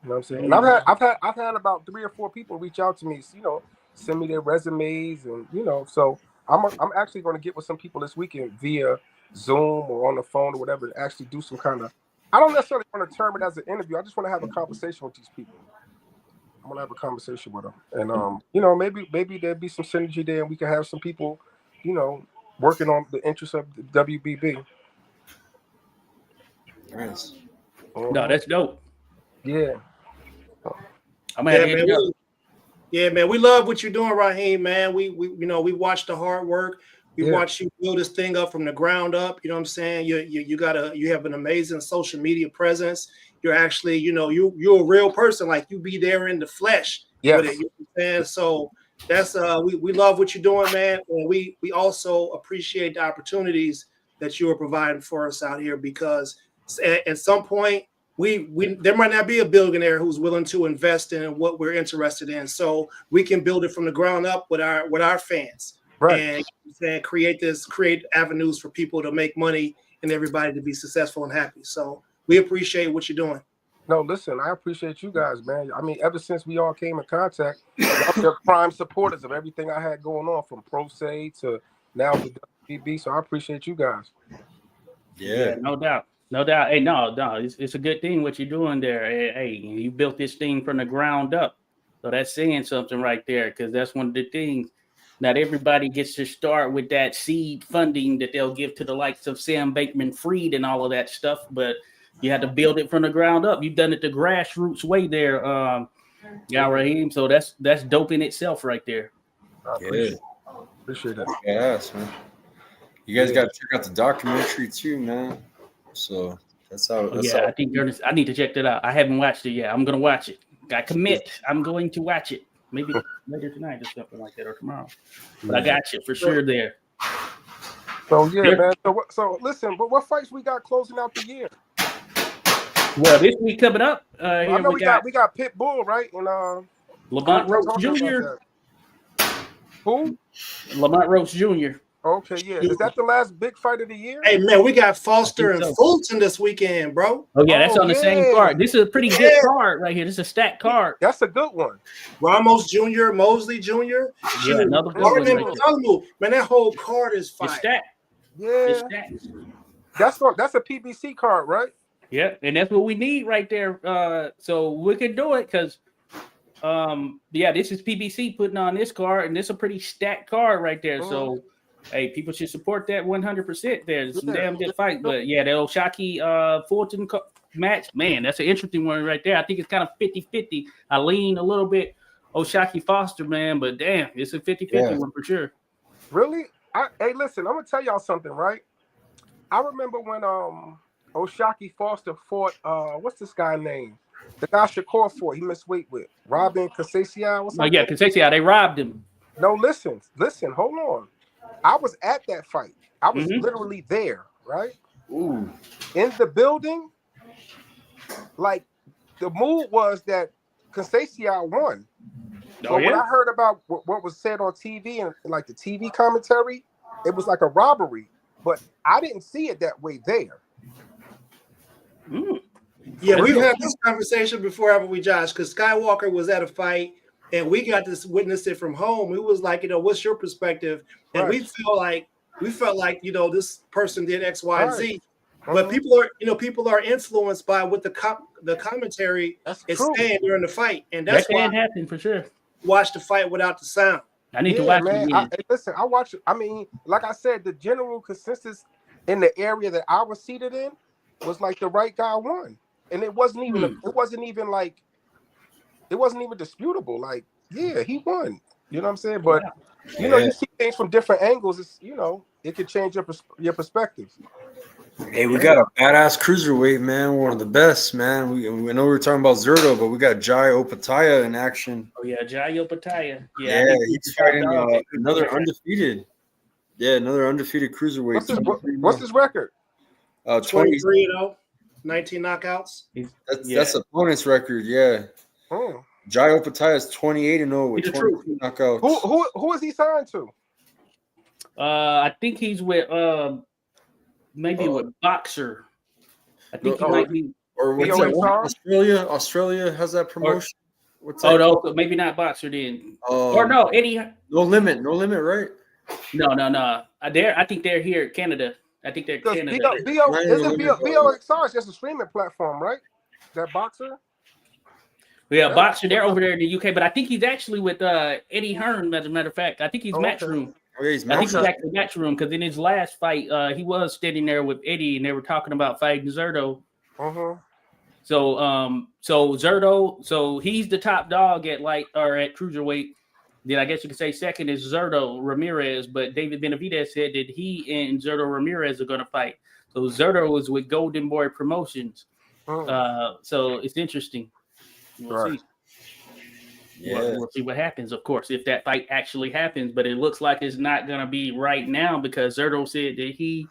You know what I'm saying? And I've had about 3 or 4 people reach out to me, send me their resumes, and so I'm actually going to get with some people this weekend via Zoom or on the phone or whatever to actually do some kind of. I don't necessarily want to term it as an interview. I just want to have a conversation with these people. I'm gonna have a conversation with them, and maybe there'll be some synergy there, and we can have some people, working on the interests of the WBB. Nice. No, that's dope. Yeah. I'm gonna hit you up. Yeah, man, we love what you're doing, Raheem, man. We watch the hard work. We watch you build this thing up from the ground up. You know what I'm saying? You have an amazing social media presence. You're actually, you're a real person. Like you be there in the flesh with it. You know what I'm saying? So that's we love what you're doing, man. And we also appreciate the opportunities that you are providing for us out here because at some point there might not be a billionaire who's willing to invest in what we're interested in. So we can build it from the ground up with our fans. Right. And create avenues for people to make money and everybody to be successful and happy. So we appreciate what you're doing. No, listen, I appreciate you guys, man. I mean, ever since we all came in contact, you're prime supporters of everything I had going on from Pro Se to now to WBB. So I appreciate you guys. Yeah, no doubt. No doubt. Hey, no, it's a good thing what you're doing there. Hey, you built this thing from the ground up. So that's saying something right there because that's one of the things. Not everybody gets to start with that seed funding that they'll give to the likes of Sam Bankman-Fried and all of that stuff, but you had to build it from the ground up. You've done it the grassroots way there, Raheem. So that's dope in itself right there. I appreciate that. Yes, man. You guys got to check out the documentary too, man. So that's how. I think I need to check that out. I haven't watched it yet. I'm gonna watch it. I commit. I'm going to watch it. Maybe later tonight or something like that, or tomorrow. But I got you for sure there. So man. So listen, but what fights we got closing out the year? Well, this week coming up, I know we got Pitbull, right? And Lamont Roach Jr. Who? Lamont Roach Jr. Okay, yeah. Is that the last big fight of the year? Hey, man, we got Foster and Fulton this weekend, bro. Oh, yeah, that's on the same card. This is a pretty good card right here. This is a stacked card. That's a good one. Ramos Jr., Mosley Jr. Yeah, another good one right man, that whole card is fire. It's stacked. Yeah. It's stacked. That's a PBC card, right? Yeah, and that's what we need right there. So we can do it because, this is PBC putting on this card, and this is a pretty stacked card right there. So, hey, people should support that 100% there. It's some damn good fight. But, the Oshaki Fulton match, man, that's an interesting one right there. I think it's kind of 50-50. I lean a little bit Oshaki Foster, man, but damn, it's a 50-50 one for sure. Really? Hey, listen, I'm going to tell y'all something, right? I remember when Oshaki Foster fought, what's this guy name? The guy Shakur fought, he missed weight with. Robin Kasasia. Kasasia, they robbed him. No, listen, hold on. I was at that fight. I was literally there, right? Ooh. In the building, like the mood was that Kasasia won. But when I heard about what was said on TV and like the TV commentary, it was like a robbery. But I didn't see it that way there. Yeah, we've had this conversation before, haven't we, Josh? Because Skywalker was at a fight and we got to witness it from home. It was like, what's your perspective? And we felt like, this person did X, Y, and Z. But people are influenced by what the commentary is saying during the fight, and that can happen for sure. watch the fight without the sound. I need to Yeah, watch it man. again. Listen, I watch. I mean, like I said, the general consensus in the area that I was seated in was like the right guy won, and it wasn't even. It wasn't even like. It wasn't even disputable. Like, yeah, he won. You know what I'm saying? But you know, Yeah. you see things from different angles. It's it could change your perspective. Hey, we got a badass cruiserweight, man. One of the best, man. We know we were talking about Zerto, but we got Jai Opataya in action. Oh yeah, Jayo Pataya. Yeah, I think he's fighting the another undefeated. Yeah, another undefeated cruiserweight. What's his record? 20. 23-0, 19 knockouts. That's opponent's record. Yeah. Oh. Jai Opataya is 28-0 with He's the 22 knockouts. Who is he signed to? I think he's with maybe with Boxer. I think he might be. Or what's that one? Australia has that promotion. What's that? No, maybe not Boxer then. Oh, or no, Eddie. No limit, right? No. I think they're here in Canada. I think they're Canada. BO Exarch? That's a streaming platform, right? That Boxer. Yeah, Boxer. They're over there in the UK, but I think he's actually with Eddie Hearn. As a matter of fact, I think he's Matchroom. Oh, yeah, I think he's actually Matchroom because in his last fight, he was standing there with Eddie, and they were talking about fighting Zerto. So Zerto, so he's the top dog at at cruiserweight. Then I guess you could say second is Zerto Ramirez, but David Benavidez said that he and Zerto Ramirez are going to fight. So Zerto was with Golden Boy Promotions. So it's interesting. We'll see. Yeah. We'll see what happens, of course, if that fight actually happens. But it looks like it's not going to be right now because Zerto said that he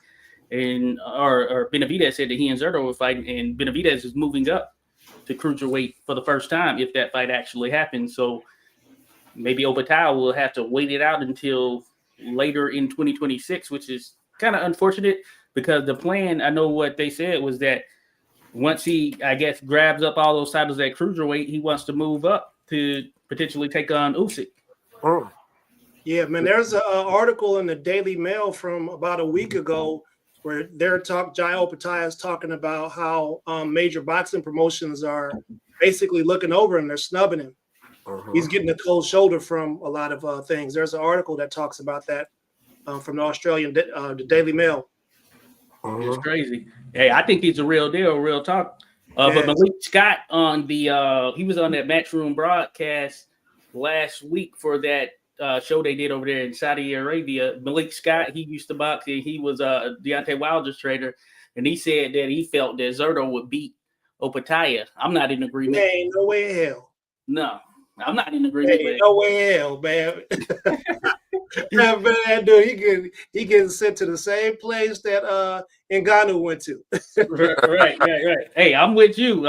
or Benavidez said that he and Zerto were fighting, and Benavidez is moving up to cruiserweight for the first time if that fight actually happens. So maybe Opataya will have to wait it out until later in 2026, which is kind of unfortunate because the plan, I know what they said was that once he, I guess, grabs up all those titles at cruiserweight, he wants to move up to potentially take on Usyk. Yeah, man. There's an article in the Daily Mail from about a week ago where Jai Opataya is talking about how major boxing promotions are basically looking over him. They're snubbing him. He's getting a cold shoulder from a lot of things. There's an article that talks about that from the Australian the Daily Mail. It's crazy. Hey, I think he's a real deal, real talk. But Malik Scott he was on that Matchroom broadcast last week for that show they did over there in Saudi Arabia. Malik Scott, he used to box and he was Deontay Wilder's trainer, and he said that he felt that Zerto would beat Opataya. I'm not in agreement. There ain't no way in hell. No, I'm not in agreement. There ain't no way in hell, man. That dude, he getting sent to the same place that Ngannou went to. right. Hey, I'm with you.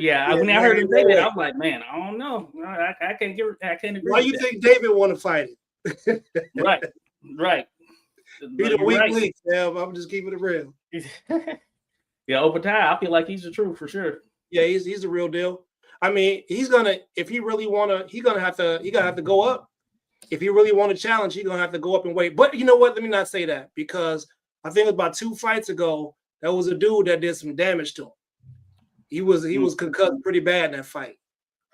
Yeah, when I heard him say that, I'm like, man, I don't know. I can't agree. Why you think David want to fight him? Right. He the weak link, man. I'm just keeping it real. Yeah, Opataya, I feel like he's the truth for sure. Yeah, he's the real deal. I mean, he's gonna if he really wanna, he gonna have to go up. If he really want to challenge, he's gonna have to go up and wait. But you know what? Let me not say that because I think it was about 2 fights ago, there was a dude that did some damage to him. He was concussed pretty bad in that fight.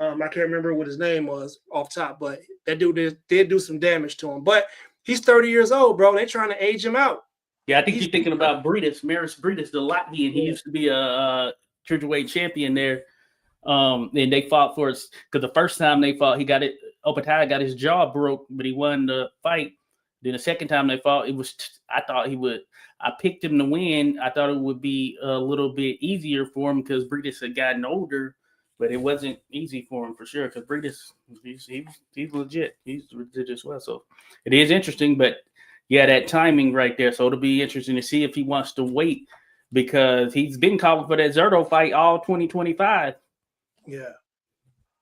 I can't remember what his name was off top, but that dude did do some damage to him. But he's 30 years old, bro. They're trying to age him out. Yeah, I think you're thinking about Maris Briedis, the Latvian. He used to be a cruiserweight champion there. And they fought for it because the first time they fought, Opataya got his jaw broke, but he won the fight. Then the second time they fought, I picked him to win. I thought it would be a little bit easier for him because Briedis had gotten older, but it wasn't easy for him for sure because Briedis, he's legit. He's legit as well. So it is interesting, but yeah, that timing right there. So it'll be interesting to see if he wants to wait because he's been calling for that Zerto fight all 2025. Yeah.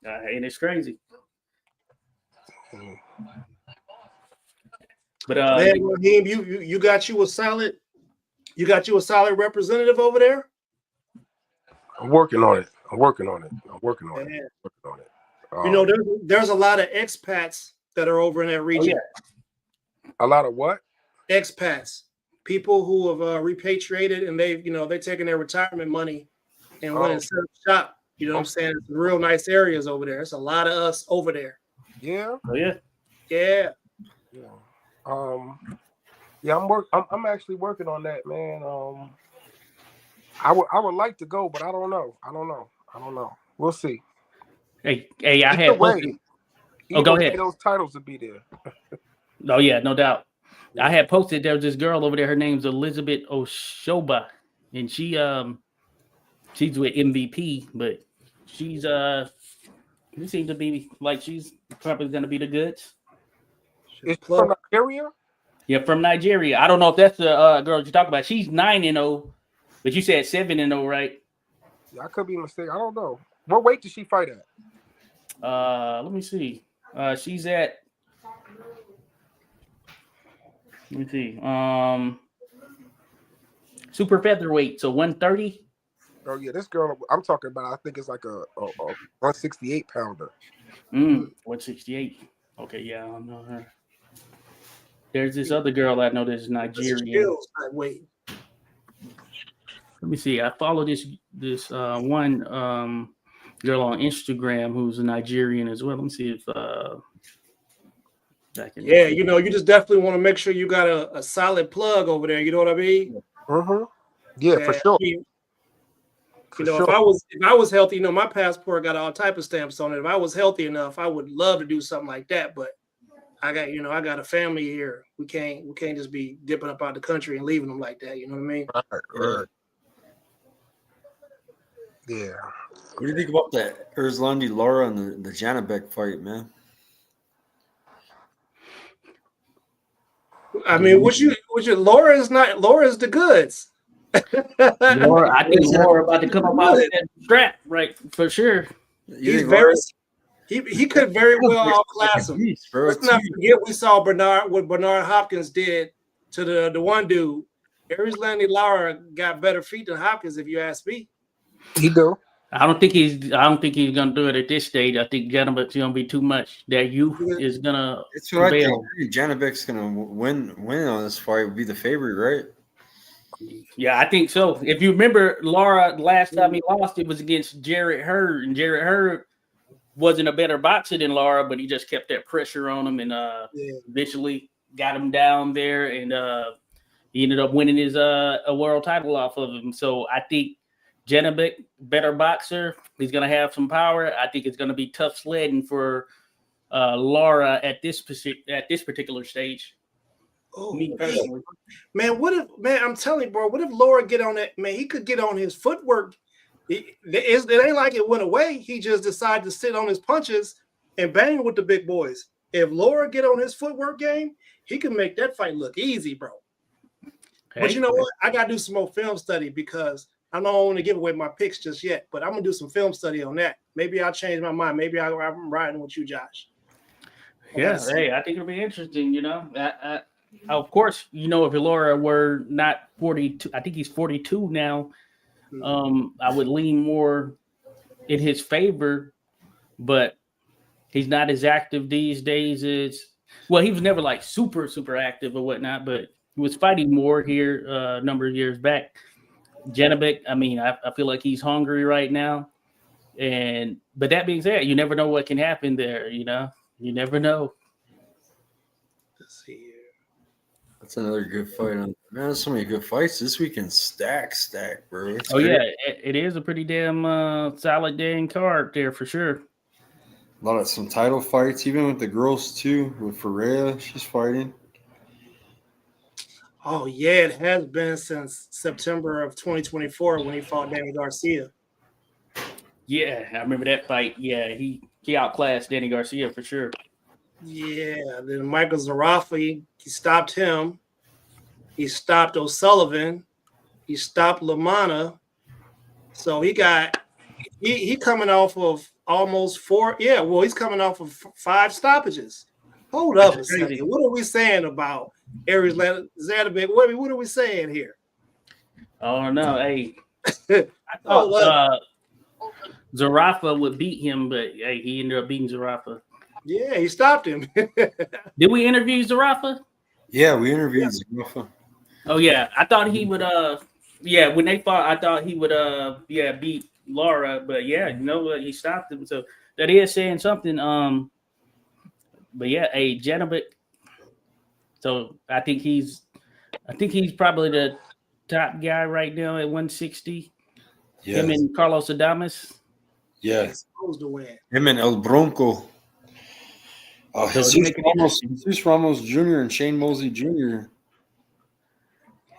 And it's crazy. But man, Raheem, you got you a solid representative over there? I'm working on it. You know, there's a lot of expats that are over in that region. Oh, yeah. A lot of what? Expats. People who have repatriated and they're taking their retirement money and went and set up shop. You know what I'm saying? It's real nice areas over there. It's a lot of us over there. Yeah. Oh yeah. Yeah. Yeah. I'm actually working on that, man. I would like to go, but I don't know. We'll see. Hey, I Either had way, posted. Oh, go ahead. those titles will be there. Oh yeah, no doubt. Yeah. I had posted there was this girl over there. Her name's Elizabeth Oshoba, and she's with MVP, but she's she seems to be like she's probably gonna be the goods. Is she from Nigeria? Yeah, from Nigeria. I don't know if that's the girl you talk about. She's 9-0, but you said 7-0, right? Yeah, I could be mistaken. I don't know. What weight did she fight at? Let me see. She's at. Let me see. Super featherweight, so 130. Oh yeah, this girl I'm talking about. I think it's like a 168 pounder. 168. Okay, yeah, I know her. There's this other girl I know that's Nigerian. Wait. Let me see. I follow this one girl on Instagram who's a Nigerian as well. Let me see if yeah, you know, you just definitely want to make sure you got a solid plug over there. You know what I mean? Mm-hmm. Yeah, for sure. You know, if I was healthy, you know, my passport got all type of stamps on it. If I was healthy enough, I would love to do something like that. But I got a family here. We can't just be dipping up out the country and leaving them like that. You know what I mean? Right. Yeah. What do you think about that Erzlandi Laura and the Janabek fight, man? I mean, Laura's the goods. Laura, I think Laura about to come up out of that strap, right? For sure. He could very well outclass him. Let's not forget we saw what Bernard Hopkins did to the one dude. Erzlandi Laura got better feet than Hopkins, if you ask me. He do. I don't think he's gonna do it at this stage. I think Janabek's gonna be too much. That youth is gonna. It's what I think. Janabek's gonna win on this fight. Would be the favorite, right? Yeah, I think so. If you remember, Laura, last time he lost, it was against Jarrett Hurd, and Jarrett Hurd wasn't a better boxer than Laura, but he just kept that pressure on him and eventually got him down there, and he ended up winning his a world title off of him. So I think Janabek, better boxer, he's gonna have some power. I think it's gonna be tough sledding for Laura at this particular stage. Oh, me personally. Man, I'm telling you, bro, what if Laura get on that? Man, he could get on his footwork. It ain't like it went away. He just decided to sit on his punches and bang with the big boys. If Laura get on his footwork game, he can make that fight look easy, bro. Hey, but you know what? I gotta do some more film study because I don't want to give away my picks just yet. But I'm gonna do some film study on that. Maybe I'll change my mind. Maybe I'm riding with you, Josh. Yeah, hey, I think it'll be interesting. You know, of course, you know, if Laura were not 42, I think he's 42 now. I would lean more in his favor, but he's not as active these days as well. He was never like super active or whatnot, but he was fighting more here a number of years back. Janabek, I mean, I feel like he's hungry right now, but that being said, you never know what can happen there. You know, you never know. Let's see here. That's another good fight. Man, there's so many good fights this weekend. Stack, bro. It's great. Yeah, it is a pretty damn solid dang card there for sure. A lot of some title fights, even with the girls too. With Ferreira, she's fighting. Oh yeah, it has been since September of 2024 when he fought Danny Garcia. Yeah, I remember that fight. Yeah, he outclassed Danny Garcia for sure. Yeah, then Michael Zarafi, he stopped him. He stopped O'Sullivan. He stopped LaManna. So he coming off of almost 4. Yeah, well, he's coming off of 5 stoppages. Hold up a second. What are we saying about Aries Zanabek? What are we saying here? Oh no, hey. I thought Zarafa would beat him, but hey, he ended up beating Zarafa. Yeah, he stopped him. Did we interview Zarafa? Yeah, we interviewed Zarafa. Oh yeah, I thought he would. When they fought, I thought he would. Beat Laura, but yeah, you know what? He stopped him. So that is saying something. But yeah, a gentleman. So I think he's probably the top guy right now at 160. Yeah, Him and Carlos Adames. yeah. Supposed to win. Him and El Bronco. So they make it interesting. Jesus Ramos Jr. and Shane Mosley Jr.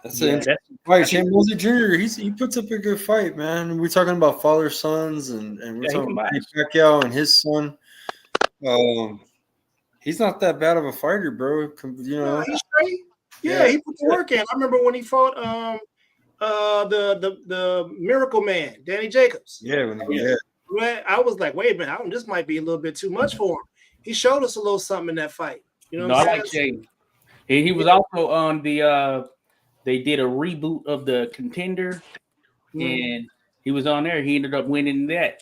That's Yeah, an interesting fight. Shane Mosley Jr. He puts up a good fight, man. We're talking about father sons, and we're Yeah, he talking about combines. Manny Pacquiao and his son. He's not that bad of a fighter, bro. You No, know, he's straight. Yeah, he put the work in. I remember when he fought the Miracle Man, Danny Jacobs. yeah. I was like, wait a minute, this might be a little bit too much for him. He showed us a little something in that fight. You know No, what I I'm like saying? Shane. He was also on the. They did a reboot of the Contender, and he was on there. He ended up winning that.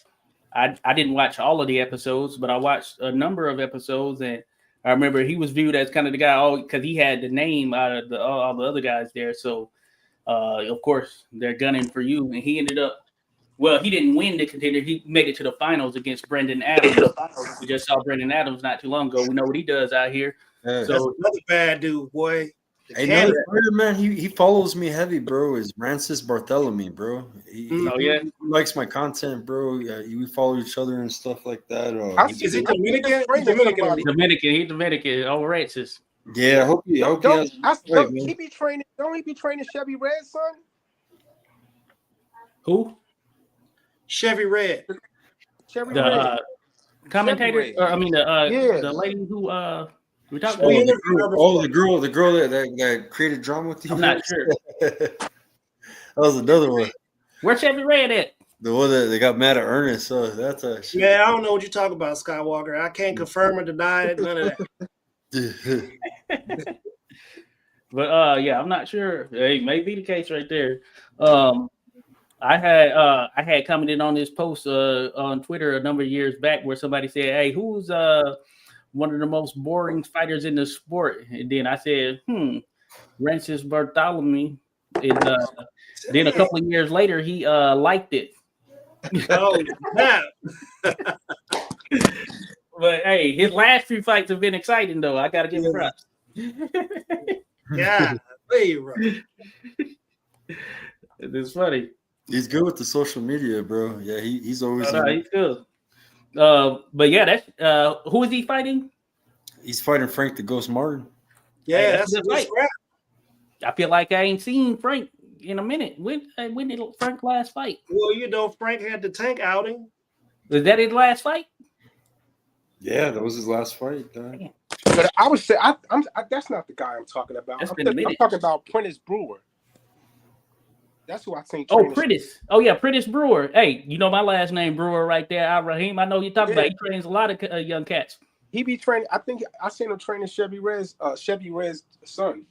I didn't watch all of the episodes, but I watched a number of episodes, and I remember he was viewed as kind of the guy, because he had the name out of all the other guys there. So, of course, they're gunning for you, and he ended up. Well, he didn't win the Contender. He made it to the finals against Brendan Adams. We just saw Brendan Adams not too long ago. We know what he does out here. Yeah. That's another bad dude, boy. Another fighter, man. He follows me heavy, bro. Is Francis Bartholomew, bro. He likes my content, bro. Yeah, we follow each other and stuff like that. Is he Dominican? He's Dominican. All right, sis. Yeah, I hope he be training. Don't he be training Chevy Red's son? Who? Chevy Red. Chevy the Red. Commentator. The lady who we talked about. The girl that created drama with you. I'm not sure. That was another one. Where's Chevy Red at? The one that they got mad at Ernest. So that's a shit. Man, I don't know what you're talking about, Skywalker. I can't confirm or deny it. None of that. But yeah, I'm not sure. It may be the case right there. I had commented on this post on Twitter a number of years back where somebody said, "Hey, who's one of the most boring fighters in the sport?" And then I said, Francis Bartholomew. And then a couple of years later, he liked it. Oh, yeah. But hey, his last few fights have been exciting, though. I gotta give him props. Yeah, right. It's funny. He's good with the social media, bro. Yeah, he's always. He's good. But yeah, that's who is he fighting? He's fighting Frank the Ghost Martin. Yeah, that's a good fight. scrap. I feel like I ain't seen Frank in a minute. When did Frank last fight? Well, Frank had the tank outing. Was that his last fight? Yeah, that was his last fight. But I would say that's not the guy I'm talking about. I'm talking about Prentice Brewer. That's who I think. Oh, Prentice. Oh, yeah, Prentice Brewer. Hey, you know my last name Brewer right there, Raheem. I know you're talking about. He trains a lot of young cats. He be training. I think I seen him training Chevy Red's son.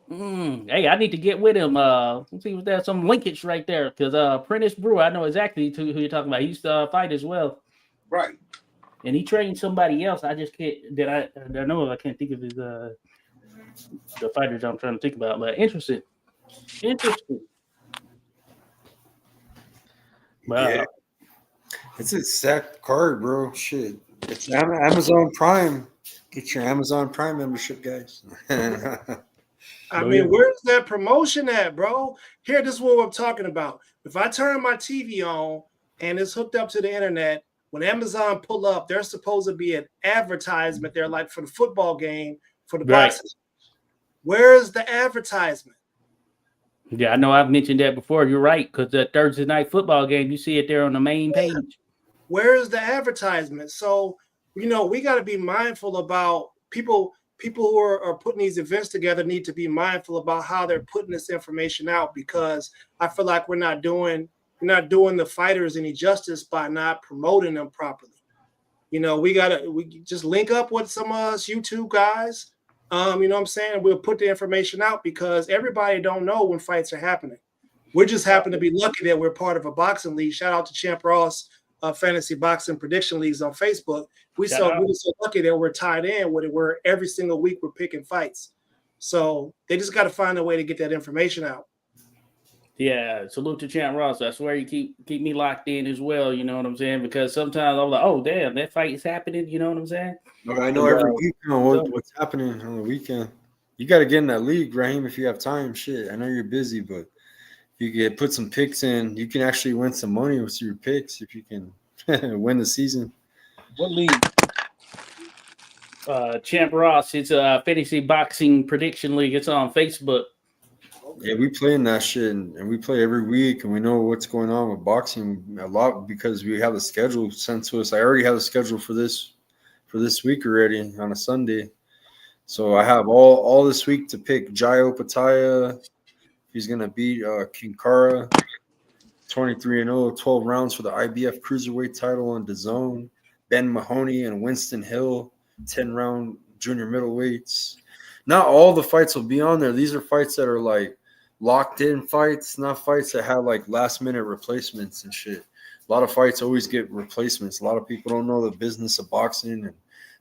Hey, I need to get with him. Let's see if there's some linkage right there, because Prentice Brewer, I know exactly who you're talking about. He used to fight as well, right? And he trained somebody else. I just can't. I know I can't think of his the fighters I'm trying to think about. But interesting. Wow. Yeah. It's a stacked card, bro. Shit. It's Amazon Prime. Get your Amazon Prime membership, guys. I mean, where's that promotion at, bro? Here, this is what I'm talking about. If I turn my TV on and it's hooked up to the internet, when Amazon pull up, there's supposed to be an advertisement there, like for the football game, for the boxing. Where's the advertisement? Yeah, I know I've mentioned that before. You're right, because the Thursday night football game, you see it there on the main page. Where's the advertisement? So, we got to be mindful about people who are putting these events together need to be mindful about how they're putting this information out, because I feel like we're not doing the fighters any justice by not promoting them properly. We just link up with some of us YouTube guys. You know what I'm saying? We'll put the information out, because everybody don't know when fights are happening. We just happen to be lucky that we're part of a boxing league. Shout out to Champ Ross Fantasy Boxing Prediction Leagues on Facebook. We're so lucky that we're tied in with it, where every single week we're picking fights. So they just got to find a way to get that information out. Yeah, salute to Champ Ross. I swear you keep me locked in as well. You know what I'm saying? Because sometimes I'm like, oh damn, that fight is happening. You know what I'm saying? Okay, I know But, every week so- what's happening on the weekend. You got to get in that league, Raheem, if you have time. Shit, I know you're busy, but if you get put some picks in, you can actually win some money with your picks if you can win the season. What league? Champ Ross, it's a fantasy boxing prediction league. It's on Facebook. Yeah, we play in that shit, and we play every week, and we know what's going on with boxing a lot because we have the schedule sent to us. I already have the schedule for this week already on a Sunday, so I have all this week to pick Jayo Pataya. He's gonna beat King Kara, 23-0, 12 rounds for the IBF cruiserweight title on DAZN. Ben Mahoney and Winston Hill, 10-round junior middleweights. Not all the fights will be on there. These are fights that are like locked in fights, not fights that have like last minute replacements and shit. A lot of fights always get replacements. A lot of people don't know the business of boxing and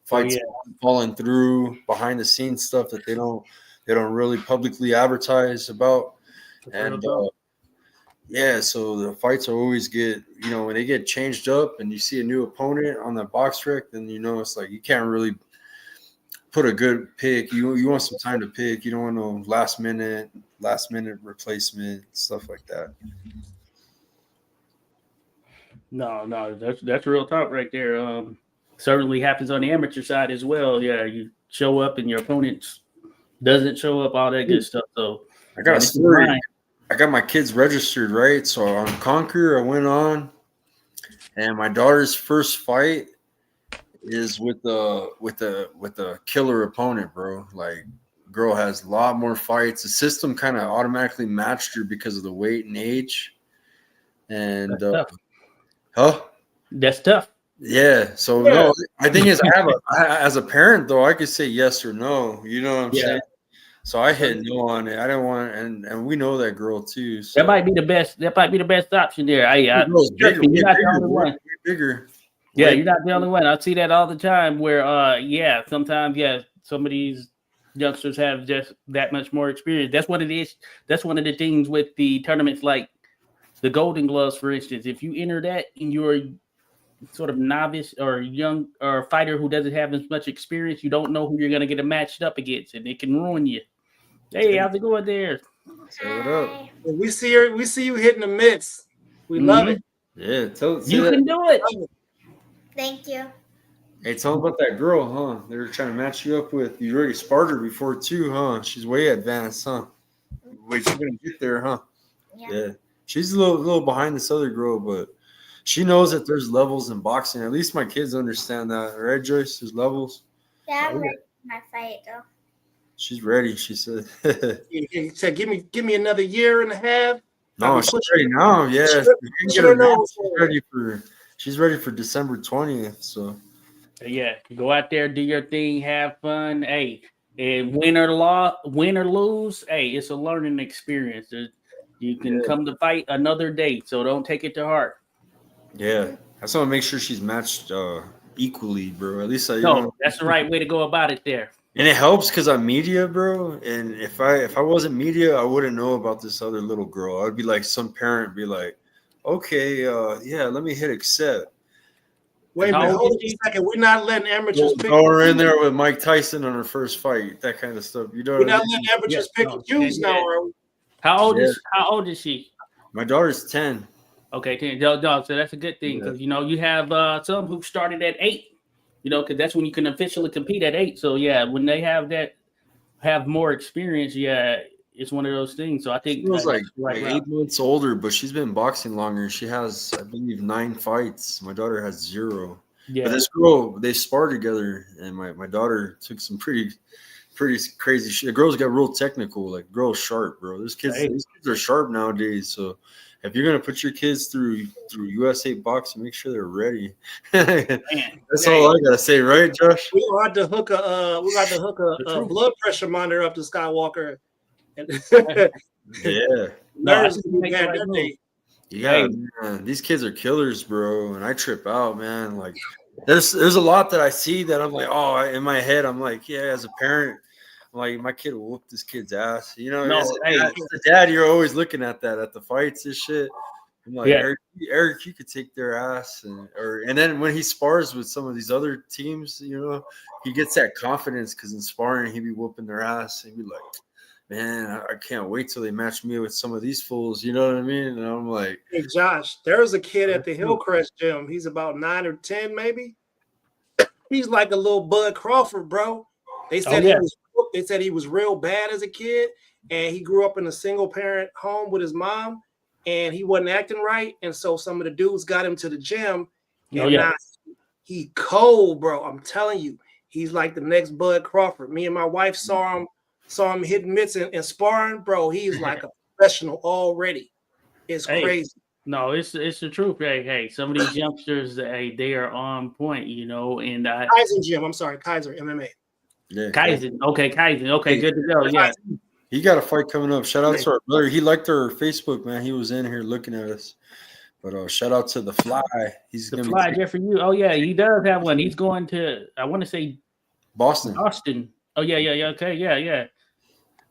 fights falling through behind the scenes stuff that they don't really publicly advertise about. And yeah, so the fights always get, when they get changed up and you see a new opponent on the box rec, then it's like you can't really put a good pick. You want some time to pick. You don't want no last minute replacement, stuff like that. No, that's real talk right there. Certainly happens on the amateur side as well. Yeah, you show up and your opponent doesn't show up, all that good stuff. So I got a story. I got my kids registered, right? So on Conquer, I went on, and my daughter's first fight is with a killer opponent, bro. Like, girl has a lot more fights. The system kind of automatically matched her because of the weight and age. And that's tough. Yeah. So no, I think as a parent though, I could say yes or no. You know what I'm saying? So I hit no on it. I didn't want, and we know that girl too. So that might be the best. That might be the best option there. You're not the only one. Bigger. Yeah, you're not the only one. I see that all the time. Where sometimes some of these youngsters have just that much more experience. That's what it is. That's one of the things with the tournaments like the Golden Gloves, for instance. If you enter that and you're sort of novice or young or a fighter who doesn't have as much experience, you don't know who you're going to get matched up against, and it can ruin you. Hey, how's it going there? Say what up. We see you hitting the mitts. We love it. Yeah, you can do it. Thank you. Hey, tell them about that girl, huh? They were trying to match you up with. You already sparred her before too, huh? She's way advanced, huh? Wait, she's gonna get there, huh? Yeah. She's a little behind this other girl, but she knows that there's levels in boxing. At least my kids understand that, right, Joyce? There's levels. Yeah, I'm ready for my fight though. She's ready. She said. He said, "Give me another year and a half." No, she's ready now. Yeah, she's ready for December 20th. So yeah, go out there, do your thing, have fun. Hey, and win or lose, hey, it's a learning experience. You can come to fight another day, so don't take it to heart. Yeah, I just want to make sure she's matched equally, bro. At least that's the right way to go about it there. And it helps because I'm media, bro. And if I wasn't media, I wouldn't know about this other little girl. I'd be like some parent, be like, okay, let me hit accept. Wait a minute, hold on a second. We're not letting amateurs pick. Throw her in there with Mike Tyson on her first fight, that kind of stuff. You know, we're not letting amateurs pick and choose now, are we? How old is she? My daughter's 10. Okay, 10. So that's a good thing because you have some who started at 8. Because that's when you can officially compete at 8. So when they have more experience, it's one of those things. So I think she was like 8 months older, but she's been boxing longer. She has, I believe, 9 fights. My daughter has 0. Yeah. But this girl, they sparred together, and my daughter took some pretty crazy shit. The girls got real technical, like girls sharp, bro. These kids are sharp nowadays. So if you're gonna put your kids through USA boxing, make sure they're ready. That's all I gotta say, right, Josh? We got to hook a blood pressure monitor up to Skywalker. Man, these kids are killers, bro, and I trip out, man. Like, there's a lot that I see that I'm like, oh, in my head, I'm like, yeah, as a parent, I'm like, my kid will whoop this kid's ass. You know, No, as hey. a dad, you're always looking at that at the fights and shit. I'm like, Yeah. Eric, you could take their ass, and then when he spars with some of these other teams, you know, he gets that confidence because in sparring, he'd be whooping their ass, and he'd be like, man, I can't wait till they match me with some of these fools. You know what I mean? And I'm like, Hey, Josh, there's a kid at the Hillcrest gym. He's about 9 or 10, maybe. He's like a little Bud Crawford, bro. They said he was real bad as a kid, and he grew up in a single parent home with his mom, and he wasn't acting right. And so some of the dudes got him to the gym, and now he cold, bro. I'm telling you, he's like the next Bud Crawford. Me and my wife saw him hitting mitts and sparring, bro. He's like a professional already. It's crazy. No, it's the truth. Hey, some of these youngsters, they are on point, you know. And Kaizen gym. I'm sorry, Kaiser MMA. yeah, Kaizen. Okay, good to go. Yeah. He got a fight coming up. Shout out to our brother. He liked our Facebook, man. He was in here looking at us. But shout out to the Fly. He's the gonna Fly be Jeffrey Yu. Oh yeah, he does have one. He's going to, I want to say Boston. Oh yeah. Okay, yeah.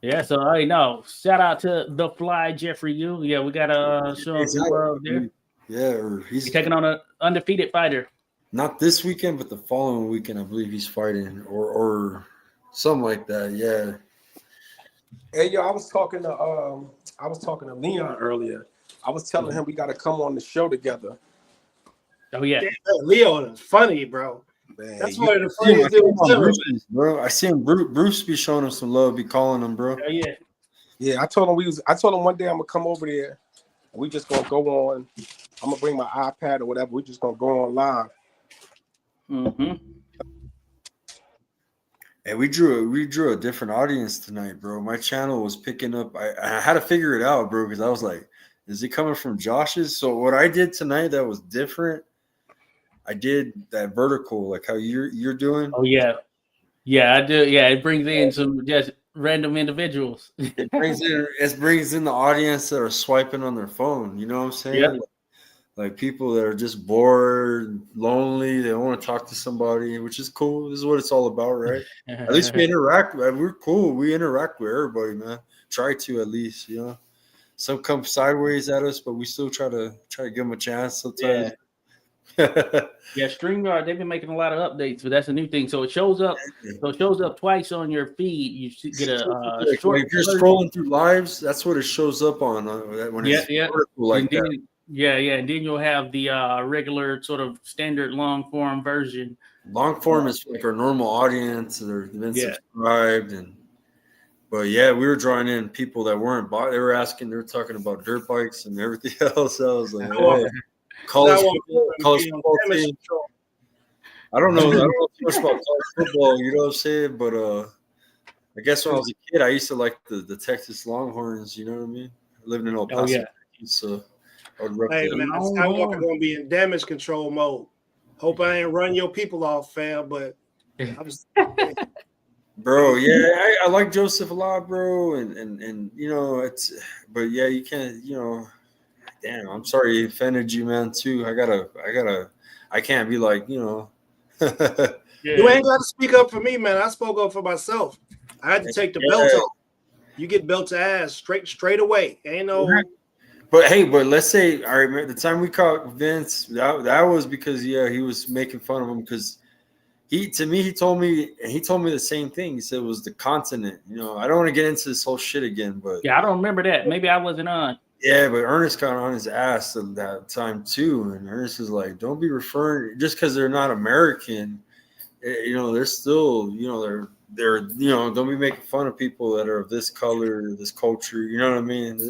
Yeah, so I know. Shout out to the Fly Jeffrey Yu. Yeah, we gotta show him some love there. Yeah, he's taking on an undefeated fighter. Not this weekend, but the following weekend, I believe he's fighting, or something like that. Yeah. Hey, yo, I was talking to Leon earlier. I was telling him we got to come on the show together. Oh yeah, Leon is funny, bro. Man, that's one of the funniest dudes, bro. I see him. Bruce be showing him some love, be calling him, bro. Yeah. I told him one day I'm gonna come over there. And we just gonna go on. I'm gonna bring my iPad or whatever. We just gonna go on live. Mm-hmm. And we drew a different audience tonight, bro. My channel was picking up. I had to figure it out, bro, because I was like, is it coming from Josh's? So what I did tonight that was different. I did that vertical, like how you're doing. Oh yeah, I do. Yeah, it brings in some just random individuals. It brings in the audience that are swiping on their phone. You know what I'm saying? Yeah. Like people that are just bored, lonely. They don't want to talk to somebody, which is cool. This is what it's all about, right? At least we interact. We're cool. We interact with everybody, man. Try to at least, you know. Some come sideways at us, but we still try to give them a chance sometimes. Yeah, StreamYard, they've been making a lot of updates, but that's a new thing. So it shows up. Twice on your feed. You get a short. If you're scrolling through lives, that's what it shows up on when it's vertical like that. Yeah, and then you'll have the regular sort of standard long form version. Long form is like our normal audience. They've been subscribed, but yeah, we were drawing in people that weren't. They were asking. They were talking about dirt bikes and everything else. I was like, hey. College football team. I don't know too much about college football, you know what I'm saying? But I guess when I was a kid, I used to like the Texas Longhorns, you know what I mean? I lived in El Paso, so I would rep hey man, Skywalker gonna be in damage control mode. Hope I ain't run your people off, fam, but I'm just bro, yeah, I like Joseph a lot, bro, and you know but yeah, you can't, you know. Damn, I'm sorry he offended you, man, too. I can't be like, you know. You ain't got to speak up for me, man. I spoke up for myself. I had to take the belt off. You get belt to ass straight away. Ain't no. But hey, let's say, I remember the time we caught Vince, that was because, he was making fun of him because he told me the same thing. He said it was the continent. You know, I don't want to get into this whole shit again, but. Yeah, I don't remember that. Maybe I wasn't on. Yeah, but Ernest got on his ass at that time too, and Ernest is like, "Don't be referring just because they're not American, you know. They're still, you know, they're, you know, don't be making fun of people that are of this color, this culture. You know what I mean?"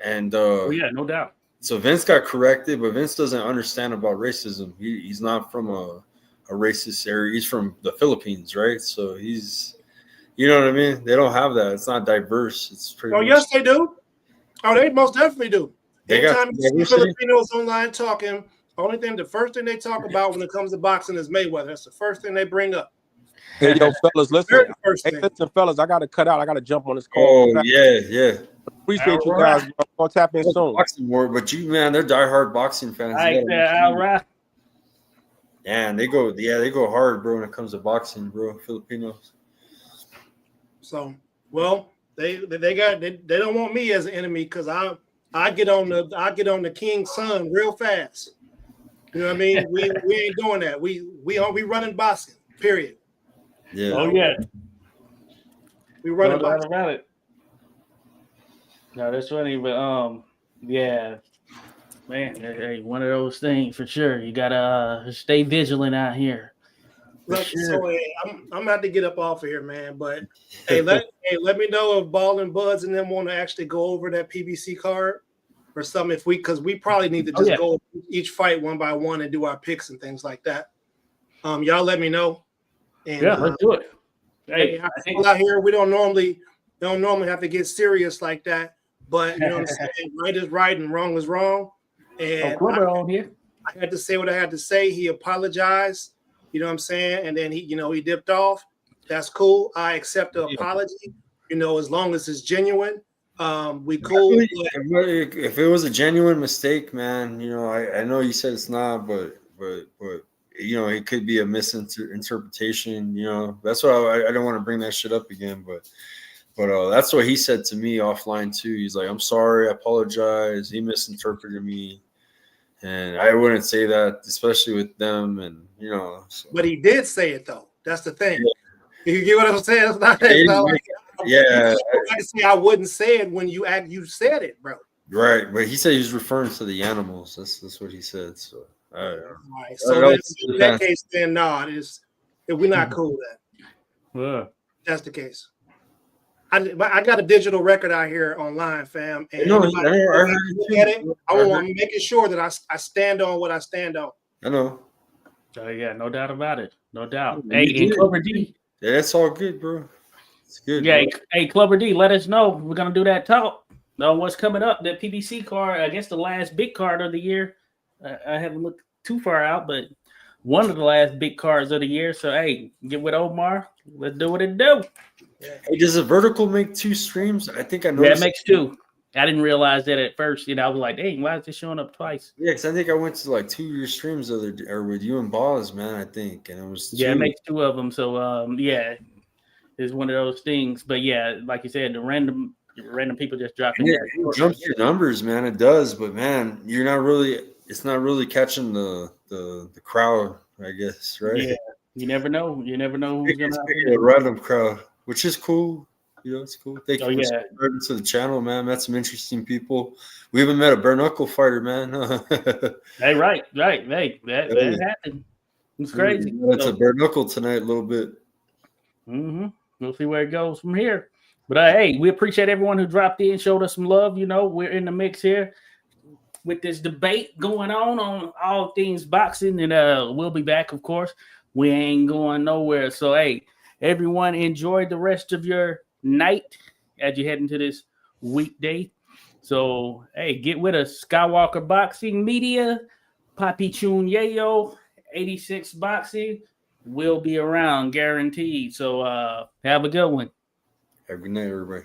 And no doubt. So Vince got corrected, but Vince doesn't understand about racism. He's not from a racist area. He's from the Philippines, right? So he's, you know what I mean? They don't have that. It's not diverse. It's pretty. Oh, yes, they do. Oh, they most definitely do. Anytime you see Filipinos online talking, the first thing they talk about when it comes to boxing is Mayweather. That's the first thing they bring up. Hey, yo, fellas, listen. Listen, fellas, I got to cut out. I got to jump on this call. Oh, yeah. Appreciate you guys. I'll tap in soon. Boxing war, but man, they're diehard boxing fans. All right. Yeah, and they go hard, bro, when it comes to boxing, bro. Filipinos. So, well, they don't want me as an enemy because I get on the king's son real fast. You know what I mean? We ain't doing that. We running boxing. Period. Yeah. Oh yeah. We running No doubt boxing. about it. No, that's funny, but yeah, man, hey, one of those things for sure. You gotta stay vigilant out here. Look, Sure. so hey, I'm gonna have to get up off of here, man. But hey, let me know if Ball and Buds and them want to actually go over that PBC card or something. Because we probably need to just go each fight one by one and do our picks and things like that. Y'all let me know. And Yeah, let's do it. Hey, people out here, we don't normally have to get serious like that. But you know what I'm saying? Right is right and wrong is wrong. And I had to say what I had to say. He apologized. You know what I'm saying? And then he dipped off. That's cool. I accept the apology. As long as it's genuine, we cool. If it was a genuine mistake, man, I know you said it's not, but it could be a misinterpretation. That's why I don't want to bring that shit up again. But that's what he said to me offline too. He's like, "I'm sorry, I apologize. He misinterpreted me." And I wouldn't say that, especially with them, and So. But he did say it though. That's the thing. Yeah. You get what I'm saying? It's not like, I wouldn't say it when you said it, bro. Right, but he said he was referring to the animals. That's what he said. So, all right. So in that case, then we're not cool then. Yeah. That's the case. I got a digital record out here online, fam. And I want to make sure that I stand on what I stand on. I know. Oh yeah, no doubt about it. No doubt. Hey, and Clover D. Yeah, that's all good, bro. It's good. Yeah, bro. hey, Clover D, let us know. We're gonna do that talk. Know what's coming up? That PBC card, I guess the last big card of the year. I haven't looked too far out, but one of the last big cards of the year. So hey, get with Omar. Let's do what it do. Hey, does a vertical make 2 streams? I think I noticed. Yeah, it makes 2. I didn't realize that at first. I was like, "Dang, why is it showing up twice?" Yeah, because I think I went to like 2 of your streams or with you and Boz, man. I think, and it was 2. Yeah, it makes 2 of them. So yeah, it's one of those things. But yeah, like you said, the random people just dropping. It jumps your numbers, man. It does, but man, it's not really catching the crowd, I guess, right? Yeah, you never know. You never know who's gonna be a random crowd, which is cool. It's cool. Thank you for subscribing to the channel, man. Met some interesting people. We even met a bare knuckle fighter, man. Hey, right. Hey, that happened. It's crazy. It's a bare knuckle tonight, a little bit. We'll see where it goes from here. But hey, we appreciate everyone who dropped in, showed us some love. We're in the mix here with this debate going on all things boxing, and we'll be back, of course. We ain't going nowhere. So hey, everyone, enjoy the rest of your night as you head into this weekday. So hey, get with us. Skywalker Boxing Media, Papi Chun Yayo, 86 Boxing. We'll be around, guaranteed. So have a good one. Have a good night, everybody.